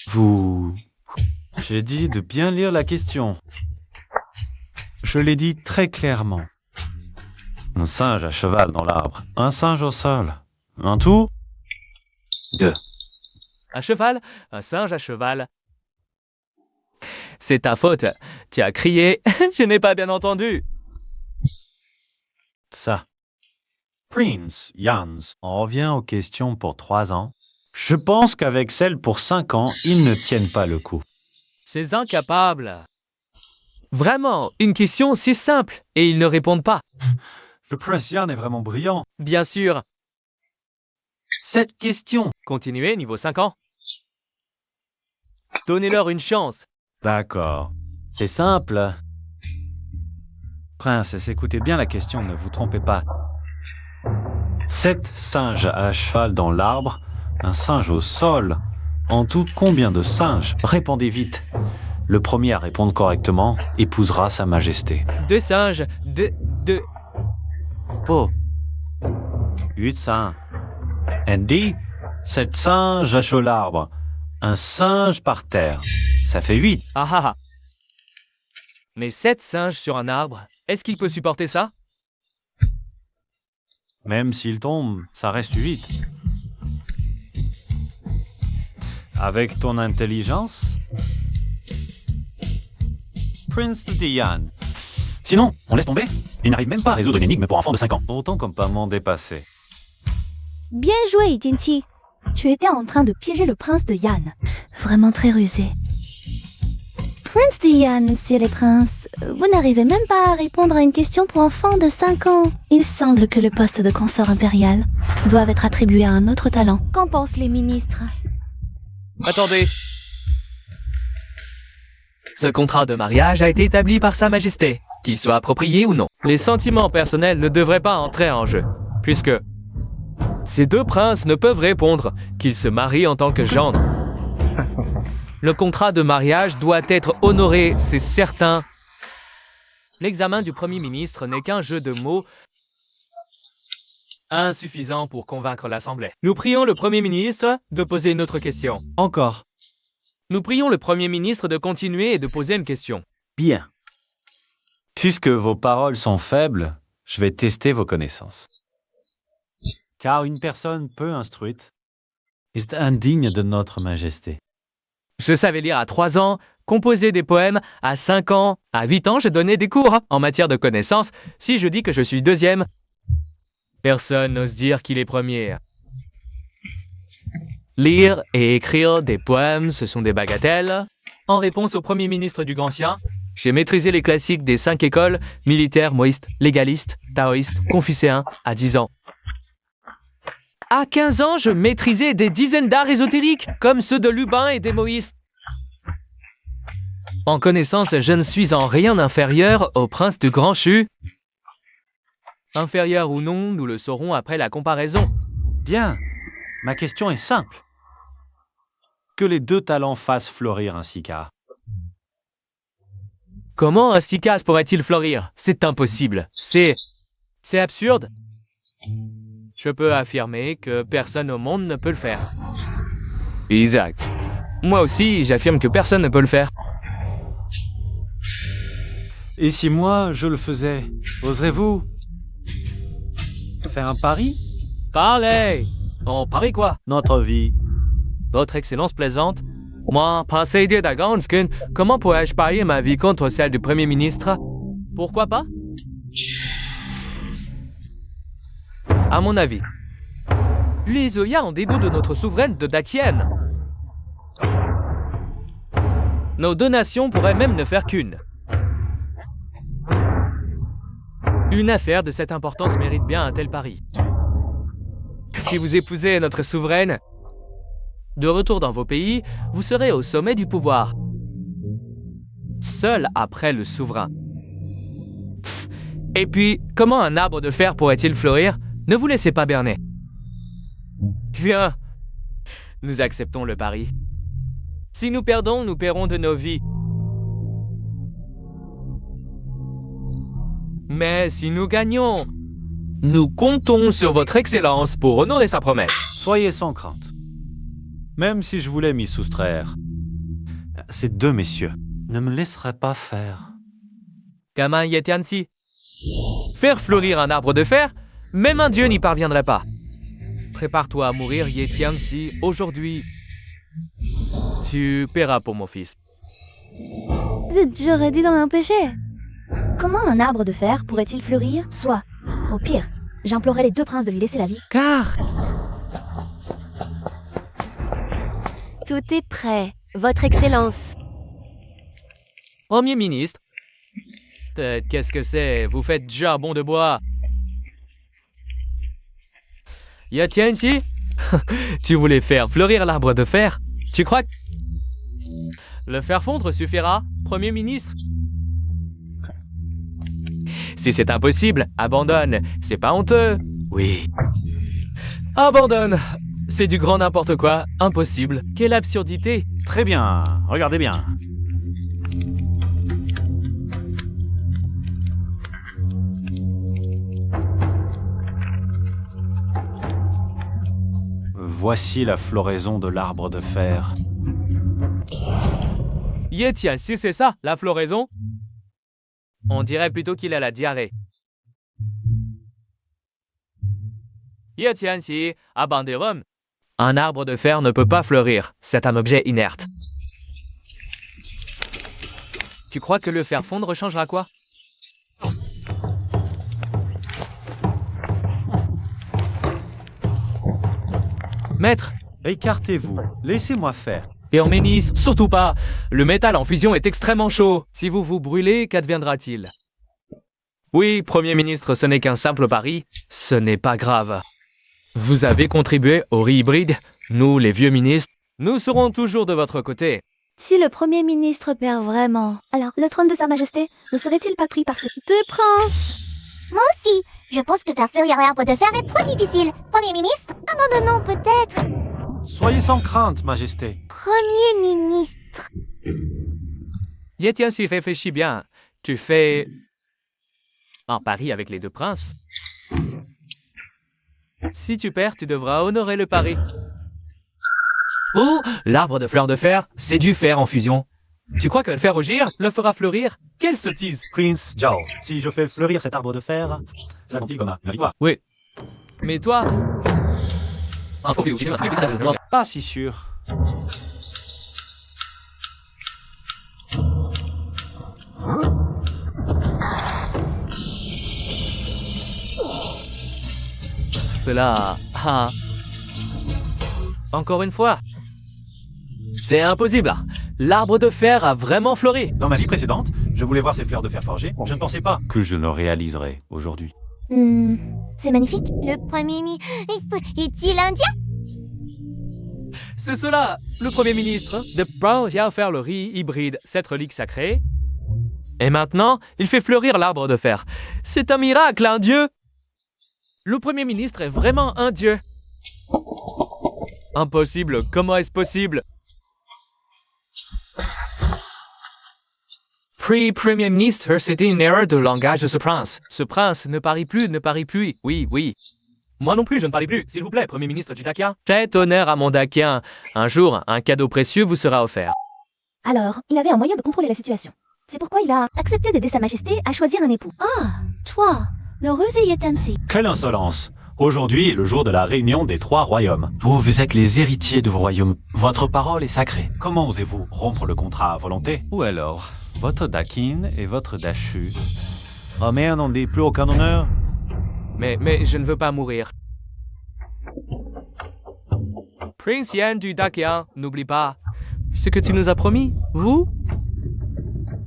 Vous... J'ai dit de bien lire la question. Je l'ai dit très clairement. Un singe à cheval dans l'arbre. Un singe au sol. Un tout? 2. Un cheval, un singe à cheval. C'est ta faute. Tu as crié, je n'ai pas bien entendu. Ça. Prince Yans. On revient aux questions pour 3 ans. Je pense qu'avec celles pour 5 ans, ils ne tiennent pas le coup. Ces incapables. Vraiment, une question si simple et ils ne répondent pas. Le Prince Yan est vraiment brillant. Bien sûr. Cette question. Continuez, niveau 5 ans. Donnez-leur une chance. D'accord. C'est simple. Princesse, écoutez bien la question, ne vous trompez pas. 7 singes à cheval dans l'arbre, un singe au sol. En tout, combien de singes? Répondez vite. Le premier à répondre correctement épousera Sa Majesté. 2 singes, 2... Faux. 8 singes. Andy, 7 singes à l'arbre, un singe par terre. Ça fait 8. Ah ah ah. Mais 7 singes sur un arbre, est-ce qu'il peut supporter ça? Même s'il tombe, ça reste 8. Avec ton intelligence, Prince Dian. Sinon, on laisse tomber. Il n'arrive même pas à résoudre une énigme pour enfants de 5 ans. Autant comme pas m'en dépasser. Bien joué, Tianqi. Tu étais en train de piéger le prince de Yan. Vraiment très rusé. Prince de Yan, monsieur le prince, vous n'arrivez même pas à répondre à une question pour enfants de 5 ans. Il semble que le poste de consort impérial doive être attribué à un autre talent. Qu'en pensent les ministres? Attendez. Ce contrat de mariage a été établi par Sa Majesté, qu'il soit approprié ou non. Les sentiments personnels ne devraient pas entrer en jeu, puisque ces deux princes ne peuvent répondre qu'ils se marient en tant que gendre. Le contrat de mariage doit être honoré, c'est certain. L'examen du Premier ministre n'est qu'un jeu de mots insuffisant pour convaincre l'Assemblée. Nous prions le Premier ministre de poser une autre question. Encore. Nous prions le Premier ministre de continuer et de poser une question. Bien. Puisque vos paroles sont faibles, je vais tester vos connaissances. Car une personne peu instruite est indigne de notre majesté. Je savais lire à 3 ans, composer des poèmes à 5 ans. À 8 ans, je donnais des cours en matière de connaissances. Si je dis que je suis deuxième, personne n'ose dire qu'il est premier. Lire et écrire des poèmes, ce sont des bagatelles. En réponse au Premier ministre du Grand Sien, j'ai maîtrisé les classiques des 5 écoles, militaires, moïstes, légalistes, taoïstes, confucéens, à 10 ans. À 15 ans, je maîtrisais des dizaines d'arts ésotériques, comme ceux de Lubin et des moïstes. En connaissance, je ne suis en rien inférieur au prince du Grand Chu. Inférieur ou non, nous le saurons après la comparaison. Bien. Ma question est simple. Que les deux talents fassent fleurir un Sika. Comment un Sikas pourrait-il fleurir? C'est impossible. C'est absurde. Je peux affirmer que personne au monde ne peut le faire. Exact. Moi aussi, j'affirme que personne ne peut le faire. Et si moi, je le faisais, oserez-vous faire un pari? Parlez! On parie quoi? Notre vie. Votre Excellence plaisante? Moi, pensez dire d'Aganskin, comment pourrais-je parier ma vie contre celle du Premier ministre? Pourquoi pas? À mon avis, les Oya ont dégoût de notre souveraine de Dakien. Nos deux nations pourraient même ne faire qu'une. Une affaire de cette importance mérite bien un tel pari. Si vous épousez notre souveraine, de retour dans vos pays, vous serez au sommet du pouvoir. Seul après le souverain. Pff. Et puis, comment un arbre de fer pourrait-il fleurir? Ne vous laissez pas berner. Bien. Nous acceptons le pari. Si nous perdons, nous paierons de nos vies. Mais si nous gagnons, nous comptons sur votre Excellence pour honorer sa promesse. Soyez sans crainte. Même si je voulais m'y soustraire, ces deux messieurs ne me laisseraient pas faire. Gamin Yetiansi. Faire fleurir un arbre de fer, même un dieu n'y parviendrait pas. Prépare-toi à mourir, Yetiansi, aujourd'hui. Tu paieras pour mon fils. J'aurais dû l'en empêcher. Comment un arbre de fer pourrait-il fleurir? Soit, au pire, j'implorerais les deux princes de lui laisser la vie. Car Tout est prêt, Votre Excellence. Premier ministre. Qu'est-ce que c'est? Vous faites du charbon de bois. Yetiansi? Tu voulais faire fleurir l'arbre de fer? Tu crois que le faire fondre suffira, Premier ministre? Si c'est impossible, abandonne. C'est pas honteux. Oui. Abandonne. C'est du grand n'importe quoi. Impossible. Quelle absurdité. Très bien. Regardez bien. Voici la floraison de l'arbre de fer. Ye Tianxi, c'est ça, la floraison? On dirait plutôt qu'il a la diarrhée. Ye Tianxi, à Banderum, un arbre de fer ne peut pas fleurir. C'est un objet inerte. Tu crois que le faire fondre changera quoi? Maître, Écartez-vous, laissez-moi faire. et en ménis, surtout pas. Le métal en fusion est extrêmement chaud. Si vous vous brûlez, qu'adviendra-t-il? Oui, Premier ministre, ce n'est qu'un simple pari. Ce n'est pas grave. Vous avez contribué au riz hybride. Nous, les vieux ministres, nous serons toujours de votre côté. Si le Premier ministre perd vraiment, alors le trône de Sa Majesté ne serait-il pas pris par ces deux princes? Moi aussi, je pense que faire fleurir l'arbre de fer est trop difficile. Premier ministre, abandonnons peut-être. Soyez sans crainte, Majesté. Premier ministre. Ye Tianxi, réfléchis bien. Tu fais un pari avec les deux princes. Si tu perds, tu devras honorer le pari. Oh, l'arbre de fleurs de fer, c'est du fer en fusion. Tu crois que le fer rougir le fera fleurir? Quelle sottise! Prince Zhao, si je fais fleurir cet arbre de fer, ça compte comme une victoire. Oui. Mais toi... Pas si sûr. Cela... Ah. Encore une fois. C'est impossible. L'arbre de fer a vraiment fleuri. Dans ma vie précédente, je voulais voir ces fleurs de fer forgées. Je ne pensais pas. Que je le réaliserai aujourd'hui. C'est magnifique. Le Premier ministre est-il indien? C'est cela, le Premier ministre, de bien faire le riz hybride, cette relique sacrée. Et maintenant, il fait fleurir l'arbre de fer. C'est un miracle, un dieu. Le Premier ministre est vraiment un dieu. Impossible, comment est-ce possible? Premier ministre, c'était une erreur de langage de ce prince. Ce prince ne parie plus, ne parie plus. Oui, oui. Moi non plus, je ne parie plus. S'il vous plaît, Premier ministre du Dakia. Faites honneur à mon Dakien. Un jour, un cadeau précieux vous sera offert. Alors, il avait un moyen de contrôler la situation. C'est pourquoi il a accepté d'aider Sa Majesté à choisir un époux. Ah, toi, le rusé Ye Tianxi. Quelle insolence! Aujourd'hui est le jour de la réunion des 3 royaumes. Vous êtes les héritiers de vos royaumes. Votre parole est sacrée. Comment osez-vous rompre le contrat à volonté? Ou alors, votre Dakin et votre Dachu. Oh merde, on ne dit plus aucun honneur? Mais je ne veux pas mourir. Prince Yan du Dakia, n'oublie pas ce que tu nous as promis, vous?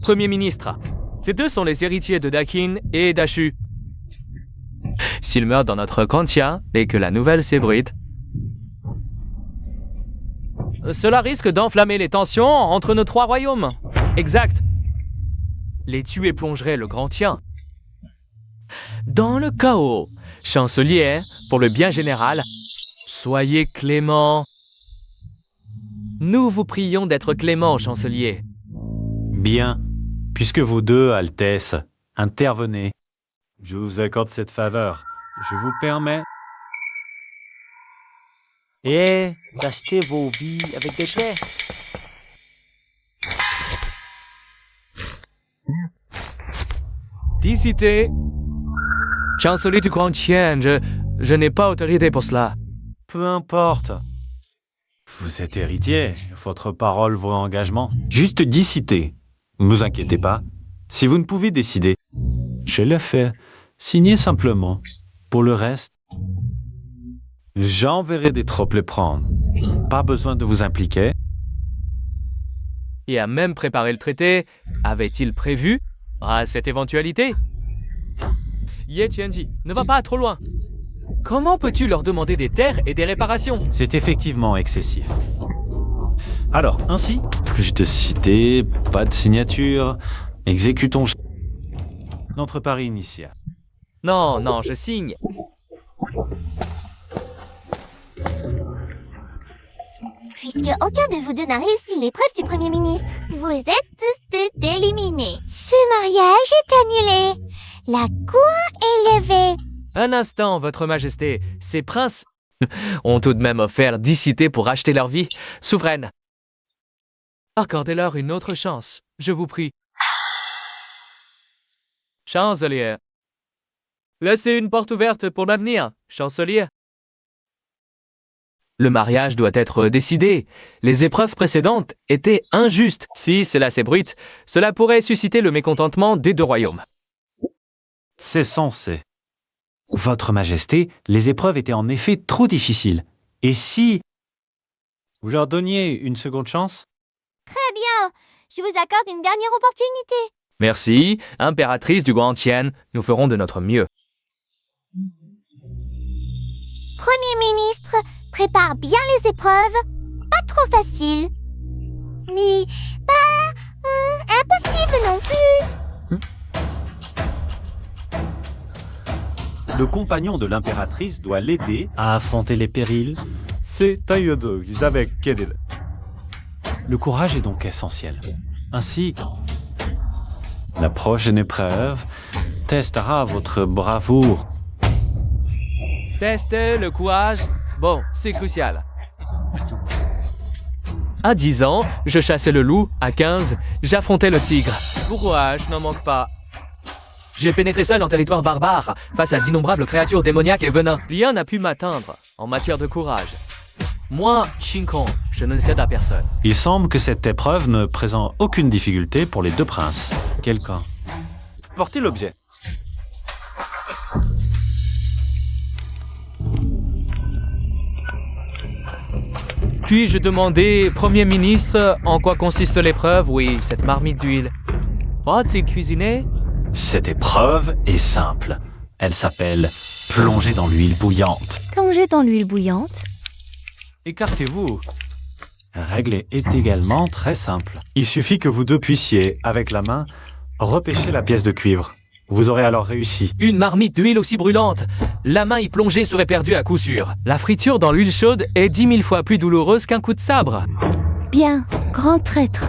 Premier ministre, ces deux sont les héritiers de Dakin et Dachu. S'ils meurent dans notre Kantia et que la nouvelle s'ébruite, cela risque d'enflammer les tensions entre nos 3 royaumes. Exact. Les tuer plongerait le grand tien dans le chaos. Chancelier, pour le bien général, soyez clément. Nous vous prions d'être clément, chancelier. Bien. Puisque vous deux, Altesse, intervenez. Je vous accorde cette faveur. Je vous permets... d'acheter vos vies avec des paix. Dicité. Chancelier du Grand Tien, je n'ai pas autorité pour cela. Peu importe. Vous êtes héritier. Votre parole vaut engagement. Juste dicité. Ne vous inquiétez pas. Si vous ne pouvez décider, je le fais. Signez simplement. Pour le reste, j'enverrai des troupes les prendre. Pas besoin de vous impliquer. Et a même préparé le traité, avait-il prévu à cette éventualité? Ye Tianxi, ne va pas trop loin. Comment peux-tu leur demander des terres et des réparations? c'est effectivement excessif. Alors, ainsi, plus de cités, pas de signature, exécutons Notre pari initial. Non, non, je signe. Puisque aucun de vous deux n'a réussi l'épreuve du Premier ministre, vous êtes tous éliminés. Ce mariage est annulé. La cour est levée. Un instant, Votre Majesté, ces princes ont tout de même offert 10 cités pour acheter leur vie. Souveraine. Accordez-leur une autre chance, je vous prie. Chancelier. Laissez une porte ouverte pour l'avenir, chancelier. Le mariage doit être décidé. Les épreuves précédentes étaient injustes. Si cela s'ébruite, cela pourrait susciter le mécontentement des deux royaumes. C'est censé. Votre Majesté, les épreuves étaient en effet trop difficiles. Et si vous leur donniez une seconde chance? Très bien. Je vous accorde une dernière opportunité. Merci, impératrice du Grand Tien, nous ferons de notre mieux. Premier ministre, prépare bien les épreuves. Pas trop facile. Mais pas impossible non plus. Le compagnon de l'impératrice doit l'aider à affronter les périls. Le courage est donc essentiel. Ainsi, la prochaine épreuve testera votre bravoure. Tester le courage, bon, c'est crucial. À 10 ans, je chassais le loup. À 15, j'affrontais le tigre. Courage n'en manque pas. J'ai pénétré seul en territoire barbare, face à d'innombrables créatures démoniaques et venin. Rien n'a pu m'atteindre en matière de courage. Moi, Shinkong, je ne cède à personne. Il semble que cette épreuve ne présente aucune difficulté pour les deux princes. Quelqu'un. Portez l'objet. Puis-je demander, Premier ministre, en quoi consiste l'épreuve? Oui, cette marmite d'huile. Faut-il cuisiner? Cette épreuve est simple. Elle s'appelle plonger dans l'huile bouillante. Plongez dans l'huile bouillante. Écartez-vous. La règle est également très simple. Il suffit que vous deux puissiez, avec la main, repêcher la pièce de cuivre. Vous aurez alors réussi. Une marmite d'huile aussi brûlante. La main y plongée serait perdue à coup sûr. La friture dans l'huile chaude est 10 000 fois plus douloureuse qu'un coup de sabre. Bien, grand traître.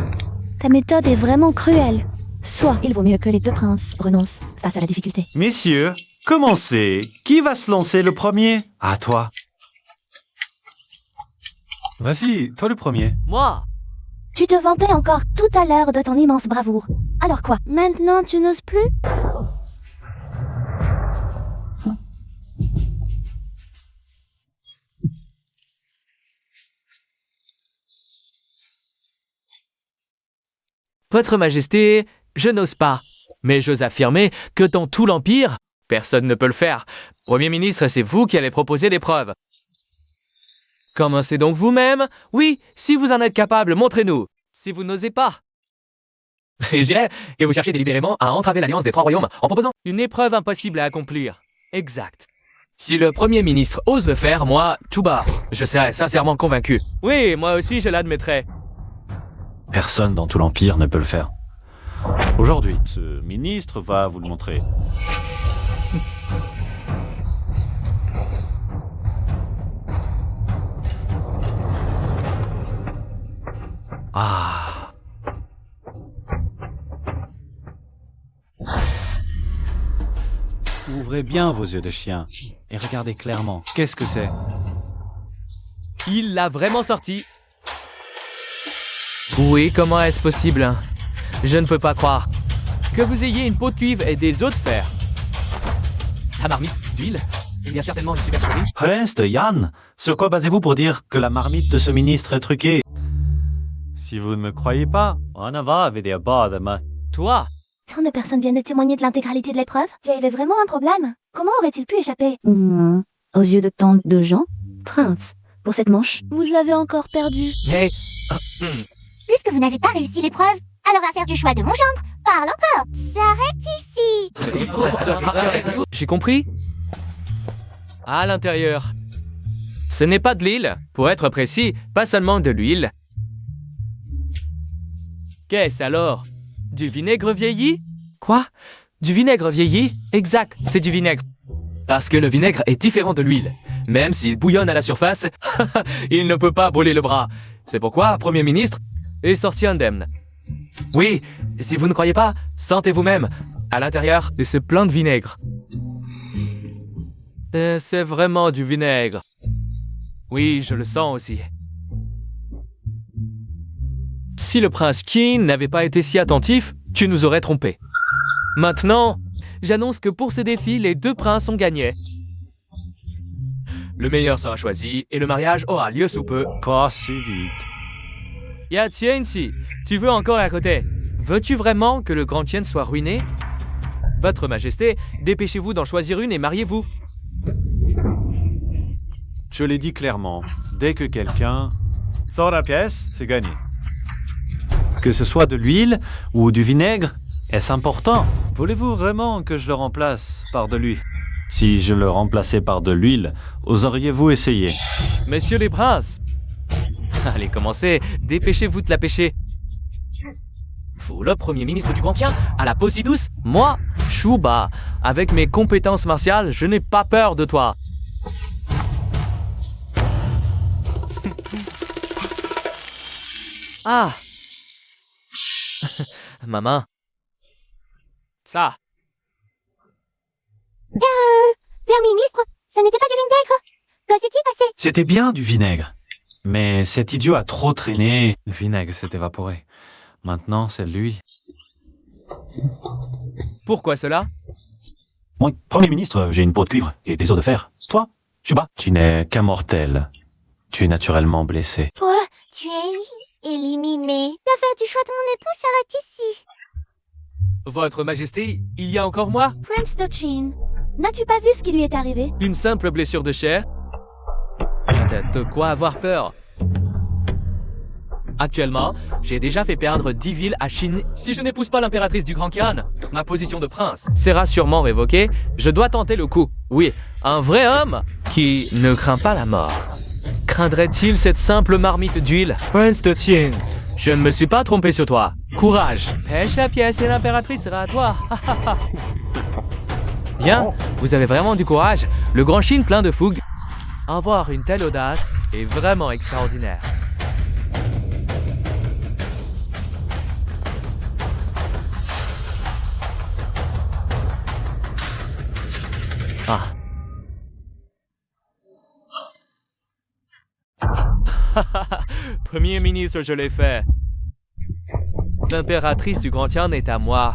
Ta méthode est vraiment cruelle. Soit. Il vaut mieux que les deux princes renoncent face à la difficulté. Messieurs, commencez. Qui va se lancer le premier? À toi. Vas-y, toi le premier. Moi, Tu te vantais encore tout à l'heure de ton immense bravoure. Alors quoi? Maintenant, tu n'oses plus? Votre Majesté, je n'ose pas. Mais j'ose affirmer que dans tout l'Empire, personne ne peut le faire. Premier ministre, c'est vous qui allez proposer l'épreuve. Commencez donc vous-même. Oui, si vous en êtes capable, montrez-nous. Si vous n'osez pas. Je dirais que vous cherchez délibérément à entraver l'alliance des trois royaumes en proposant une épreuve impossible à accomplir. Exact. Si le Premier ministre ose le faire, moi, Chuba, je serais sincèrement convaincu. Oui, moi aussi je l'admettrai. Personne dans tout l'Empire ne peut le faire. Aujourd'hui, ce ministre va vous le montrer. Ah. Ouvrez bien vos yeux de chien et regardez clairement. Qu'est-ce que c'est? Il l'a vraiment sorti. Oui, comment est-ce possible? Je ne peux pas croire que vous ayez une peau de cuivre et des os de fer. La marmite d'huile? Il y a certainement une supercherie. Prince de Yan, sur quoi basez-vous pour dire que la marmite de ce ministre est truquée? Si vous ne me croyez pas, on en va avec des bas de main. Toi, Tant de personnes viennent de témoigner de l'intégralité de l'épreuve. Il y avait vraiment un problème. Comment aurait-il pu échapper? Aux yeux de tant de gens? Prince, pour cette manche. Vous avez encore perdu. mais... Puisque vous n'avez pas réussi l'épreuve, alors à faire du choix de mon gendre, parle encore. S'arrête ici. J'ai compris. À l'intérieur. Ce n'est pas de l'huile, pour être précis, pas seulement de l'huile. Qu'est-ce alors? Du vinaigre vieilli? Quoi? Du vinaigre vieilli? Exact, c'est du vinaigre. Parce que le vinaigre est différent de l'huile. Même s'il bouillonne à la surface, il ne peut pas brûler le bras. C'est pourquoi, Premier ministre, est sorti indemne. Oui, si vous ne croyez pas, sentez vous-même. À l'intérieur, c'est plein de vinaigre. C'est vraiment du vinaigre. Oui, je le sens aussi. Si le prince Qin n'avait pas été si attentif, tu nous aurais trompés. Maintenant, j'annonce que pour ce défi, les deux princes ont gagné. Le meilleur sera choisi et le mariage aura lieu sous peu. Pas si vite. Ya Tianxi, tu veux encore à côté? Veux-tu vraiment que le Grand Tien soit ruiné? Votre Majesté, dépêchez-vous d'en choisir une et mariez-vous. Je l'ai dit clairement, dès que quelqu'un sort la pièce, c'est gagné. Que ce soit de l'huile ou du vinaigre, est-ce important? Voulez-vous vraiment que je le remplace par de l'huile? Si je le remplaçais par de l'huile, oseriez-vous essayer? Messieurs les princes, allez, commencez, dépêchez-vous de la pêcher. Vous, le premier ministre du Grand Tien, à la peau si douce? Moi, Shuba, avec mes compétences martiales, je n'ai pas peur de toi. Ah! Ma main. Ça. Père ministre, ce n'était pas du vinaigre. Que s'est-il passé? C'était bien du vinaigre. Mais cet idiot a trop traîné. Le vinaigre s'est évaporé. Maintenant, c'est lui. Pourquoi cela? Moi, Premier ministre, j'ai une peau de cuivre et des os de fer. Toi, Shuba? Tu n'es qu'un mortel. Tu es naturellement blessé. Toi, tu es éliminé. L'affaire du choix de mon époux s'arrête ici. Votre Majesté, il y a encore moi? Prince Dochin, n'as-tu pas vu ce qui lui est arrivé? Une simple blessure de chair? Peut-être de quoi avoir peur. Actuellement, j'ai déjà fait perdre 10 villes à Chine. Si je n'épouse pas l'impératrice du Grand Khan, ma position de prince sera sûrement révoquée. Je dois tenter le coup. Oui, un vrai homme qui ne craint pas la mort. Craindrait-il cette simple marmite d'huile? Prince Dochin, je ne me suis pas trompé sur toi. Courage. Pêche la pièce et l'impératrice sera à toi. Bien, vous avez vraiment du courage. Le Grand Chine plein de fougue. Avoir une telle audace est vraiment extraordinaire. Ah. Premier ministre, je l'ai fait. L'impératrice du Grand Tian est à moi.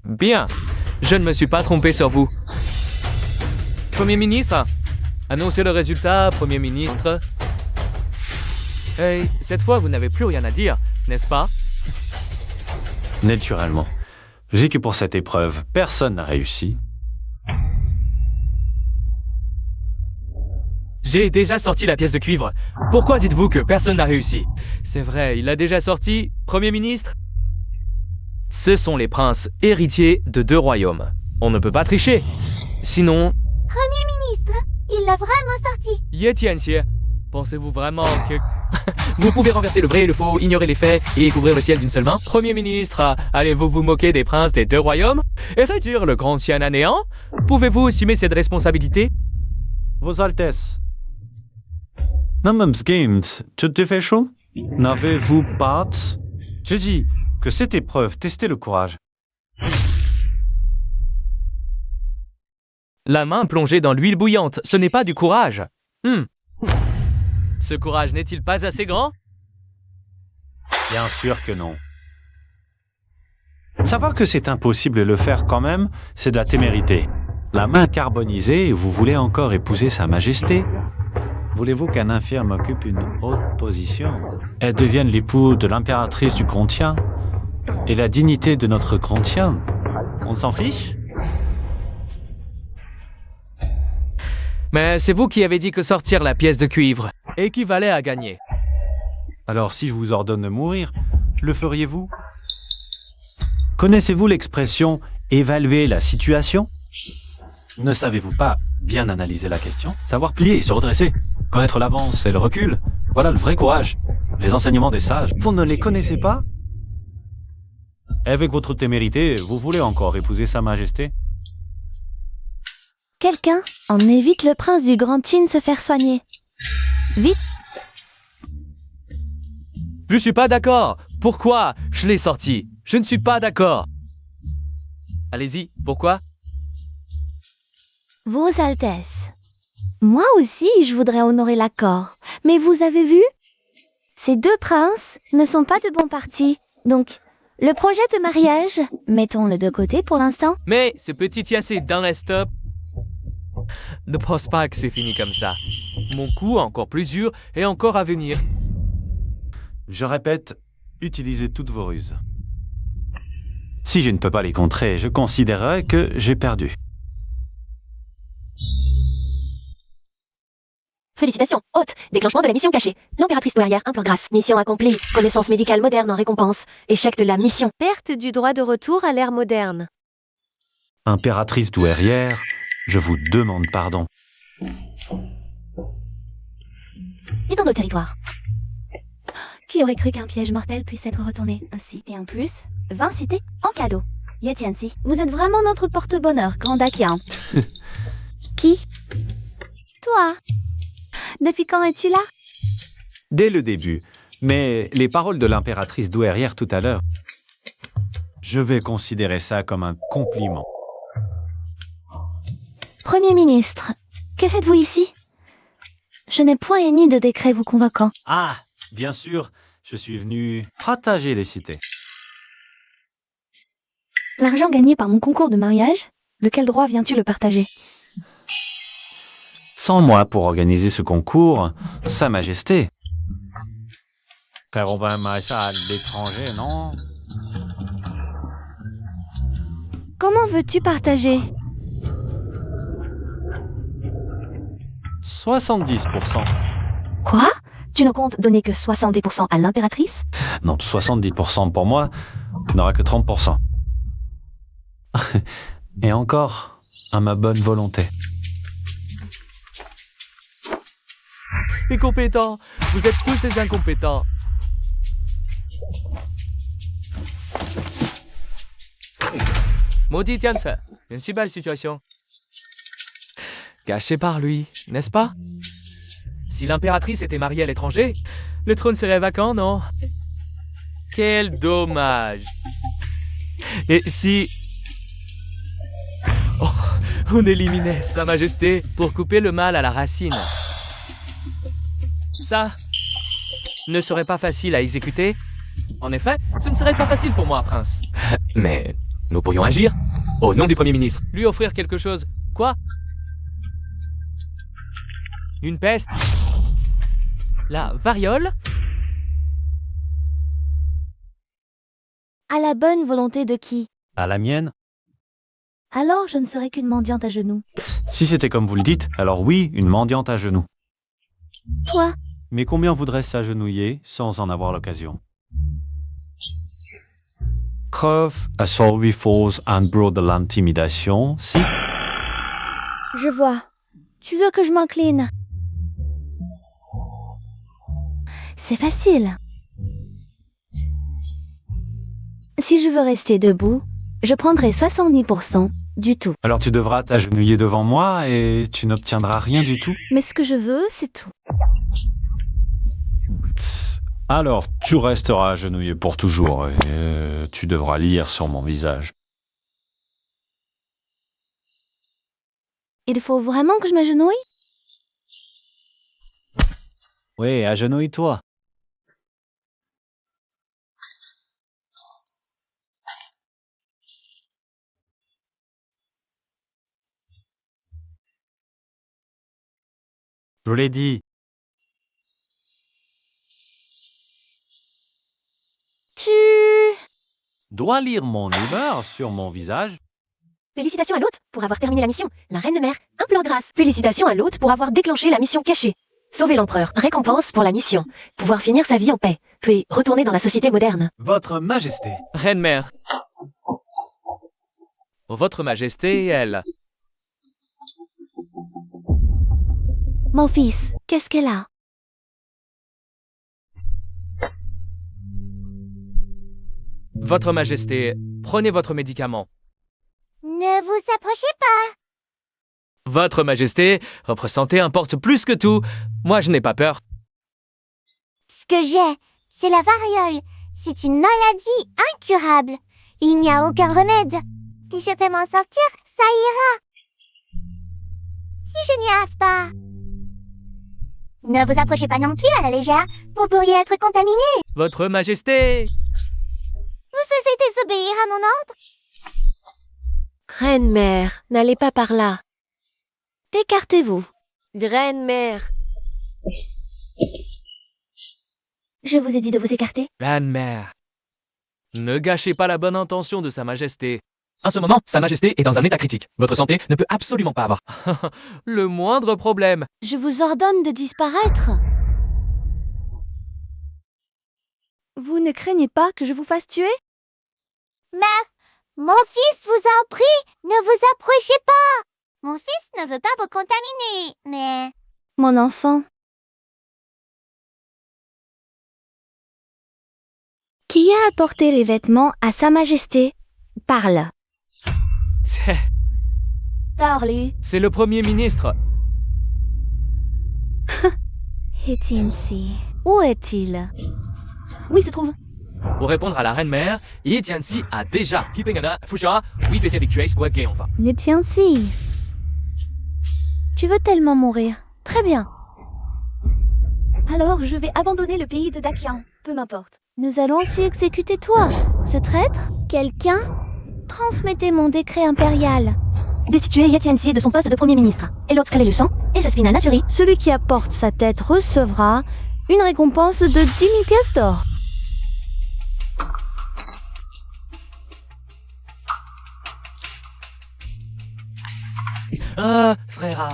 Bien. Je ne me suis pas trompé sur vous. Premier ministre, annoncez le résultat, Premier ministre. Hey, cette fois, vous n'avez plus rien à dire, n'est-ce pas? Naturellement. Je dis que pour cette épreuve, personne n'a réussi. J'ai déjà sorti la pièce de cuivre. Pourquoi dites-vous que personne n'a réussi? C'est vrai, il a déjà sorti, Premier ministre. Ce sont les princes héritiers de 2 royaumes. On ne peut pas tricher. Sinon... Premier ministre, il l'a vraiment sorti. Ye Tianxie, pensez-vous vraiment que... Vous pouvez renverser le vrai et le faux, ignorer les faits et couvrir le ciel d'une seule main? Premier ministre, allez-vous vous moquer des princes des 2 royaumes et réduire le Grand Tian à néant? Pouvez-vous assumer cette responsabilité? Vos Altesses. Games, tu te fais chaud? N'avez-vous pas... Je dis que cette épreuve, testez le courage. La main plongée dans l'huile bouillante, ce n'est pas du courage. Ce courage n'est-il pas assez grand? Bien sûr que non. Savoir que c'est impossible de le faire quand même, c'est de la témérité. La main carbonisée et vous voulez encore épouser sa majesté? Voulez-vous qu'un infirme occupe une haute position? Elle devienne l'époux de l'impératrice du Grand Tien? Et la dignité de notre Grand Tien? On s'en fiche? Mais c'est vous qui avez dit que sortir la pièce de cuivre équivalait à gagner. Alors si je vous ordonne de mourir, le feriez-vous? Connaissez-vous l'expression « évaluer la situation » ? Ne savez-vous pas bien analyser la question? Savoir plier et se redresser, connaître l'avance et le recul, voilà le vrai courage. Les enseignements des sages. Vous ne les connaissez pas? Avec votre témérité, vous voulez encore épouser sa majesté? Quelqu'un en évite le prince du Grand Qin se faire soigner. Vite! Je suis pas d'accord. Pourquoi je l'ai sorti? Je ne suis pas d'accord. Allez-y, pourquoi? Vos Altesses. Moi aussi, je voudrais honorer l'accord. Mais vous avez vu? Ces deux princes ne sont pas de bons partis. Donc, le projet de mariage, mettons-le de côté pour l'instant. Mais ce petit Yassé dans la stop. Ne pense pas que c'est fini comme ça. Mon coup encore plus dur et encore à venir. Je répète, utilisez toutes vos ruses. Si je ne peux pas les contrer, je considérerai que j'ai perdu. Félicitations, hôte. Déclenchement de la mission cachée. L'impératrice douairière implore grâce. Mission accomplie. Connaissance médicale moderne en récompense. Échec de la mission. Perte du droit de retour à l'ère moderne. Impératrice douairière, je vous demande pardon. Et dans nos territoires. Qui aurait cru qu'un piège mortel puisse être retourné ainsi? Et en plus, 20 cités en cadeau. Yetiansi, vous êtes vraiment notre porte-bonheur, Grand Dakian. Qui? Toi. Depuis quand es-tu là? Dès le début, mais les paroles de l'impératrice douairière tout à l'heure, je vais considérer ça comme un compliment. Premier ministre, que faites-vous ici? Je n'ai point émis de décret vous convoquant. Ah, bien sûr, je suis venu partager les cités. L'argent gagné par mon concours de mariage, de quel droit viens-tu le partager? Sans moi pour organiser ce concours, Sa Majesté. Car on va un mariage à l'étranger, non? Comment veux-tu partager? 70%. Quoi? Tu ne comptes donner que 70% à l'impératrice? Non, 70% pour moi, tu n'auras que 30%. Et encore, à ma bonne volonté. Incompétents, vous êtes tous des incompétents. Maudit Tianse, une si belle situation. Gâchée par lui, n'est-ce pas? Si l'impératrice était mariée à l'étranger, le trône serait vacant, non? Quel dommage. Et si... Oh, on éliminait Sa Majesté pour couper le mal à la racine. Ça ne serait pas facile à exécuter. En effet, ce ne serait pas facile pour moi, prince. Mais nous pourrions agir au nom du Premier ministre. Lui offrir quelque chose. Quoi? Une peste? La variole? À la bonne volonté de qui? À la mienne? Alors je ne serai qu'une mendiante à genoux. Si c'était comme vous le dites, alors oui, une mendiante à genoux. Toi? Mais combien voudrait s'agenouiller sans en avoir l'occasion? Preuve à solvi fausse un bro de l'intimidation, si? Je vois. Tu veux que je m'incline? C'est facile. Si je veux rester debout, je prendrai 70% du tout. Alors tu devras t'agenouiller devant moi et tu n'obtiendras rien du tout? Mais ce que je veux, c'est tout. Tss. Alors tu resteras agenouillé pour toujours et tu devras lire sur mon visage. Il faut vraiment que je m'agenouille? Oui, agenouille-toi. Je l'ai dit. Tu... Dois lire mon humeur sur mon visage. Félicitations à l'hôte pour avoir terminé la mission. La reine mère implore grâce. Félicitations à l'hôte pour avoir déclenché la mission cachée. Sauver l'empereur. Récompense pour la mission. Pouvoir finir sa vie en paix. Puis retourner dans la société moderne. Votre Majesté. Reine-mère. Votre Majesté, elle. Mon fils, qu'est-ce qu'elle a? Votre Majesté, prenez votre médicament. Ne vous approchez pas. Votre Majesté, votre santé importe plus que tout. Moi, je n'ai pas peur. Ce que j'ai, c'est la variole. C'est une maladie incurable. Il n'y a aucun remède. Si je peux m'en sortir, ça ira. Si je n'y arrive pas... Ne vous approchez pas non plus à la légère. Vous pourriez être contaminé. Votre Majesté! Vous cessez désobéir à mon ordre. Reine-mère, n'allez pas par là. Écartez-vous. Reine-mère. Je vous ai dit de vous écarter. Reine-mère, ne gâchez pas la bonne intention de Sa Majesté. En ce moment, Sa Majesté est dans un état critique. Votre santé ne peut absolument pas avoir le moindre problème. Je vous ordonne de disparaître. Vous ne craignez pas que je vous fasse tuer? Mère, mon fils vous en prie, ne vous approchez pas. Mon fils ne veut pas vous contaminer, mais... Mon enfant. Qui a apporté les vêtements à Sa Majesté? Parle. Parle. C'est le Premier ministre. Etienne-si. Où est-il? Où il se trouve? Pour répondre à la reine-mère, Ye Tianxi a déjà Etienne-si. Tu veux tellement mourir. Très bien. Alors je vais abandonner le pays de Dakian. Peu m'importe. Nous allons aussi exécuter toi. Ce traître? Quelqu'un? Transmettez mon décret impérial. Destituer Ye Tianxi de son poste de Premier ministre. Et l'autre scaler le sang. Et ce spina Nasuri. Celui qui apporte sa tête recevra une récompense de 10 000 pièces d'or. Frère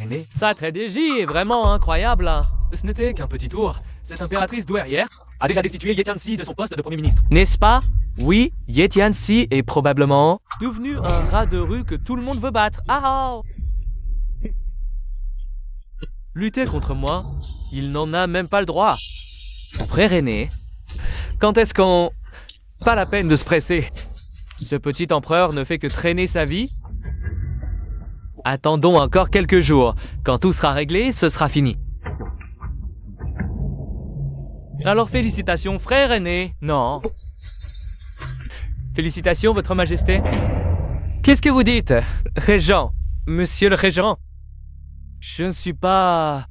aîné. Sa stratégie est vraiment incroyable. Ce n'était qu'un petit tour. Cette impératrice douairière a déjà destitué Ye Tianxi de son poste de Premier ministre. N'est-ce pas? Oui, Ye Tianxi est probablement devenu un rat de rue que tout le monde veut battre. Ah! Lutter contre moi, il n'en a même pas le droit. Frère aîné, quand est-ce qu'on... Pas la peine de se presser. Ce petit empereur ne fait que traîner sa vie. Attendons encore quelques jours. Quand tout sera réglé, ce sera fini. Alors félicitations, frère aîné. Non. Félicitations, votre majesté. Qu'est-ce que vous dites, régent? Monsieur le régent? Je ne suis pas...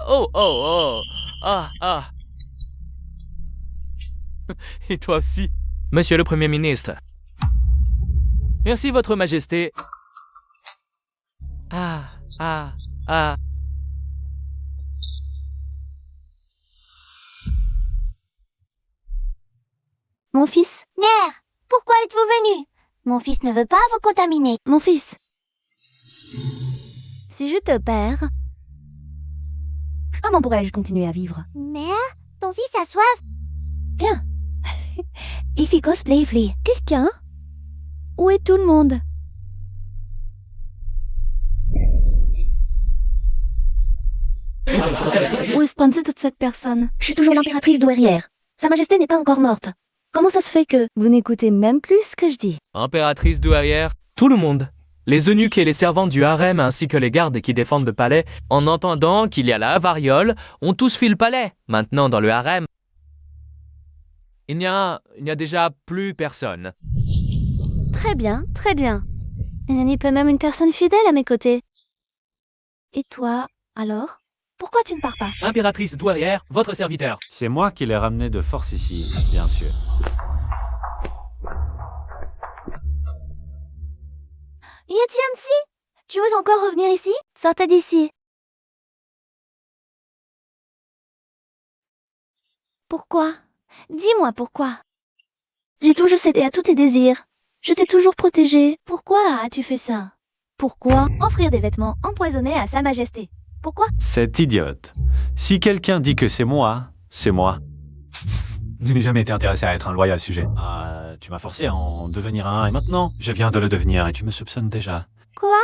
Oh. Ah. Et toi aussi, monsieur le Premier ministre. Merci, votre majesté. Ah. Mon fils. Mère, pourquoi êtes-vous venu? Mon fils ne veut pas vous contaminer. Mon fils. Si je te perds, comment pourrais-je continuer à vivre? Mère, ton fils a soif. Bien. Efficos playfully. Quelqu'un? Où est tout le monde? Où est pensée toute cette personne? Je suis toujours l'impératrice douairière. Sa Majesté n'est pas encore morte. Comment ça se fait que vous n'écoutez même plus ce que je dis? Impératrice douairière, tout le monde. Les eunuques et les servantes du harem ainsi que les gardes qui défendent le palais, en entendant qu'il y a la variole, ont tous fui le palais. Maintenant, dans le harem, il n'y a déjà plus personne. Très bien. Il n'y a pas même une personne fidèle à mes côtés. Et toi, alors? Pourquoi tu ne pars pas? Impératrice douairière, votre serviteur. C'est moi qui l'ai ramené de force ici, bien sûr. Ye Tianxi, tu oses encore revenir ici? Sortez d'ici. Pourquoi? Dis-moi pourquoi. J'ai toujours cédé à tous tes désirs. Je t'ai toujours protégé. Pourquoi as-tu fait ça? Pourquoi offrir des vêtements empoisonnés à Sa Majesté? Pourquoi? C'est idiote. Si quelqu'un dit que c'est moi, c'est moi. Je n'ai jamais été intéressé à être un loyal sujet. Ah, tu m'as forcé à en devenir un et maintenant, je viens de le devenir et tu me soupçonnes déjà. Quoi?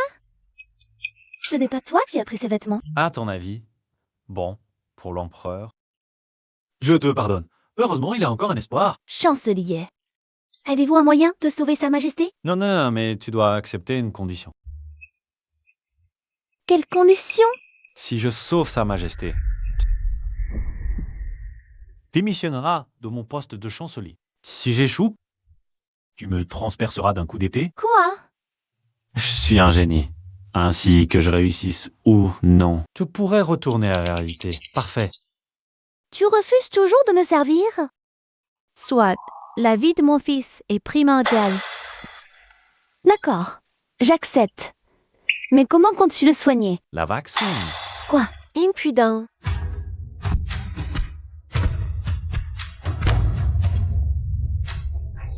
Ce n'est pas toi qui as pris ces vêtements. À ton avis? Bon, pour l'empereur. Je te pardonne. Heureusement, il a encore un espoir. Chancelier. Avez-vous un moyen de sauver Sa Majesté? Non, mais tu dois accepter une condition. Quelles conditions? Si je sauve Sa Majesté, démissionneras de mon poste de chancelier. Si j'échoue, tu me transperceras d'un coup d'épée. Quoi? Je suis un génie. ainsi que je réussisse ou non. Tu pourrais retourner à la réalité. Parfait. Tu refuses toujours de me servir? Soit, la vie de mon fils est primordiale. D'accord, j'accepte. Mais comment comptes-tu le soigner? La vaccine. Quoi? Impudent.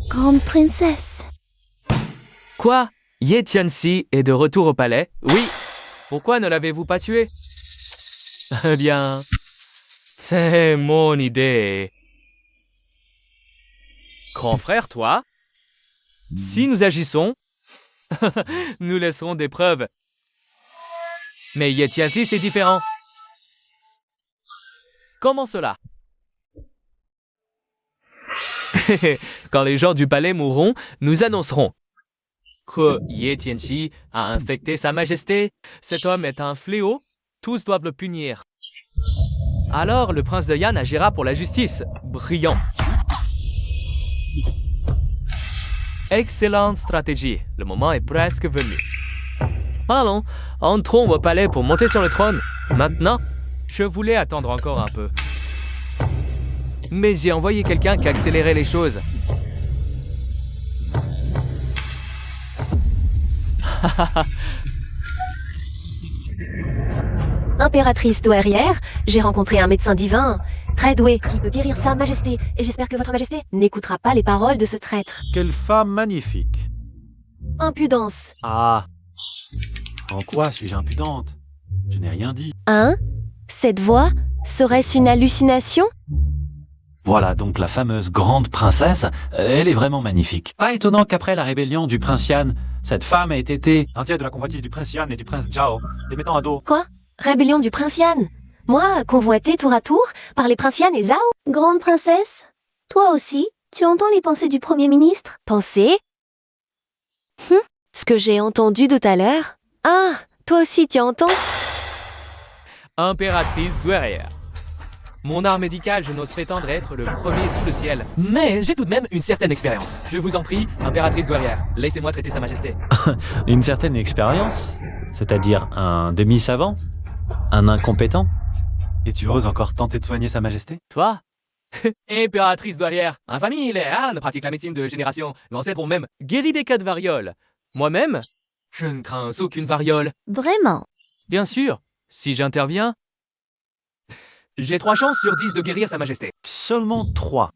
Grande princesse. Quoi? Ye Tianxi est de retour au palais? Oui. Pourquoi ne l'avez-vous pas tué? Eh bien, c'est mon idée. Grand frère, toi? Si nous agissons, nous laisserons des preuves. Mais Ye Tianxi, c'est différent. Comment cela? Quand les gens du palais mourront, nous annoncerons que Ye Tianxi a infecté Sa Majesté. Cet homme est un fléau, tous doivent le punir. Alors le prince de Yan agira pour la justice. Brillant. Excellente stratégie. Le moment est presque venu. Allons, entrons au palais pour monter sur le trône. Maintenant, je voulais attendre encore un peu. Mais j'ai envoyé quelqu'un qui accélérait les choses. Impératrice douairière, j'ai rencontré un médecin divin, très doué, qui peut guérir Sa Majesté, et j'espère que votre Majesté n'écoutera pas les paroles de ce traître. Quelle femme magnifique. Impudence. Ah, En quoi suis-je impudente? Je n'ai rien dit. Hein? Cette voix? Serait-ce une hallucination? Voilà donc la fameuse grande princesse. Elle est vraiment magnifique. Pas étonnant qu'après la rébellion du prince Yan, cette femme ait été un tiers de la convoitise du prince Yan et du prince Zhao, les mettant à dos. Quoi? Rébellion du prince Yan? Moi, convoité tour à tour par les princes Yan et Zhao? Grande princesse, toi aussi, tu entends les pensées du Premier ministre? Pensez? Ce que j'ai entendu tout à l'heure? Ah, toi aussi tu entends? Impératrice douairière. Mon art médical, je n'ose prétendre être le premier sous le ciel. Mais j'ai tout de même une certaine expérience. Je vous en prie, impératrice douairière, laissez-moi traiter Sa Majesté. Une certaine expérience? C'est-à-dire un demi-savant? Un incompétent? et tu oses encore tenter de soigner Sa Majesté? Toi? Impératrice douairière. Infamie, les Han pratiquent la médecine de génération. L'ancêtre ont même guéri des cas de variole. Moi-même, je ne crains aucune variole. Vraiment? Bien sûr, si j'interviens, j'ai 3 chances sur 10 de guérir Sa Majesté. Seulement 3.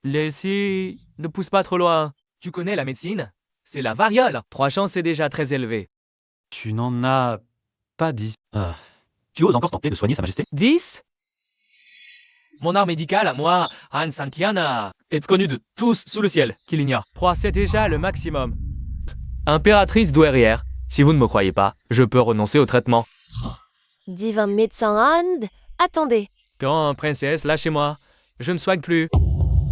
Laissez, ne pousse pas trop loin. Tu connais la médecine? C'est la variole. 3 chances, c'est déjà très élevé. Tu n'en as pas 10. Tu oses encore tenter de soigner Sa Majesté? 10? Mon art médical à moi, Han Santiana, est connu de tous sous le ciel, qu'il ignore. 3, c'est déjà le maximum. Impératrice douairière, si vous ne me croyez pas, je peux renoncer au traitement. Divin médecin Han, attendez. Non, princesse, lâchez-moi. Je ne soigne plus.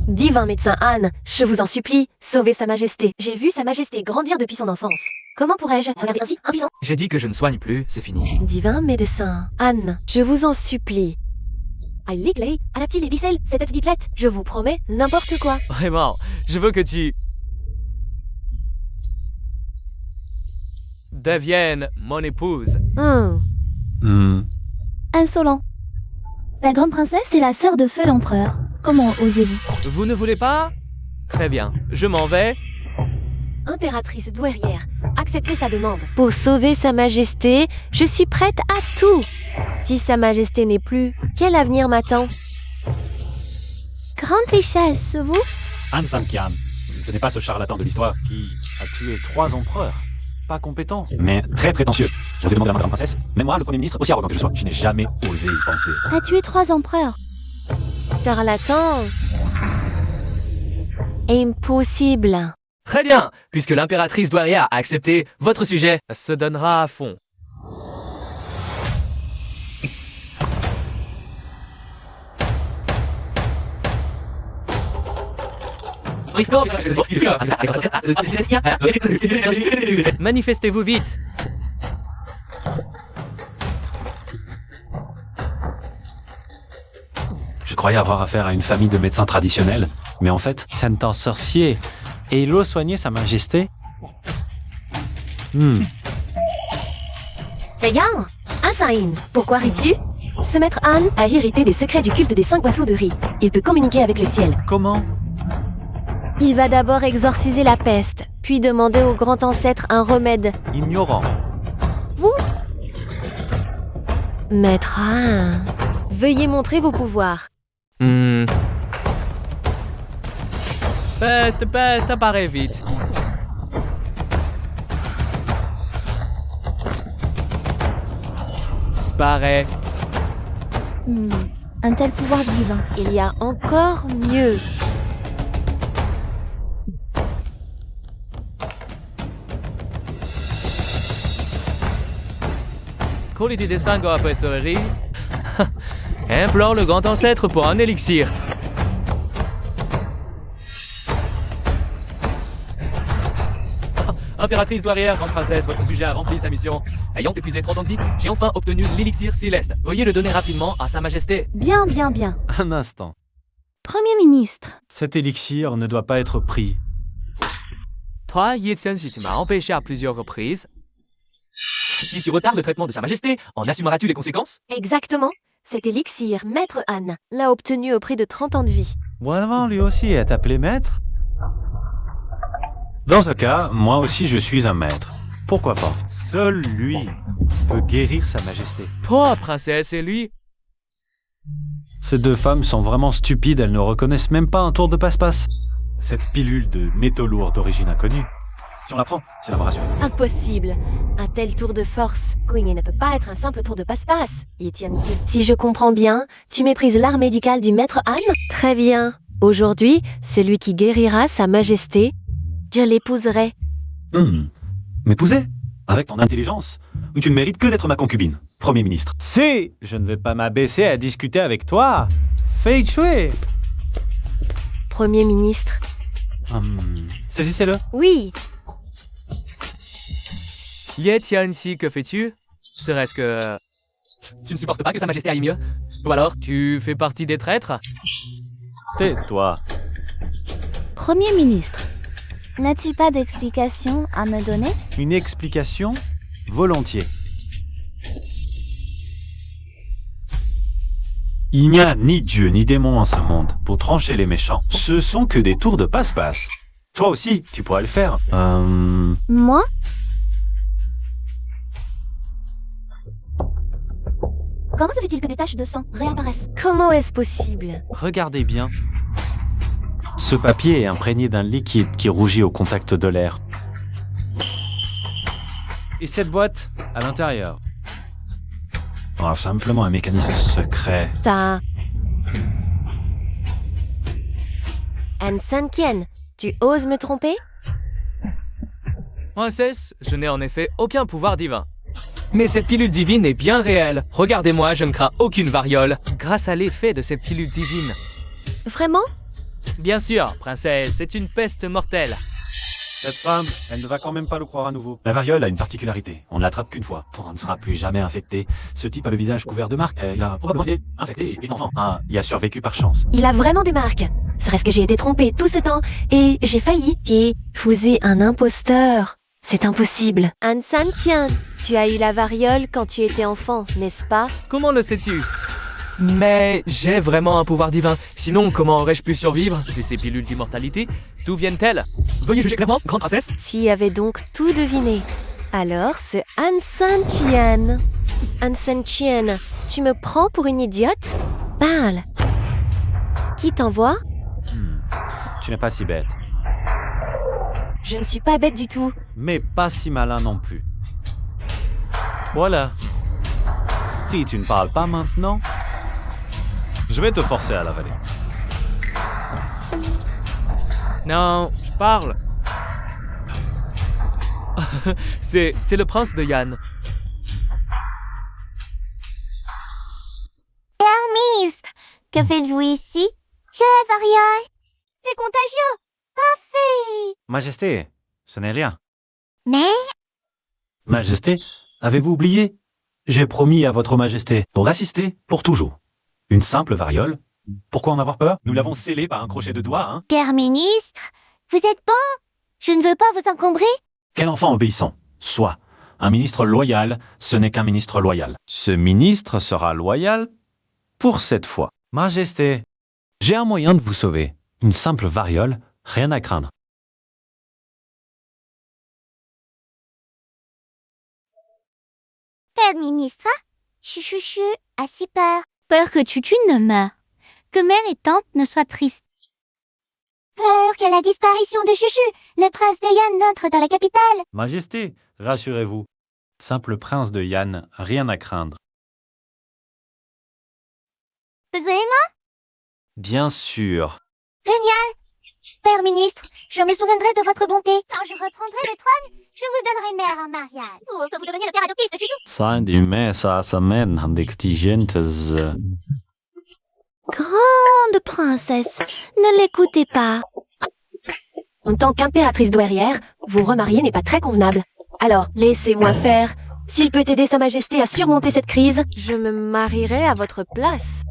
Divin médecin Han, je vous en supplie, sauvez Sa Majesté. J'ai vu Sa Majesté grandir depuis son enfance. Comment pourrais-je regarder ainsi impuissant? J'ai dit que je ne soigne plus, c'est fini. Divin médecin Han, je vous en supplie. Allez, adaptez les ficelles, cette diplette, je vous promets n'importe quoi. Vraiment, je veux que tu deviennes mon épouse. Insolent. La grande princesse est la sœur de feu l'empereur. Comment osez-vous? Vous ne voulez pas? Très bien, je m'en vais. Impératrice douairière, acceptez sa demande. Pour sauver Sa Majesté, je suis prête à tout. Si Sa Majesté n'est plus, quel avenir m'attend? Grande richesse, vous? Han Santian, ce n'est pas ce charlatan de l'histoire qui a tué 3 empereurs. Pas compétent, mais très prétentieux. J'osais demander la main de la grande princesse. Même moi, le premier ministre, aussi arrogant que je sois, je n'ai jamais osé y penser. A tué 3 empereurs. Charlatan. Impossible. Très bien, puisque l'impératrice douairière a accepté, votre sujet se donnera à fond. Manifestez-vous vite. Je croyais avoir affaire à une famille de médecins traditionnels, mais en fait, C'est un sorcier. Et il ose soigner Sa Majesté? Regarde, un Saïn. Pourquoi ris-tu? Ce maître Han a hérité des secrets du culte des 5 boisseaux de riz. Il peut communiquer avec le ciel. Comment? Il va d'abord exorciser la peste, puis demander au grand ancêtre un remède. Ignorant. Vous? Maître Han, veuillez montrer vos pouvoirs. Peste, ça paraît vite. Paraît. Un tel pouvoir divin. Il y a encore mieux. Qualité de sangue après ce riz. Implore le grand ancêtre pour un élixir. Impératrice douairière, grande princesse, votre sujet a rempli sa mission. Ayant épuisé 30 ans de vie, j'ai enfin obtenu l'élixir céleste. Veuillez le donner rapidement à Sa Majesté. Bien, bien, bien. Un instant. Premier ministre. Cet élixir ne doit pas être pris. Toi, Ye Tianxi, tu m'as empêché à plusieurs reprises. Si tu retardes le traitement de Sa Majesté, en assumeras-tu les conséquences? Exactement. Cet élixir, Maître Han l'a obtenu au prix de 30 ans de vie. Boivin lui aussi est appelé maître? Dans ce cas, moi aussi je suis un maître. Pourquoi pas? Seul lui peut guérir sa majesté. Toi, princesse, et lui. Ces deux femmes sont vraiment stupides, elles ne reconnaissent même pas un tour de passe-passe. Cette pilule de métaux lourds d'origine inconnue. Si on la prend, c'est la me rassurer. Impossible. Un tel tour de force. Queenie ne peut pas être un simple tour de passe-passe. Ye Tianxi. Si je comprends bien, tu méprises l'art médical du Maître Han? Très bien. Aujourd'hui, celui qui guérira Sa Majesté, je l'épouserai. M'épouser? Avec ton intelligence? Ou tu ne mérites que d'être ma concubine, Premier ministre? Si je ne vais pas m'abaisser à discuter avec toi, fais tuer. Premier ministre. Saisissez-le. Oui. Ye Tianxi, que fais-tu? Serait-ce que... Tu ne supportes pas que Sa Majesté aille mieux? Ou alors, tu fais partie des traîtres? Tais-toi. Premier ministre. N'a-t-il pas d'explication à me donner? Une explication? Volontiers. Il n'y a ni Dieu ni démon en ce monde pour trancher les méchants. Ce sont que des tours de passe-passe. Toi aussi, tu pourrais le faire. Moi? Comment se fait-il que des taches de sang réapparaissent? Comment est-ce possible? Regardez bien. Ce papier est imprégné d'un liquide qui rougit au contact de l'air. Et cette boîte, à l'intérieur. Oh, simplement un mécanisme secret. Ça... Han San-Kien, tu oses me tromper? Princesse, je n'ai en effet aucun pouvoir divin. Mais cette pilule divine est bien réelle. Regardez-moi, je ne crains aucune variole, grâce à l'effet de cette pilule divine. Vraiment? Bien sûr, princesse, c'est une peste mortelle. Cette femme, elle ne va quand même pas le croire à nouveau. La variole a une particularité. On ne l'attrape qu'une fois. On ne sera plus jamais infecté. Ce type a le visage couvert de marques. Il a probablement été infecté et enfant. Il a survécu par chance. Il a vraiment des marques. Serait-ce que j'ai été trompée tout ce temps et j'ai failli épouser un imposteur? C'est impossible. Han San-Kien, tu as eu la variole quand tu étais enfant, n'est-ce pas? Comment le sais-tu? Mais j'ai vraiment un pouvoir divin. Sinon, comment aurais-je pu survivre? Et ces pilules d'immortalité, d'où viennent-elles? Veuillez juger clairement, grande princesse. Tu avais donc tout deviné. Alors, ce Han San-Kien. Han San-Kien, tu me prends pour une idiote? Parle. Qui t'envoie? Tu n'es pas si bête. Je ne suis pas bête du tout. Mais pas si malin non plus. Toi là, si tu ne parles pas maintenant, je vais te forcer à l'avaler. Non, je parle. c'est le prince de Yan. Ministre, que faites-vous ici? J'ai la variole. C'est contagieux. Parfait. Majesté, ce n'est rien. Mais Majesté, avez-vous oublié? J'ai promis à votre majesté pour assister pour toujours. Une simple variole. Pourquoi en avoir peur? Nous l'avons scellé par un crochet de doigt, hein? Père ministre, vous êtes bon? Je ne veux pas vous encombrer. Quel enfant obéissant. Sois. Un ministre loyal, ce n'est qu'un ministre loyal. Ce ministre sera loyal pour cette fois. Majesté, J'ai un moyen de vous sauver. Une simple variole, rien à craindre. Père ministre, chuchuchu a si peur. Peur que tu ne meurs. Que mère et tante ne soient tristes. Peur que la disparition de Chuchu, le prince de Yan, n'entre dans la capitale. Majesté, rassurez-vous. Simple prince de Yan, rien à craindre. Vraiment? Bien sûr. Génial! Père ministre, je me souviendrai de votre bonté. Quand je reprendrai le trône, je vous donnerai mère en mariage. Pour que vous deveniez le père adoptif de Chuchu. Sein du Messa Samen Handektigentes. Grande princesse, ne l'écoutez pas. En tant qu'impératrice douairière, vous remarier n'est pas très convenable. Alors, laissez-moi faire. S'il peut aider Sa Majesté à surmonter cette crise, Je me marierai à votre place.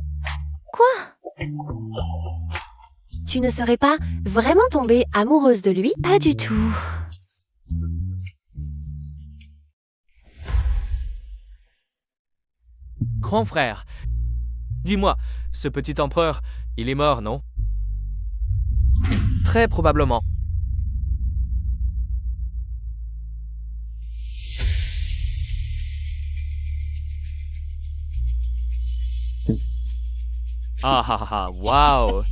tu ne serais pas vraiment tombée amoureuse de lui? Pas du tout. Grand frère, dis-moi, ce petit empereur, il est mort, non? Très probablement. Ah ah ah, waouh!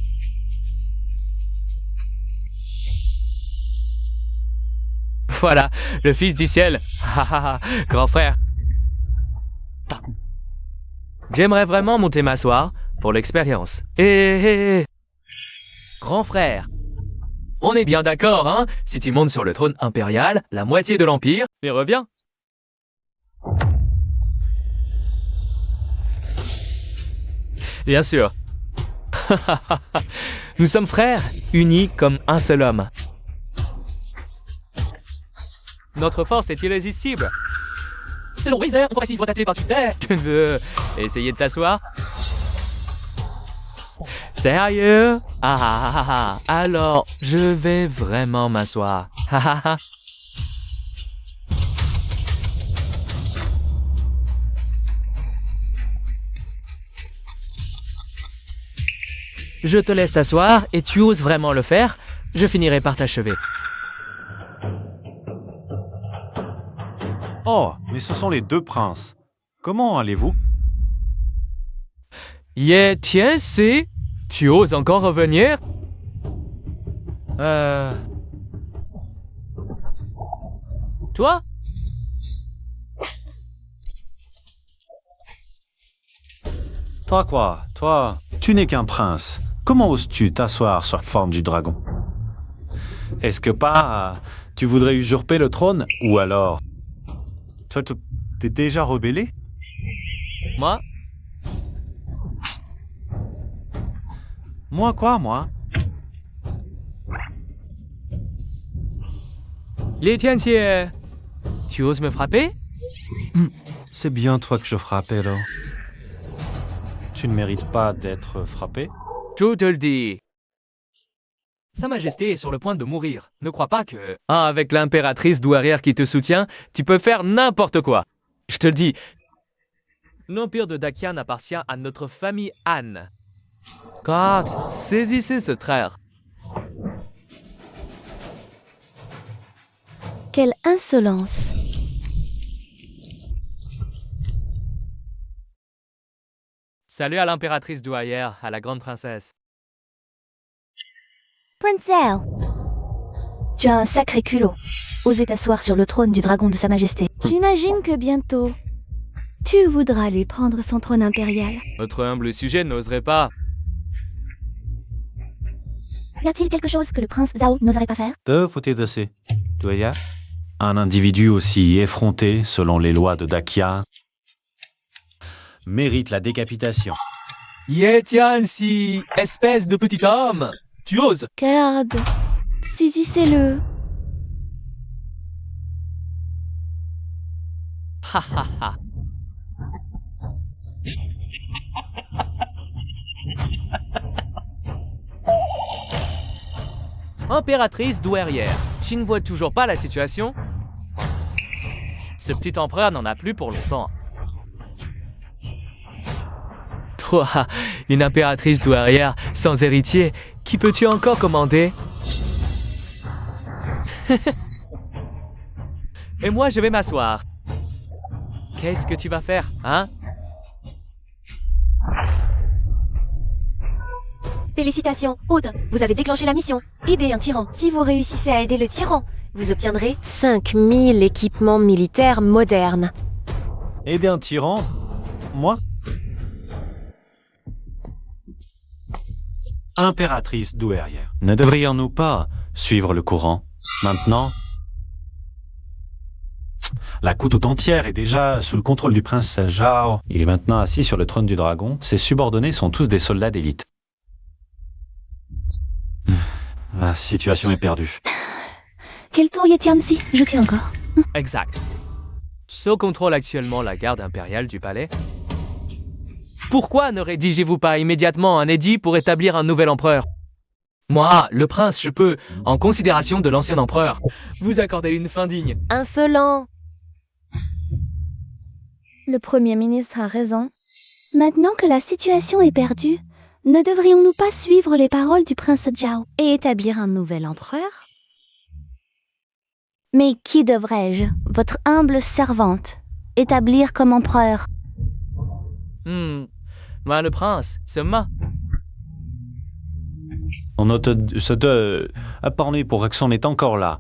Voilà, le fils du ciel. Ah ah ah, grand frère. J'aimerais vraiment monter m'asseoir pour l'expérience. Grand frère. On est bien d'accord, hein? Si tu montes sur le trône impérial, la moitié de l'Empire, et reviens. Bien sûr. Nous sommes frères, unis comme un seul homme. Notre force est irrésistible. Selon Razer, progressif rotaté par Twitter. Je veux essayer de t'asseoir. Sérieux? Ah ah ah ah. Alors, je vais vraiment m'asseoir. Ah ah ah. Je te laisse t'asseoir et tu oses vraiment le faire, je finirai par t'achever. Oh, mais ce sont les deux princes. Comment allez-vous? Tiens, c'est... Tu oses encore revenir? Toi? Toi quoi? Toi, tu n'es qu'un prince. Comment oses-tu t'asseoir sur la forme du dragon? Est-ce que tu voudrais usurper le trône? Ou alors... Toi, t'es déjà rebellé? Moi? Moi quoi, moi? Les tiens, tu oses me frapper? C'est bien toi que je frappais, alors. Tu ne mérites pas d'être frappé? Je te le dis. Sa Majesté est sur le point de mourir. Ne crois pas que... avec l'impératrice douairière qui te soutient, tu peux faire n'importe quoi. Je te le dis. L'empire de Dakian appartient à notre famille Han. God, saisissez ce traître. Quelle insolence. Salut à l'impératrice douairière, à la grande princesse. Princelle, Tu as un sacré culot. Oser t'asseoir sur le trône du dragon de Sa Majesté. J'imagine que bientôt, tu voudras lui prendre son trône impérial. Notre humble sujet n'oserait pas. y a-t-il quelque chose que le prince Zhao n'oserait pas faire? Un individu aussi effronté, selon les lois de Dakia, mérite la décapitation. Tianxi, espèce de petit homme. Tu oses? Garde, saisissez-le. Ha ha ha. Impératrice douairière, tu ne vois toujours pas la situation? Ce petit empereur n'en a plus pour longtemps. Toi, une impératrice douairière sans héritier, qui peux-tu encore commander? Et moi, je vais m'asseoir. Qu'est-ce que tu vas faire, hein? Félicitations, Aude, vous avez déclenché la mission. Aidez un tyran. Si vous réussissez à aider le tyran, vous obtiendrez 5000 équipements militaires modernes. Aider un tyran? Moi? Impératrice douairière. Ne devrions-nous pas suivre le courant? Maintenant, la côte tout entière est déjà sous le contrôle du prince Zhao. Il est maintenant assis sur le trône du dragon. Ses subordonnés sont tous des soldats d'élite. La situation est perdue. Quel tour y a-t-il? Je tiens encore. Exact. Zhao contrôle actuellement la garde impériale du palais. Pourquoi ne rédigez-vous pas immédiatement un édit pour établir un nouvel empereur? Moi, le prince, je peux, en considération de l'ancien empereur, vous accorder une fin digne. Insolent. Le Premier ministre a raison. Maintenant que la situation est perdue, ne devrions-nous pas suivre les paroles du prince Zhao et établir un nouvel empereur? Mais qui devrais-je, votre humble servante, établir comme empereur? Moi, le prince, c'est moi. On se doit parler pour que son est encore là.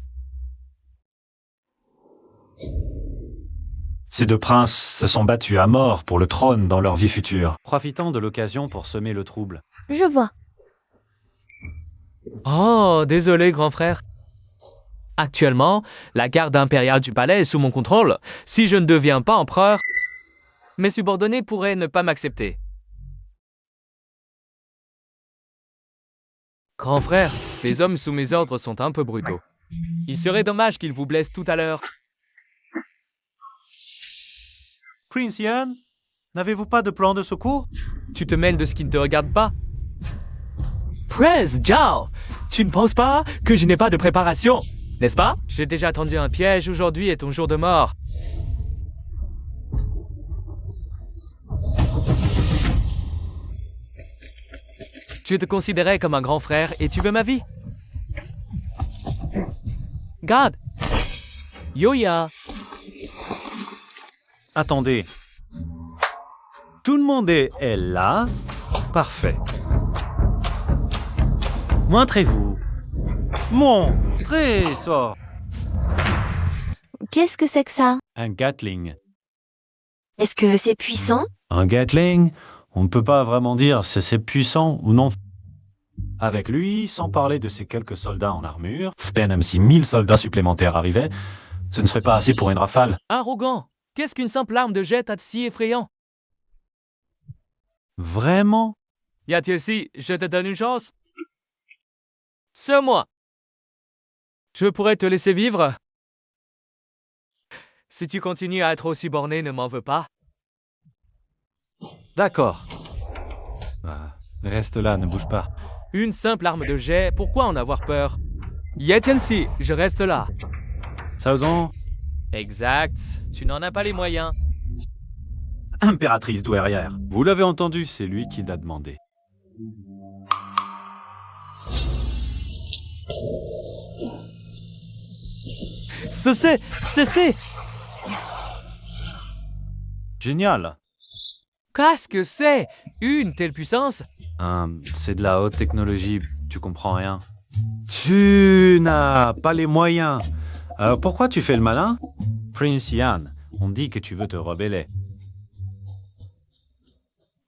Ces deux princes se sont battus à mort pour le trône dans leur vie future, profitant de l'occasion pour semer le trouble. Je vois. Oh, désolé, grand frère. Actuellement, la garde impériale du palais est sous mon contrôle. Si je ne deviens pas empereur, mes subordonnés pourraient ne pas m'accepter. Grand frère, ces hommes sous mes ordres sont un peu brutaux. Il serait dommage qu'ils vous blessent tout à l'heure. Prince Yan, n'avez-vous pas de plan de secours? Tu te mêles de ce qui ne te regarde pas? Prince Zhao, tu ne penses pas que je n'ai pas de préparation, n'est-ce pas? J'ai déjà tendu un piège, aujourd'hui est ton jour de mort. Je te considérais comme un grand frère et tu veux ma vie? Garde! Yoya! Attendez. Tout le monde est là? Parfait. Montrez-vous. Montrez ça. Qu'est-ce que c'est que ça? Un Gatling. Est-ce que c'est puissant? Un Gatling? On ne peut pas vraiment dire si c'est puissant ou non. Avec lui, sans parler de ses quelques soldats en armure, même si 1000 soldats supplémentaires arrivaient, ce ne serait pas assez pour une rafale. Arrogant! Qu'est-ce qu'une simple arme de jet a de si effrayant? Vraiment? Y a-t-il si, je te donne une chance? C'est moi! Je pourrais te laisser vivre? Si tu continues à être aussi borné, ne m'en veux pas. D'accord. Reste là, ne bouge pas. Une simple arme de jet, pourquoi en avoir peur? Y a-t-il si, je reste là. Saozon? Exact, tu n'en as pas les moyens. Impératrice douairière. Vous l'avez entendu, c'est lui qui l'a demandé. Cessez! Génial. Qu'est-ce que c'est? Une telle puissance? C'est de la haute technologie, tu comprends rien. Tu n'as pas les moyens. Alors pourquoi tu fais le malin? Prince Yan, on dit que tu veux te rebeller.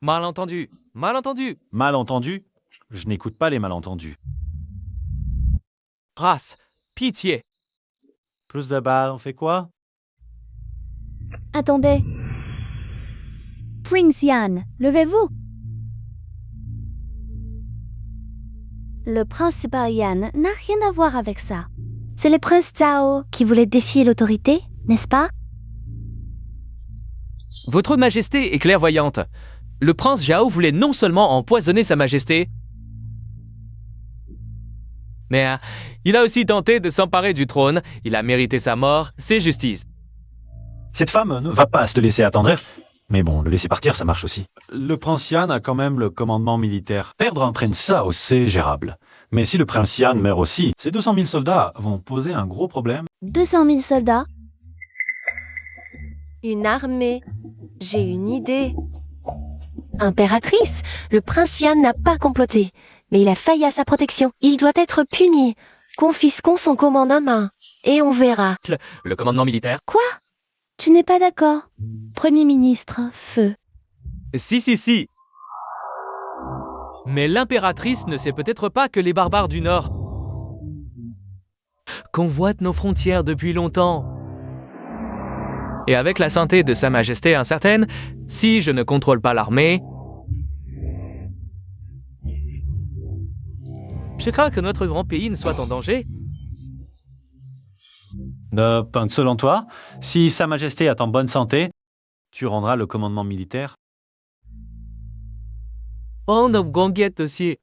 Malentendu. Malentendu? Je n'écoute pas les malentendus. Grâce, pitié. Plus de balles, on fait quoi? Attendez. Prince Yan, levez-vous. Le principal Yan n'a rien à voir avec ça. C'est le prince Zhao qui voulait défier l'autorité, n'est-ce pas? Votre Majesté est clairvoyante. Le prince Zhao voulait non seulement empoisonner sa Majesté, mais hein, il a aussi tenté de s'emparer du trône. Il a mérité sa mort, c'est justice. Cette femme ne va pas se laisser attendrir. Mais bon, le laisser partir, ça marche aussi. Le prince Yan a quand même le commandement militaire. Perdre un prince Sao, c'est gérable. Mais si le prince Yan meurt aussi, ces 200 000 soldats vont poser un gros problème. 200 000 soldats. Une armée. J'ai une idée. Impératrice, le prince Yan n'a pas comploté, mais il a failli à sa protection. Il doit être puni. Confisquons son commandement, et on verra. Le commandement militaire. Quoi? Tu n'es pas d'accord? Premier ministre, feu. Si. Mais l'impératrice ne sait peut-être pas que les barbares du Nord convoitent nos frontières depuis longtemps. Et avec la santé de Sa Majesté incertaine, si je ne contrôle pas l'armée, je crains que notre grand pays ne soit en danger. Selon toi, si Sa Majesté est en bonne santé, tu rendras le commandement militaire. Oh, non, gonguette aussi.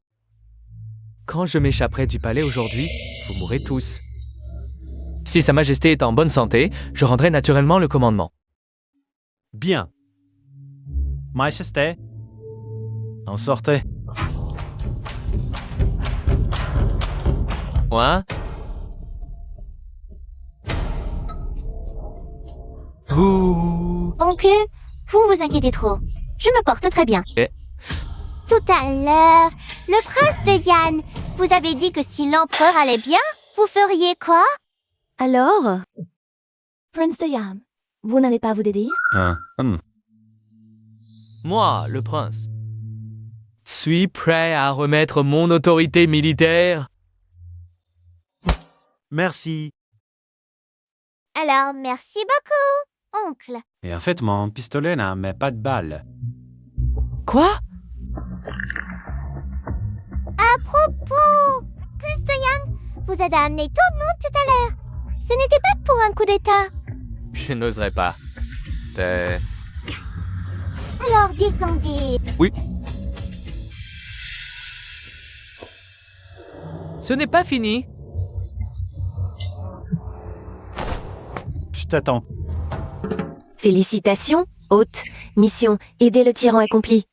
Quand je m'échapperai du palais aujourd'hui, vous mourrez tous. Si Sa Majesté est en bonne santé, je rendrai naturellement le commandement. Bien. Majesté. En sortez. Ouais. Ouh. Oncle, vous vous inquiétez trop. Je me porte très bien. Eh. Tout à l'heure, le prince de Yan, vous avez dit que si l'empereur allait bien, vous feriez quoi? Alors, Prince de Yan, vous n'allez pas vous dédire? Moi, le prince, suis prêt à remettre mon autorité militaire. Merci. Alors, merci beaucoup, oncle. Et en fait, mon pistolet n'a mais pas de balles. Quoi? À propos, prince de Yan, vous avez amené tout le monde tout à l'heure. Ce n'était pas pour un coup d'état. Je n'oserais pas. Alors, descendez. Oui. Ce n'est pas fini. Je t'attends. Félicitations, hôte. Mission, aider le tyran accompli.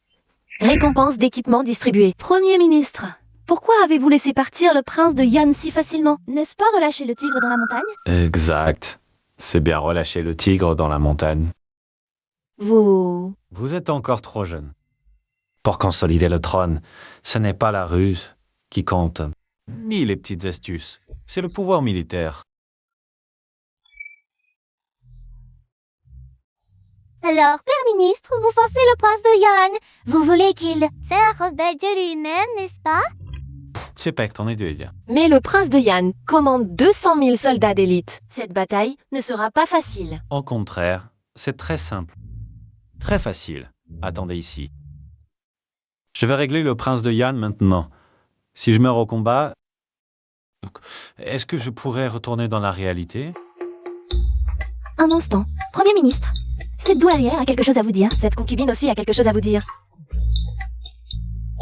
Récompense d'équipement distribuée. Premier ministre, pourquoi avez-vous laissé partir le prince de Yan si facilement? N'est-ce pas relâcher le tigre dans la montagne? Exact. C'est bien relâcher le tigre dans la montagne. Vous Vous êtes encore trop jeune. Pour consolider le trône, ce n'est pas la ruse qui compte, ni les petites astuces. C'est le pouvoir militaire. Alors, père ministre, vous forcez le prince de Yan. Vous voulez qu'il se rebelle de lui-même, n'est-ce pas? C'est pas que t'en es deux. Mais le prince de Yan commande 200 000 soldats d'élite. Cette bataille ne sera pas facile. Au contraire, c'est très simple. Très facile. Attendez ici. Je vais régler le prince de Yan maintenant. Si je meurs au combat, est-ce que je pourrais retourner dans la réalité? Un instant. Premier ministre, cette douairière a quelque chose à vous dire. Cette concubine aussi a quelque chose à vous dire.